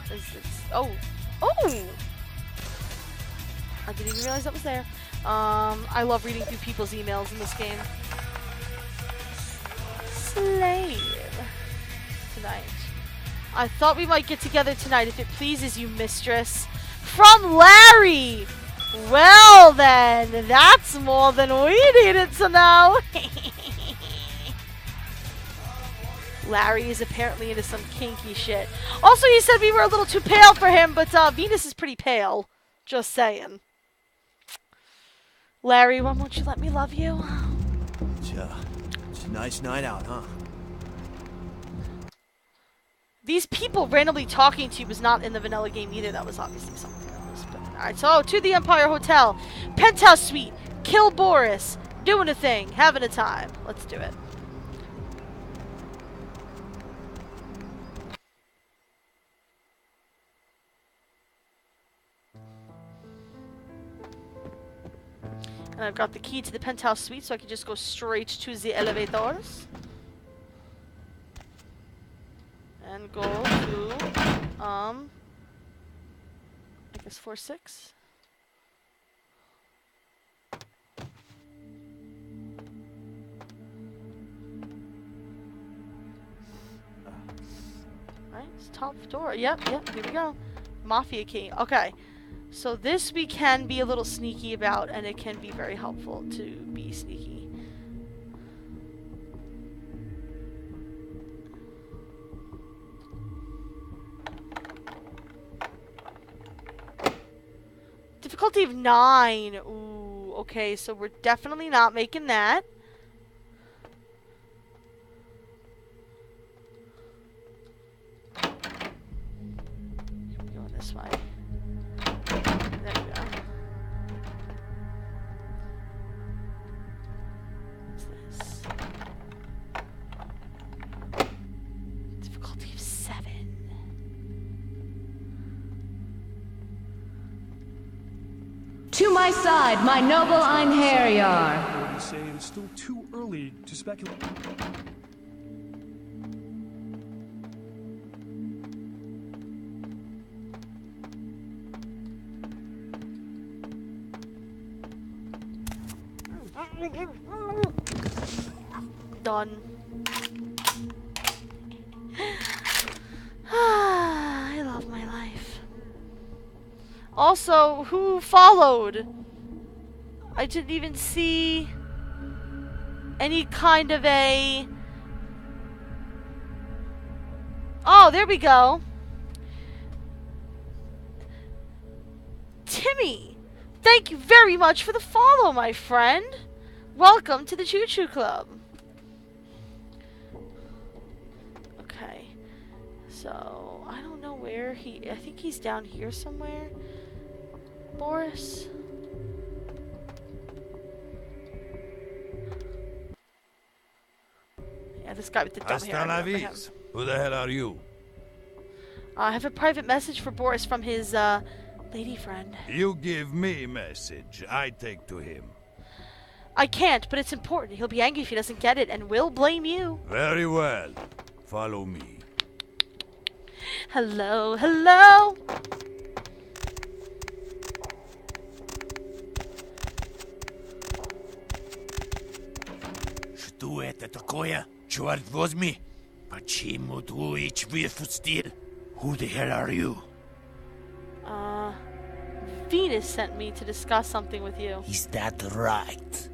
Oh! I didn't even realize that was there. I love reading through people's emails in this game. Slave. Tonight. I thought we might get together tonight if it pleases you, mistress. From Larry! Well then, that's more than we needed to know. Larry is apparently into some kinky shit. Also, he said we were a little too pale for him, but Venus is pretty pale. Just saying. Larry, why won't you let me love you? It's a nice night out, huh? These people randomly talking to you was not in the vanilla game either. That was obviously something else. Alright, so to the Empire Hotel. Penthouse suite. Kill Boris. Doing a thing. Having a time. Let's do it. And I've got the key to the penthouse suite, so I can just go straight to the elevators. And go to, I guess 4-6. Right, it's top door. Yep, here we go. Mafia key. Okay. So this we can be a little sneaky about, and it can be very helpful to be sneaky. Difficulty of 9. Ooh, okay, so we're definitely not making that. Going this way. There we go. What's this? Difficulty of 7. To my side, my noble Einherjar. I say it's still too early to speculate. Done. I love my life. Also, who followed? I didn't even see any kind of a... Oh, there we go. Timmy, thank you very much for the follow, my friend. Welcome to the Chu-Chu Club. Okay. So, I don't know where he... I think he's down here somewhere. Boris? Yeah, this guy with the dumb hair. I remember him. Who the hell are you? I have a private message for Boris from his lady friend. You give me message, I take to him. I can't, but it's important. He'll be angry if he doesn't get it, and will blame you. Very well. Follow me. Hello, hello! Что это такое? Черт возьми! Почему двоечь выпустил? Who the hell are you? Venus sent me to discuss something with you. Is that right?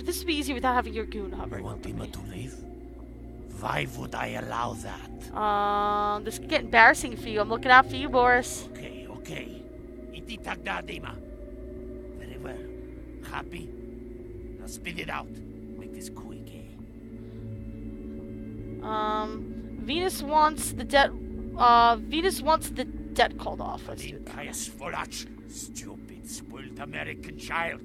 This would be easy without having your goon hovering. You want him to leave? Why would I allow that? This could get embarrassing for you. I'm looking out for you, Boris. Okay. Iti tagda, Dima. Very well. Happy? Now spit it out. Make this quick, eh? Venus wants the debt. Venus wants the debt called off. Let's do that. Stupid, spoiled American child.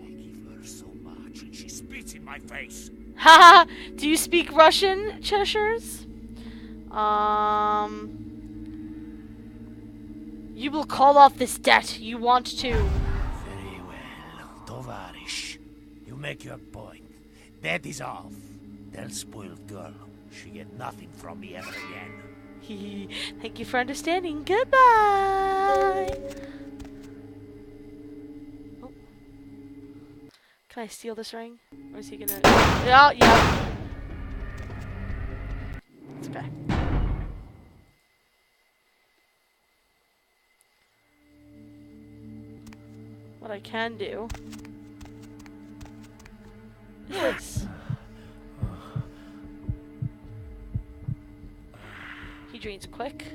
I give her so much, and she spits in my face. Haha. Do you speak Russian, Cheshires? You will call off this debt. You want to. Very well, Tovarish. You make your point. Debt is off. That spoiled girl. She get nothing from me ever again. Thank you for understanding. Goodbye. Oh. Can I steal this ring? Or is he gonna... Yeah. It's okay. What I can do is... He drains quick.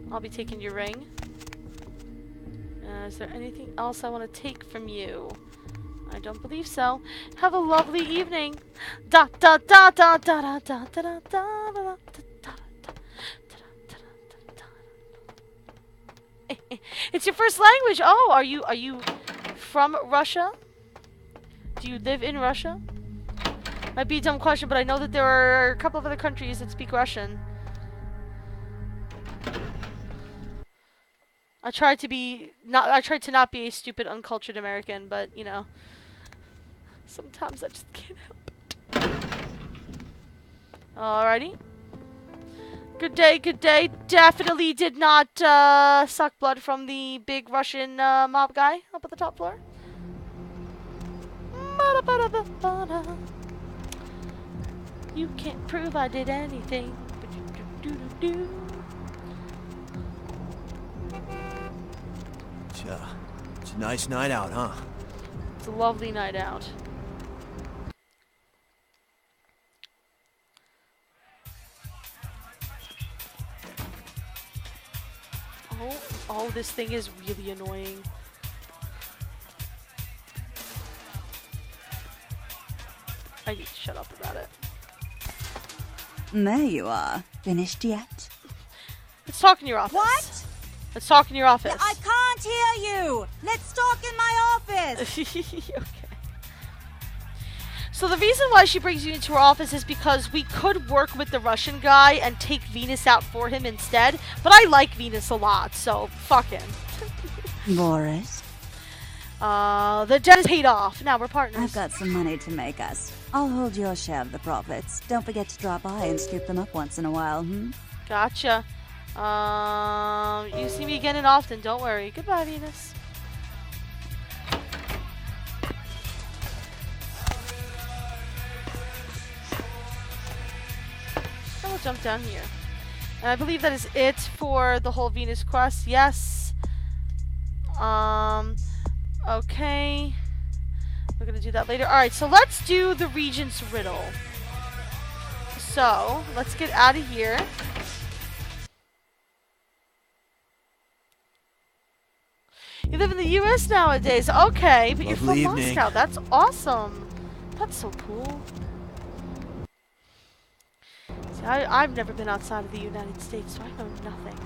I'll be taking your ring. Is there anything else I want to take from you? I don't believe so. Have a lovely evening. Da da da da da da da da da da. It's your first language. Oh, are you from Russia? Do you live in Russia? Might be a dumb question, but I know that there are a couple of other countries that speak Russian. I tried to not be a stupid, uncultured American, but you know, sometimes I just can't help it. Alrighty. Good day, good day. Definitely did not suck blood from the big Russian mob guy up at the top floor. You can't prove I did anything. It's a nice night out, huh? It's a lovely night out. Oh, this thing is really annoying. I need to shut up about it. There you are. Finished yet? Let's talk in your office. What? Let's talk in your office. I can't hear you. Let's talk in my office. Okay. So the reason why she brings you into her office is because we could work with the Russian guy and take Venus out for him instead. But I like Venus a lot, so fuck him. Boris? The debt is paid off. Now we're partners. I've got some money to make us. I'll hold your share of the profits. Don't forget to drop by and scoop them up once in a while, Gotcha. You see me again and often, don't worry. Goodbye, Venus. I will jump down here. And I believe that is it for the whole Venus quest. Yes. Okay. We're gonna do that later. Alright, so let's do the Regent's Riddle. So, let's get out of here. You live in the US nowadays. Okay, but you're from Moscow. That's awesome. That's so cool. See, I've never been outside of the United States, so I know nothing.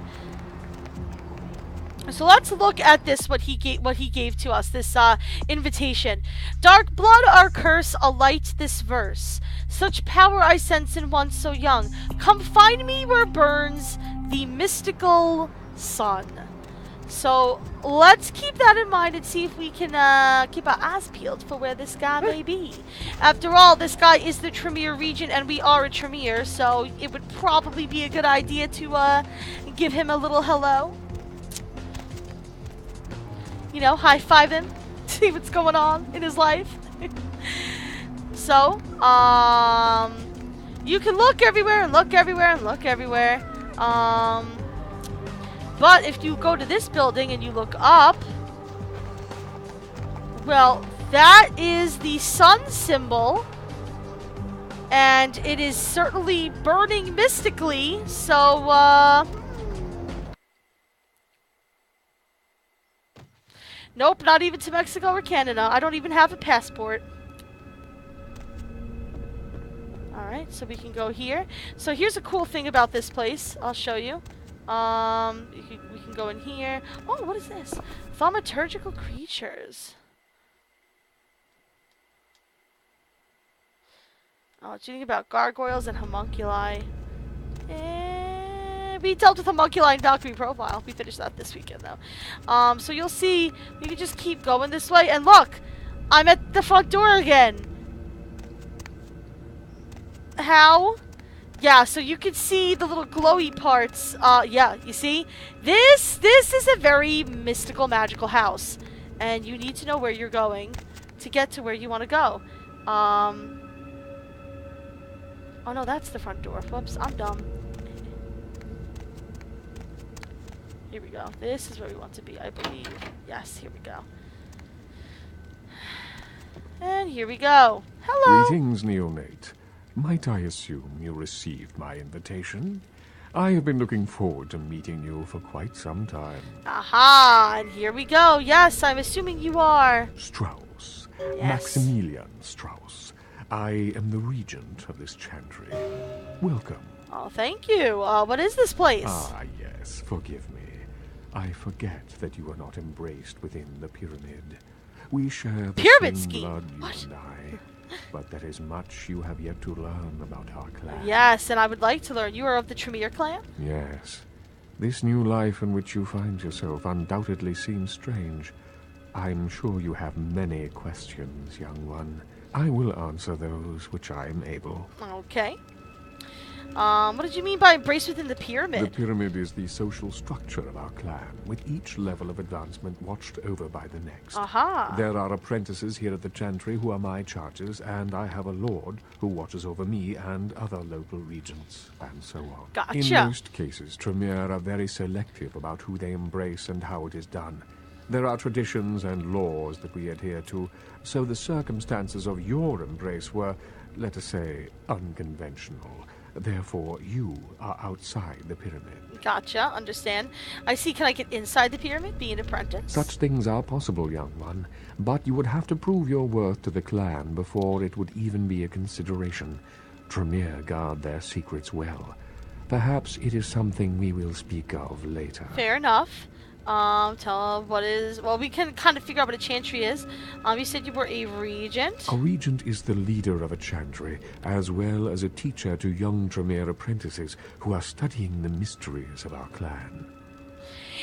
So let's look at this, what he gave to us, this invitation. Dark blood, our curse, alight this verse. Such power I sense in one so young. Come find me where burns the mystical sun. So let's keep that in mind and see if we can keep our eyes peeled for where this guy may be. After all, this guy is the Tremere Regent and we are a Tremere, so it would probably be a good idea to give him a little hello. You know, high-five him, see what's going on in his life. So, you can look everywhere and look everywhere and look everywhere. But if you go to this building and you look up, well, that is the sun symbol. And it is certainly burning mystically, so, nope, not even to Mexico or Canada. I don't even have a passport. Alright, so we can go here. So here's a cool thing about this place. I'll show you. We can go in here. Oh, what is this? Thaumaturgical creatures. Oh, what do you think about gargoyles and homunculi? We dealt with homunculi in Valkyrie Profile. We finished that this weekend, though. So you'll see, we can just keep going this way. And look! I'm at the front door again! How? Yeah, so you can see the little glowy parts. Yeah, you see? This is a very mystical, magical house. And you need to know where you're going to get to where you want to go. Oh no, that's the front door. Whoops, I'm dumb. Here we go. This is where we want to be, I believe. Yes, here we go. And here we go. Hello! Greetings, neonate. Might I assume you received my invitation? I have been looking forward to meeting you for quite some time. Aha! And here we go. Yes, I'm assuming you are... Strauss. Yes. Maximilian Strauss. I am the regent of this chantry. Welcome. Oh, thank you. What is this place? Ah, yes. Forgive me. I forget that you are not embraced within the pyramid. We share the pyramid same scheme. Blood, you What? and I. But there is much you have yet to learn about our clan. Yes, and I would like to learn. You are of the Tremere clan? Yes. This new life in which you find yourself undoubtedly seems strange. I'm sure you have many questions, young one. I will answer those which I am able. Okay. What did you mean by embrace within the pyramid? The pyramid is the social structure of our clan, with each level of advancement watched over by the next. Aha. There are apprentices here at the chantry who are my charges, and I have a lord who watches over me and other local regents, and so on. Gotcha. In most cases, Tremere are very selective about who they embrace and how it is done. There are traditions and laws that we adhere to, so the circumstances of your embrace were, let us say, unconventional. Therefore, you are outside the pyramid. Gotcha, understand. I see, can I get inside the pyramid, be an apprentice? Such things are possible, young one, but you would have to prove your worth to the clan before it would even be a consideration. Tremere guard their secrets well. Perhaps it is something we will speak of later. Fair enough. Tell what is... Well, we can kind of figure out what a chantry is. You said you were a regent. A regent is the leader of a chantry, as well as a teacher to young Tremere apprentices who are studying the mysteries of our clan.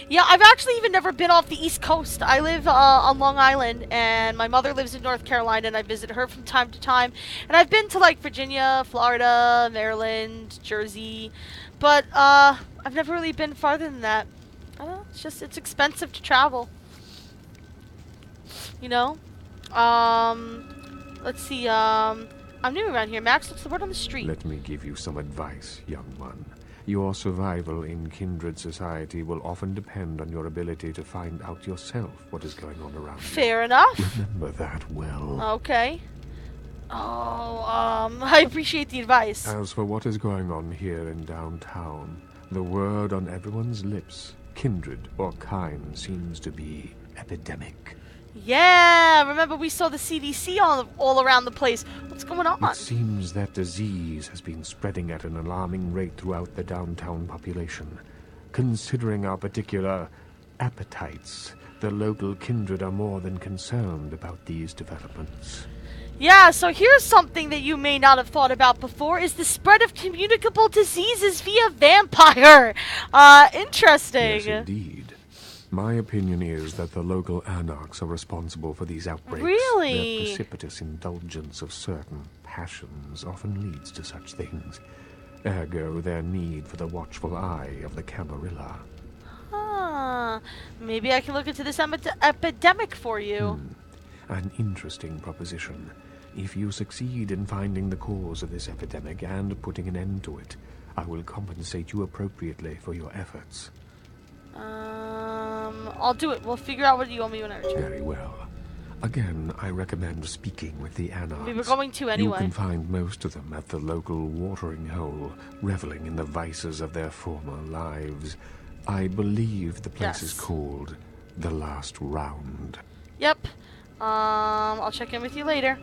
Yeah, I've actually even never been off the East Coast. I live on Long Island, and my mother lives in North Carolina, and I visit her from time to time. And I've been to, like, Virginia, Florida, Maryland, Jersey, but I've never really been farther than that. I don't know, it's just, it's expensive to travel. You know? Let's see, I'm new around here. Max, what's the word on the street? Let me give you some advice, young one. Your survival in kindred society will often depend on your ability to find out yourself what is going on around you. Fair enough. Remember that well. Okay. Oh, I appreciate the advice. As for what is going on here in downtown, the word on everyone's lips, kindred or kind, seems to be epidemic. Yeah, remember we saw the CDC all around the place. What's going on? It seems that disease has been spreading at an alarming rate throughout the downtown population. Considering our particular appetites. The local kindred are more than concerned about these developments. Yeah, so here's something that you may not have thought about before, is the spread of communicable diseases via vampire. Interesting. Yes, indeed. My opinion is that the local anarchs are responsible for these outbreaks. Really? Their precipitous indulgence of certain passions often leads to such things. Ergo, their need for the watchful eye of the Camarilla. Maybe I can look into this epidemic for you. An interesting proposition. If you succeed in finding the cause of this epidemic and putting an end to it, I will compensate you appropriately for your efforts. I'll do it. We'll figure out what you owe me when I return. Very well. Again, I recommend speaking with the anarchs. We were going to anyway. You can find most of them at the local watering hole, reveling in the vices of their former lives. I believe the place is called The Last Round. Yep. I'll check in with you later.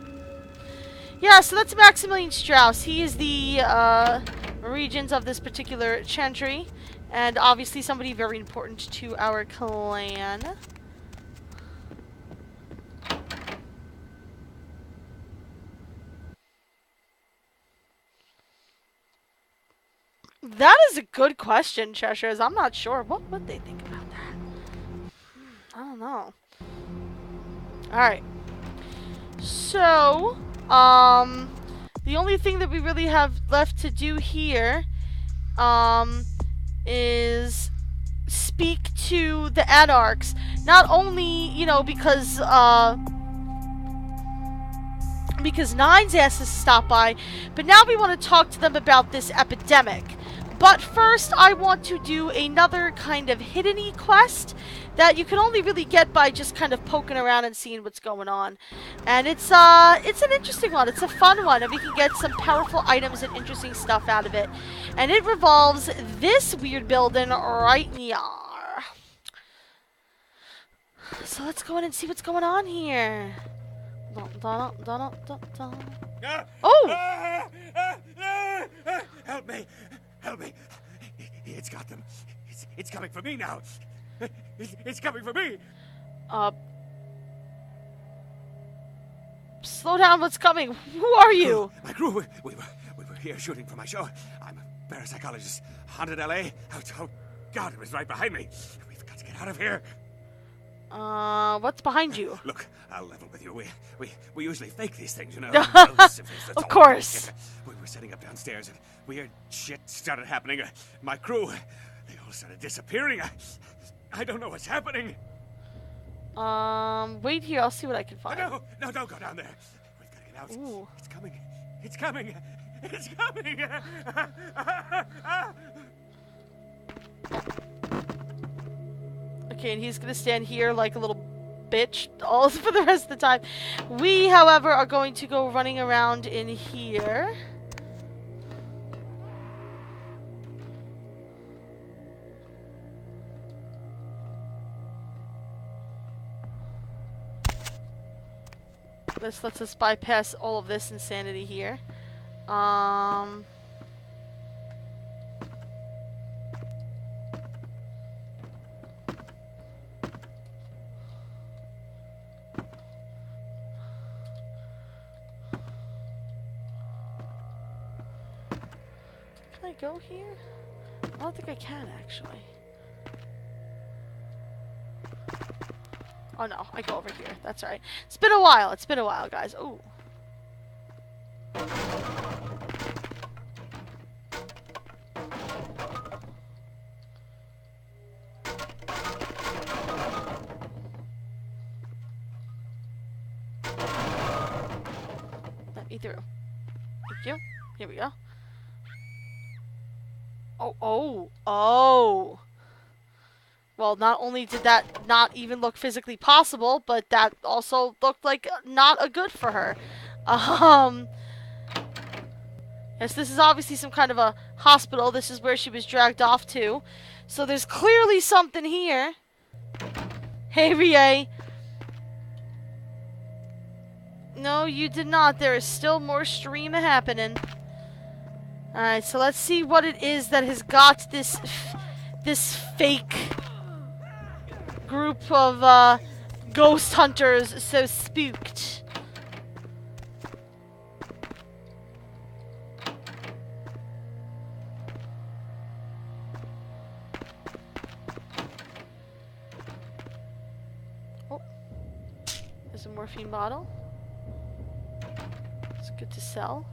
Yeah, so that's Maximilian Strauss. He is the regent of this particular chantry, and obviously somebody very important to our clan. That is a good question, Cheshires. I'm not sure. What would they think about that? I don't know. Alright. So, the only thing that we really have left to do here, is speak to the anarchs. Not only, you know, because Nine's asked us to stop by, but now we want to talk to them about this epidemic. But first, I want to do another kind of hidden-y quest that you can only really get by just kind of poking around and seeing what's going on. And it's an interesting one. It's a fun one, and we can get some powerful items and interesting stuff out of it. And it revolves this weird building right here. So let's go in and see what's going on here. Oh! Help me! Help me! It's got them. It's coming for me now. It's coming for me. Slow down. What's coming? Who are you? My crew. We were here shooting for my show. I'm a parapsychologist. Haunted LA. Oh God! It was right behind me. We've got to get out of here. What's behind you? Look, I'll level with you. We usually fake these things, you know. Of course. We were setting up downstairs, and weird shit started happening. My crew, they all started disappearing. I don't know what's happening. Wait here. I'll see what I can find. No, don't go down there. We've got to get out. Ooh. It's coming. It's coming. It's coming. Okay, and he's gonna stand here like a little bitch all for the rest of the time. We, however, are going to go running around in here. This lets us bypass all of this insanity here. Can I go here? I don't think I can, actually. Oh no, I go over here. That's right. It's been a while. It's been a while, guys. Ooh. Let me through. Thank you. Here we go. Oh. Well, not only did that not even look physically possible, but that also looked like not a good for her. Yes, this is obviously some kind of a hospital. This is where she was dragged off to. So there's clearly something here. Hey, Rie. No, you did not. There is still more stream happening. Alright, so let's see what it is that has got this fake group of ghost hunters so spooked. Oh, there's a morphine bottle. It's good to sell.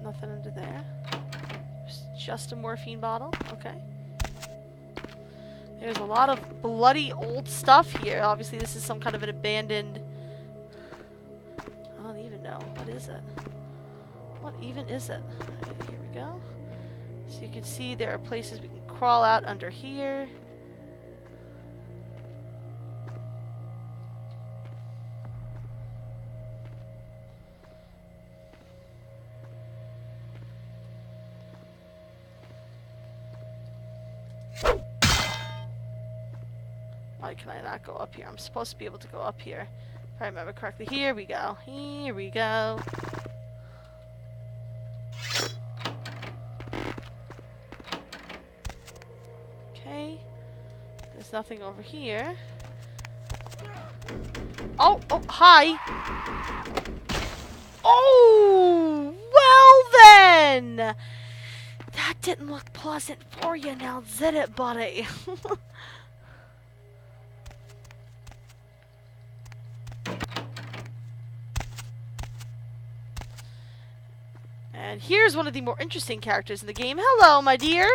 Nothing under there. There's just a morphine bottle. Okay. There's a lot of bloody old stuff here. Obviously, this is some kind of an abandoned... I don't even know. What is it? What even is it? Here we go. So you can see there are places we can crawl out under here. Why can I not go up here? I'm supposed to be able to go up here. If I remember correctly. Here we go. Here we go. Okay. There's nothing over here. Oh, oh, hi. Oh, well then. That didn't look pleasant for you now, did it, buddy? And here's one of the more interesting characters in the game. Hello, my dear.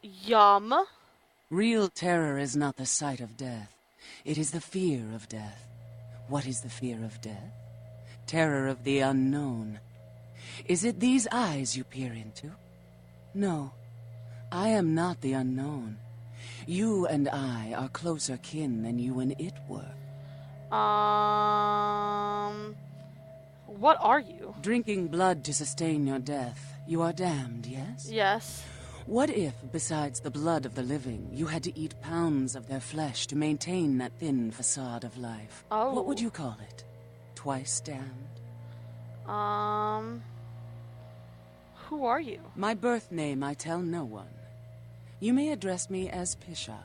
Yum. Real terror is not the sight of death. It is the fear of death. What is the fear of death? Terror of the unknown. Is it these eyes you peer into? No. I am not the unknown. You and I are closer kin than you and it were. What are you? Drinking blood to sustain your death. You are damned, yes? Yes. What if, besides the blood of the living, you had to eat pounds of their flesh to maintain that thin facade of life? Oh. What would you call it? Twice damned? Who are you? My birth name I tell no one. You may address me as Pisha.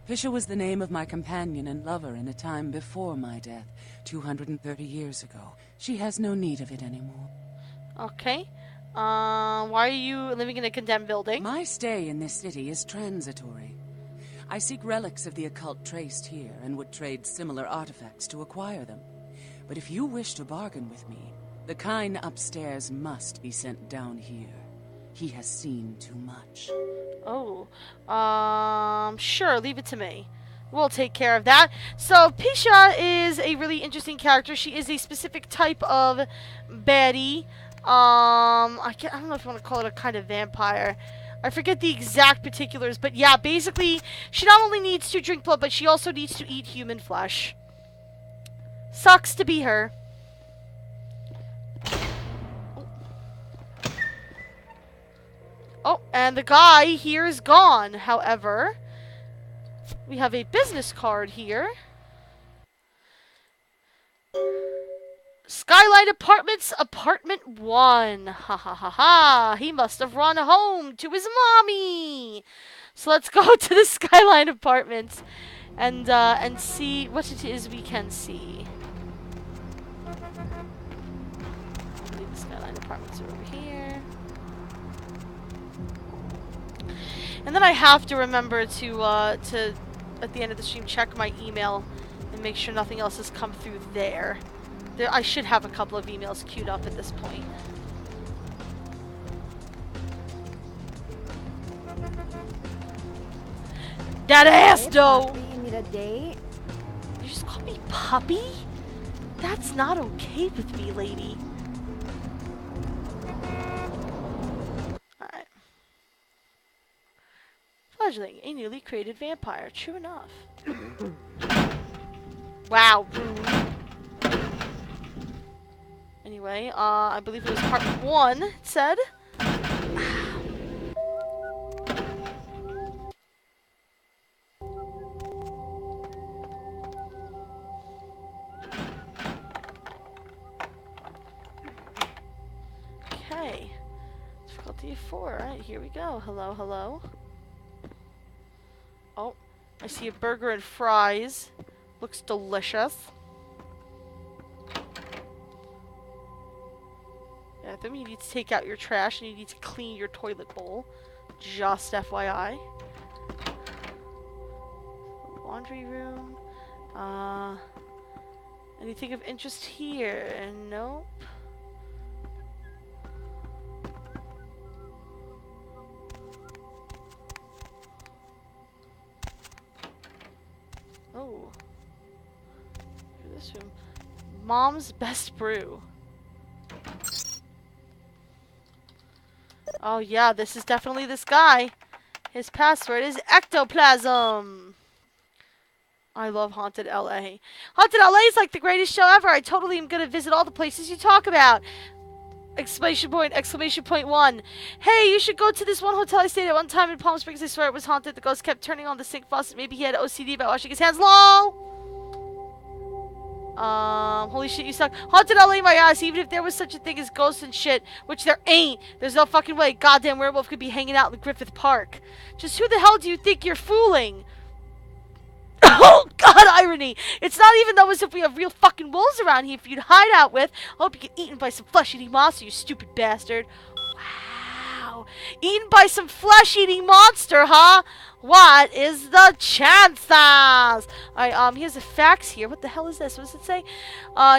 Pisha was the name of my companion and lover in a time before my death, 230 years ago. She has no need of it anymore. Okay. Why are you living in a condemned building? My stay in this city is transitory. I seek relics of the occult traced here and would trade similar artifacts to acquire them. But if you wish to bargain with me, the kind upstairs must be sent down here. He has seen too much. Oh, sure, leave it to me. We'll take care of that. So, Pisha is a really interesting character. She is a specific type of baddie. I don't know if you want to call it a kind of vampire. I forget the exact particulars, but yeah, basically, she not only needs to drink blood, but she also needs to eat human flesh. Sucks to be her. Oh, and the guy here is gone. However, we have a business card here. Skyline Apartments, Apartment 1. Ha ha ha ha. He must have run home to his mommy. So let's go to the Skyline Apartments and see what it is we can see. I believe the Skyline Apartments are over here. And then I have to remember to at the end of the stream, check my email and make sure nothing else has come through there. I should have a couple of emails queued up at this point. That ass, though! You need a date? You just call me puppy? That's not okay with me, lady. Alright. Fledgling, a newly created vampire. True enough. Wow, rude. Anyway, I believe it was part 1, it said. Okay. Difficulty 4. Alright, here we go. Hello, hello. Oh, I see a burger and fries. Looks delicious. Yeah, then you need to take out your trash and you need to clean your toilet bowl. Just FYI. Laundry room. Anything of interest here? Nope. Oh. This room. Mom's best brew. Oh yeah, this is definitely this guy. His password is ectoplasm. I love Haunted LA. Haunted LA is like the greatest show ever. I totally am going to visit all the places you talk about. Exclamation point 1. Hey, you should go to this one hotel I stayed at one time in Palm Springs. I swear it was haunted. The ghost kept turning on the sink faucet. Maybe he had OCD about washing his hands. LOL! Holy shit, you suck. Haunted LA, my ass. Even if there was such a thing as ghosts and shit, which there ain't, there's no fucking way a goddamn werewolf could be hanging out in Griffith Park. Just who the hell do you think you're fooling? Oh, God, irony. It's not even though as if we have real fucking wolves around here for you to hide out with. I hope you get eaten by some flesh-eating monster, you stupid bastard. Wow. Eaten by some flesh-eating monster, huh? What is the chances? Alright, here's a fax here. What the hell is this? What does it say?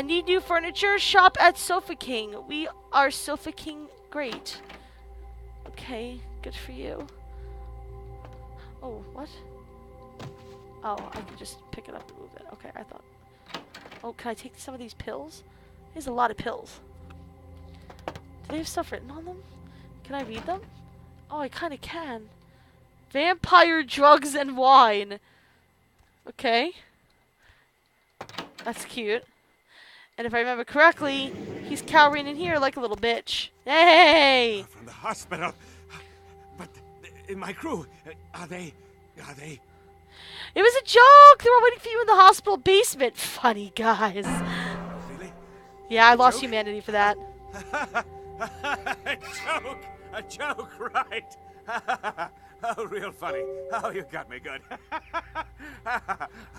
Need new furniture? Shop at Sofa King. We are Sofa King. Great. Okay, good for you. Oh, what? Oh, I can just pick it up and move it. Okay, I thought. Oh, can I take some of these pills? There's a lot of pills. Do they have stuff written on them? Can I read them? Oh, I kind of can. Vampire drugs and wine. Okay. That's cute. And if I remember correctly, he's cowering in here like a little bitch. Hey! From the hospital. But my crew, are they... It was a joke! They were waiting for you in the hospital basement. Funny guys. Really? Yeah, I lost humanity for that. A joke, right? Oh, real funny. Oh, you got me good.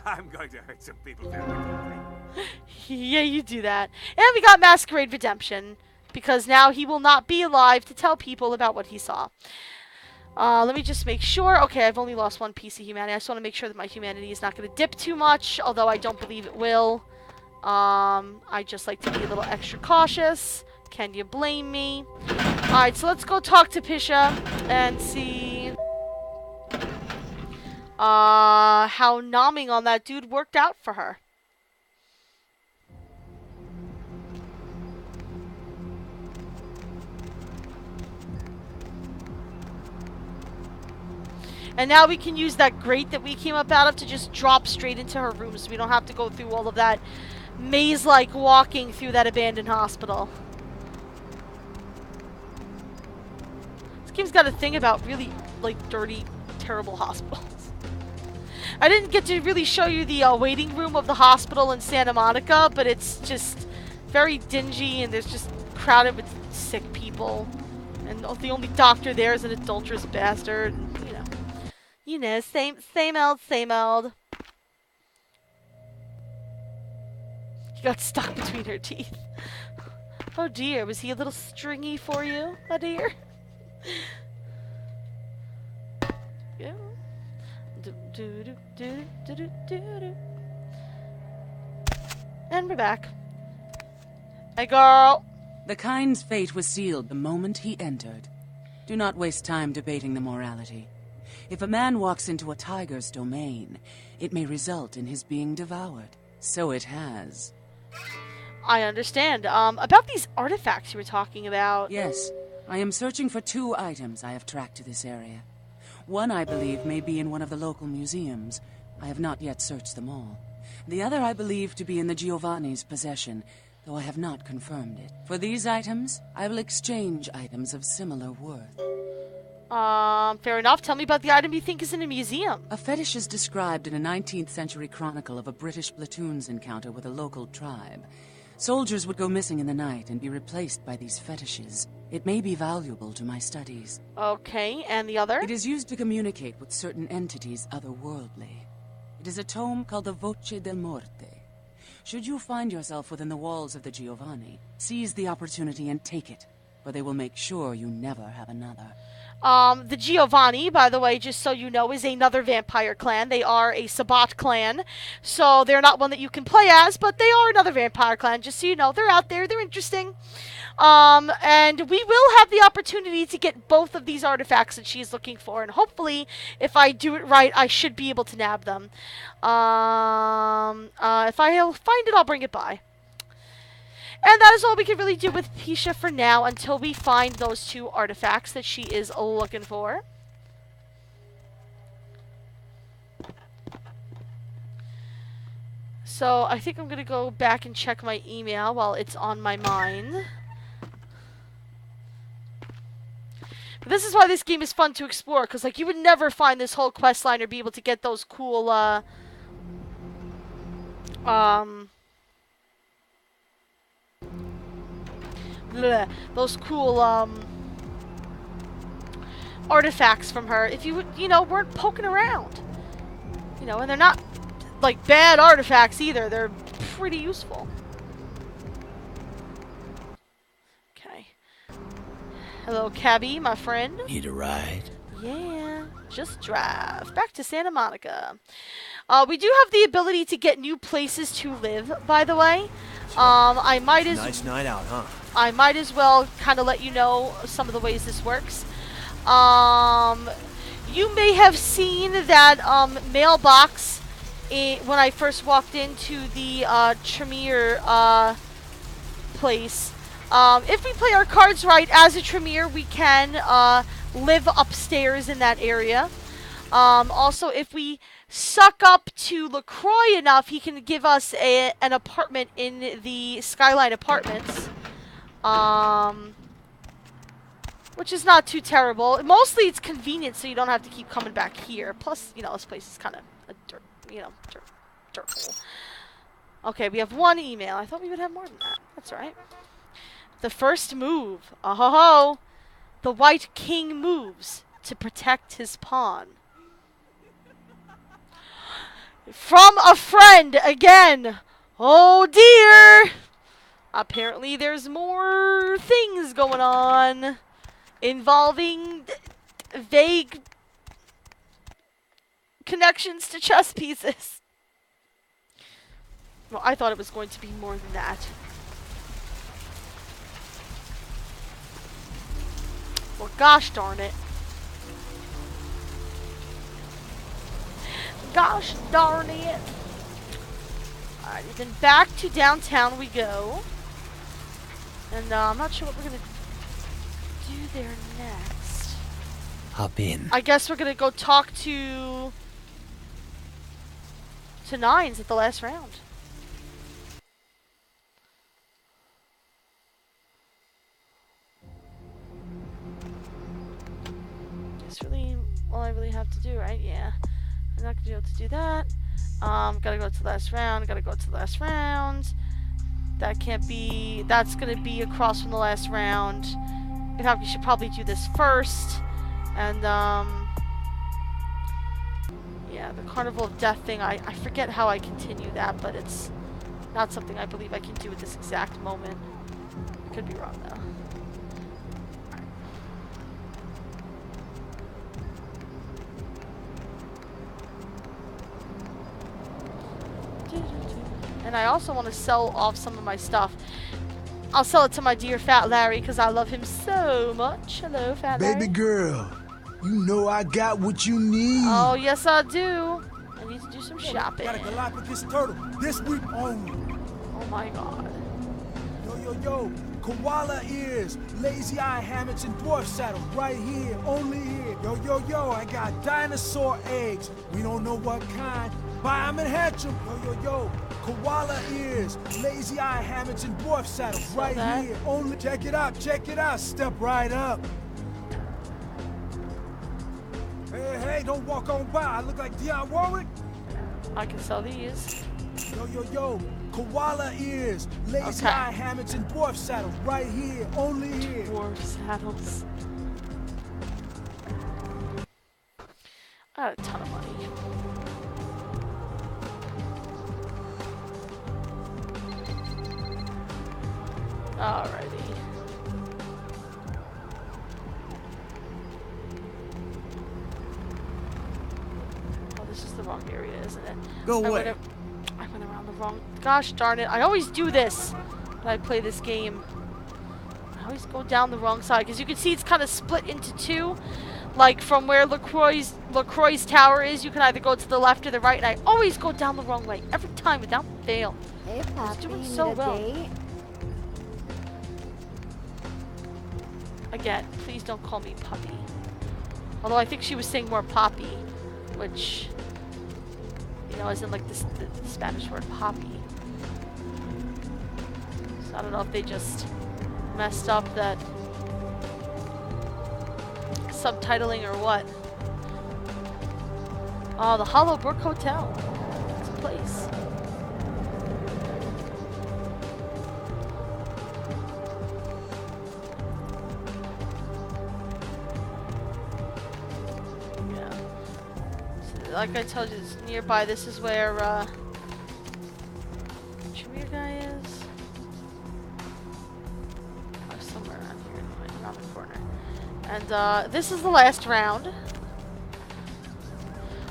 I'm going to hurt some people there. Yeah, you do that. And we got Masquerade Redemption, because now he will not be alive to tell people about what he saw. Let me just make sure. Okay, I've only lost one piece of humanity. I just want to make sure that my humanity is not going to dip too much, although I don't believe it will. I just like to be a little extra cautious. Can you blame me? Alright, so let's go talk to Pisha and see how nomming on that dude worked out for her. And now we can use that grate that we came up out of to just drop straight into her room so we don't have to go through all of that maze-like walking through that abandoned hospital. This game's got a thing about really, like, dirty, terrible hospitals. I didn't get to really show you the waiting room of the hospital in Santa Monica, but it's just very dingy and there's just crowded with sick people. And the only doctor there is an adulterous bastard. And, you know, same old, same old. He got stuck between her teeth. Oh dear, was he a little stringy for you, my dear? Yeah. And we're back. Hey, girl. The kind's fate was sealed the moment he entered. Do not waste time debating the morality. If a man walks into a tiger's domain, it may result in his being devoured. So it has. I understand. About these artifacts you were talking about. Yes. I am searching for 2 items I have tracked to this area. One, I believe, may be in one of the local museums. I have not yet searched them all. The other I believe to be in the Giovanni's possession, though I have not confirmed it. For these items, I will exchange items of similar worth. Fair enough. Tell me about the item you think is in a museum. A fetish is described in a 19th century chronicle of a British platoon's encounter with a local tribe. Soldiers would go missing in the night and be replaced by these fetishes. It may be valuable to my studies. Okay, and the other? It is used to communicate with certain entities otherworldly. It is a tome called the Voce del Morte. Should you find yourself within the walls of the Giovanni, seize the opportunity and take it, for they will make sure you never have another. The Giovanni, by the way, just so you know, is another vampire clan. They are a Sabbat clan, so they're not one that you can play as, but they are another vampire clan, just so you know. They're out there, they're interesting. And we will have the opportunity to get both of these artifacts that she's looking for, and hopefully, if I do it right, I should be able to nab them. If I find it, I'll bring it by. And that is all we can really do with Pisha for now until we find those 2 artifacts that she is looking for. So I think I'm going to go back and check my email while it's on my mind. But this is why this game is fun to explore, because like you would never find this whole quest line or be able to get those cool those cool artifacts from her if you weren't poking around, and they're not like bad artifacts either. They're pretty useful. Okay, hello cabbie, my friend. Need a ride? Yeah, just drive back to Santa Monica. We do have the ability to get new places to live, by the way. I might as nice night out, huh? I might as well kind of let you know some of the ways this works. You may have seen that mailbox when I first walked into the Tremere place. If we play our cards right as a Tremere, we can live upstairs in that area. Also, if we suck up to LaCroix enough, he can give us an apartment in the Skyline Apartments. Which is not too terrible. Mostly it's convenient so you don't have to keep coming back here. Plus, this place is kind of a dirt hole. Okay, we have 1 email. I thought we would have more than that. That's alright. The first move. Oh-ho-ho! The White King moves to protect his pawn. From a friend again! Oh dear! Apparently there's more things going on involving vague connections to chess pieces. Well, I thought it was going to be more than that. Well, gosh darn it. Gosh darn it. Alright, then back to downtown we go. And I'm not sure what we're going to do there next. Hop in. I guess we're going to go talk to Nines at the last round. That's really all I really have to do, right? Yeah. I'm not going to be able to do that. Gotta go to the last round. Gotta go to the last round. That can't be... That's gonna be across from the last round. In fact, we should probably do this first. And, yeah, the Carnival of Death thing, I forget how I continue that, but it's not something I believe I can do at this exact moment. I could be wrong, though. And I also want to sell off some of my stuff. I'll sell it to my dear Fat Larry because I love him so much. Hello, Fat Larry. Baby girl, you know I got what you need. Oh, yes, I do. I need to do some shopping. Gotta Galapagos turtle this week only. Oh my god. Yo, koala ears, lazy eye hammocks, and dwarf saddles right here, only here. Yo, I got dinosaur eggs. We don't know what kind. Buy 'em and hatch 'em. Yo, koala ears, lazy eye hammocks, and dwarf saddles right here. Only check it out. Step right up. Hey, don't walk on by. I look like Dionne Warwick. I can sell these. Yo, Koala ears, lazy eye hammocks, and dwarf saddles right here, only here. Dwarf saddles. I had a ton of money. Alrighty. Oh, this is the wrong area, isn't it? Go away. I went around the wrong... Gosh darn it. I always do this when I play this game. I always go down the wrong side. Because you can see it's kind of split into two. Like from where LaCroix's tower is, you can either go to the left or the right. And I always go down the wrong way. Every time without fail. Hey, Poppy, doing so well. date? Again, please don't call me puppy. Although I think she was saying more poppy. Which... You know, as in like the Spanish word poppy. So I don't know if they just messed up that subtitling or what. Oh, the Hollowbrook Hotel. It's a place. Like I told you, it's nearby. This is where Trivia guy is. Oh, somewhere around here, around the corner. And this is the last round.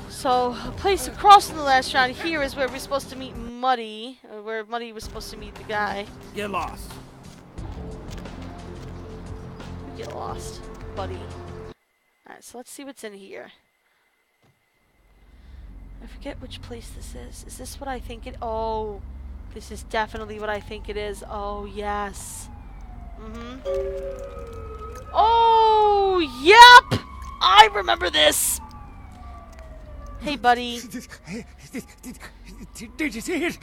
So a place across from the last round here is where we're supposed to meet Muddy, where Muddy was supposed to meet the guy. Get lost. Get lost, buddy. All right, so let's see what's in here. I forget which place this is. Is this what I think it... Oh, this is definitely what I think it is. Oh, yes. Oh, yep! I remember this! Hey, buddy. Did you see it?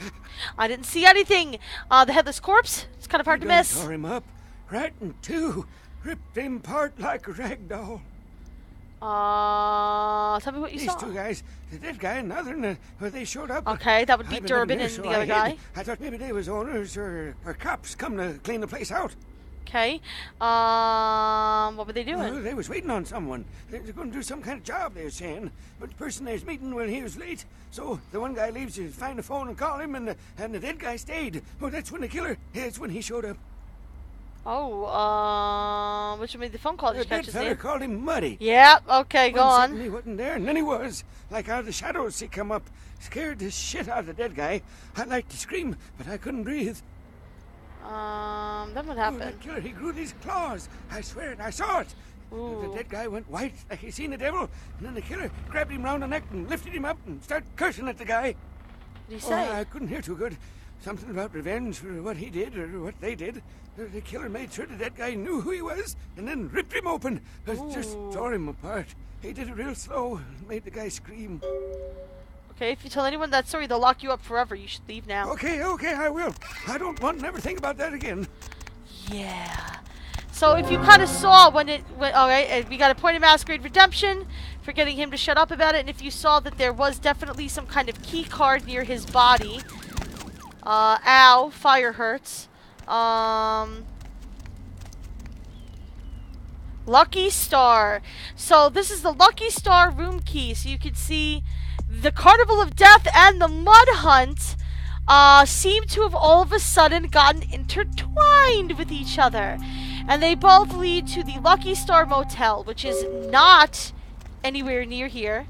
I didn't see anything. The headless corpse? It's kind of hard to miss. Tore him up, right in two. Ripped him apart like a rag doll. Tell me what you saw. These two guys, the dead guy and the other, they showed up. Okay, that would be Durbin and the other guy. I thought maybe they was owners or cops come to clean the place out. Okay. What were they doing? Well, they was waiting on someone. They were going to do some kind of job, they were saying. But the person they was meeting, well, he was late. So the one guy leaves to find the phone and call him, and the dead guy stayed. Oh, that's when the killer, that's when he showed up. Oh, which made the phone call? Did you catch That his fella name? called him Muddy. Yeah, okay, go on. He wasn't there, and then he was. Like out of the shadows, he come up, scared the shit out of the dead guy. I'd like to scream, but I couldn't breathe. Then what happened? Oh, that killer, he grew these claws. I swear it, I saw it. Ooh. The dead guy went white, like he seen the devil, and then the killer grabbed him round the neck and lifted him up and started cursing at the guy. What did he say? I couldn't hear too good. Something about revenge for what he did or what they did. The killer made sure the dead guy knew who he was and then ripped him open. Just tore him apart. He did it real slow, made the guy scream. Okay, if you tell anyone that story, they'll lock you up forever. You should leave now. Okay, I will. I don't want to never think about that again. Yeah. So if you kind of saw when it went, alright, we got a point of Masquerade Redemption for getting him to shut up about it, and if you saw that there was definitely some kind of key card near his body. Ow, fire hurts. Lucky Star. So this is the Lucky Star room key. So you can see the Carnival of Death and the Mud Hunt seem to have all of a sudden gotten intertwined with each other. And they both lead to the Lucky Star Motel, which is not anywhere near here.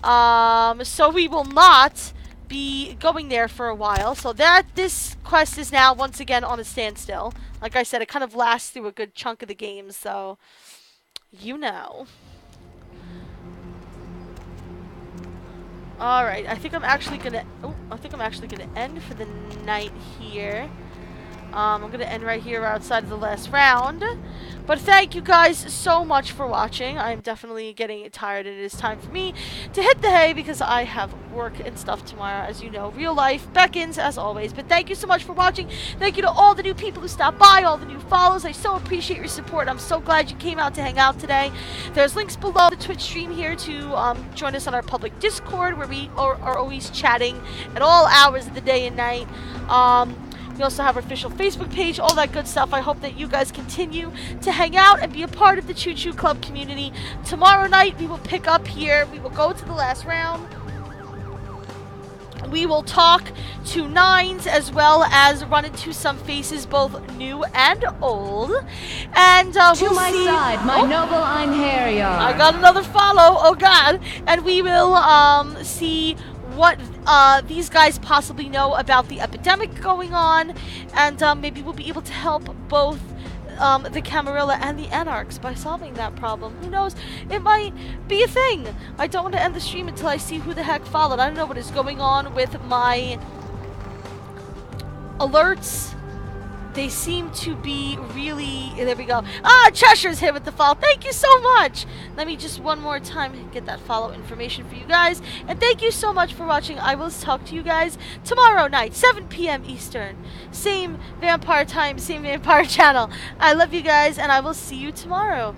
So we will not be going there for a while. So this quest is now once again on a standstill. Like I said, it kind of lasts through a good chunk of the game, so you know. Alright, I think I'm actually gonna end for the night here. I'm gonna end right here outside of the last round. But thank you guys so much for watching. I'm definitely getting tired, and it is time for me to hit the hay because I have work and stuff tomorrow. As you know, real life beckons as always. But thank you so much for watching. Thank you to all the new people who stopped by, all the new follows. I so appreciate your support. I'm so glad you came out to hang out today. There's links below the Twitch stream here to join us on our public Discord, where we are always chatting at all hours of the day and night. We also have our official Facebook page, all that good stuff. I hope that you guys continue to hang out and be a part of the Chu-Chu Club community. Tomorrow night, we will pick up here. We will go to the last round. We will talk to nines as well as run into some faces, both new and old. And To we'll my see. side, my noble Einherjar. I got another follow. Oh God! And we will see what these guys possibly know about the epidemic going on, and maybe we'll be able to help both the Camarilla and the Anarchs by solving that problem. Who knows? It might be a thing. I don't want to end the stream until I see who the heck followed. I don't know what is going on with my alerts. They seem to be really... There we go. Cheshire's hit with the follow. Thank you so much. Let me just one more time get that follow information for you guys. And thank you so much for watching. I will talk to you guys tomorrow night, 7 p.m. Eastern. Same vampire time, same vampire channel. I love you guys, and I will see you tomorrow.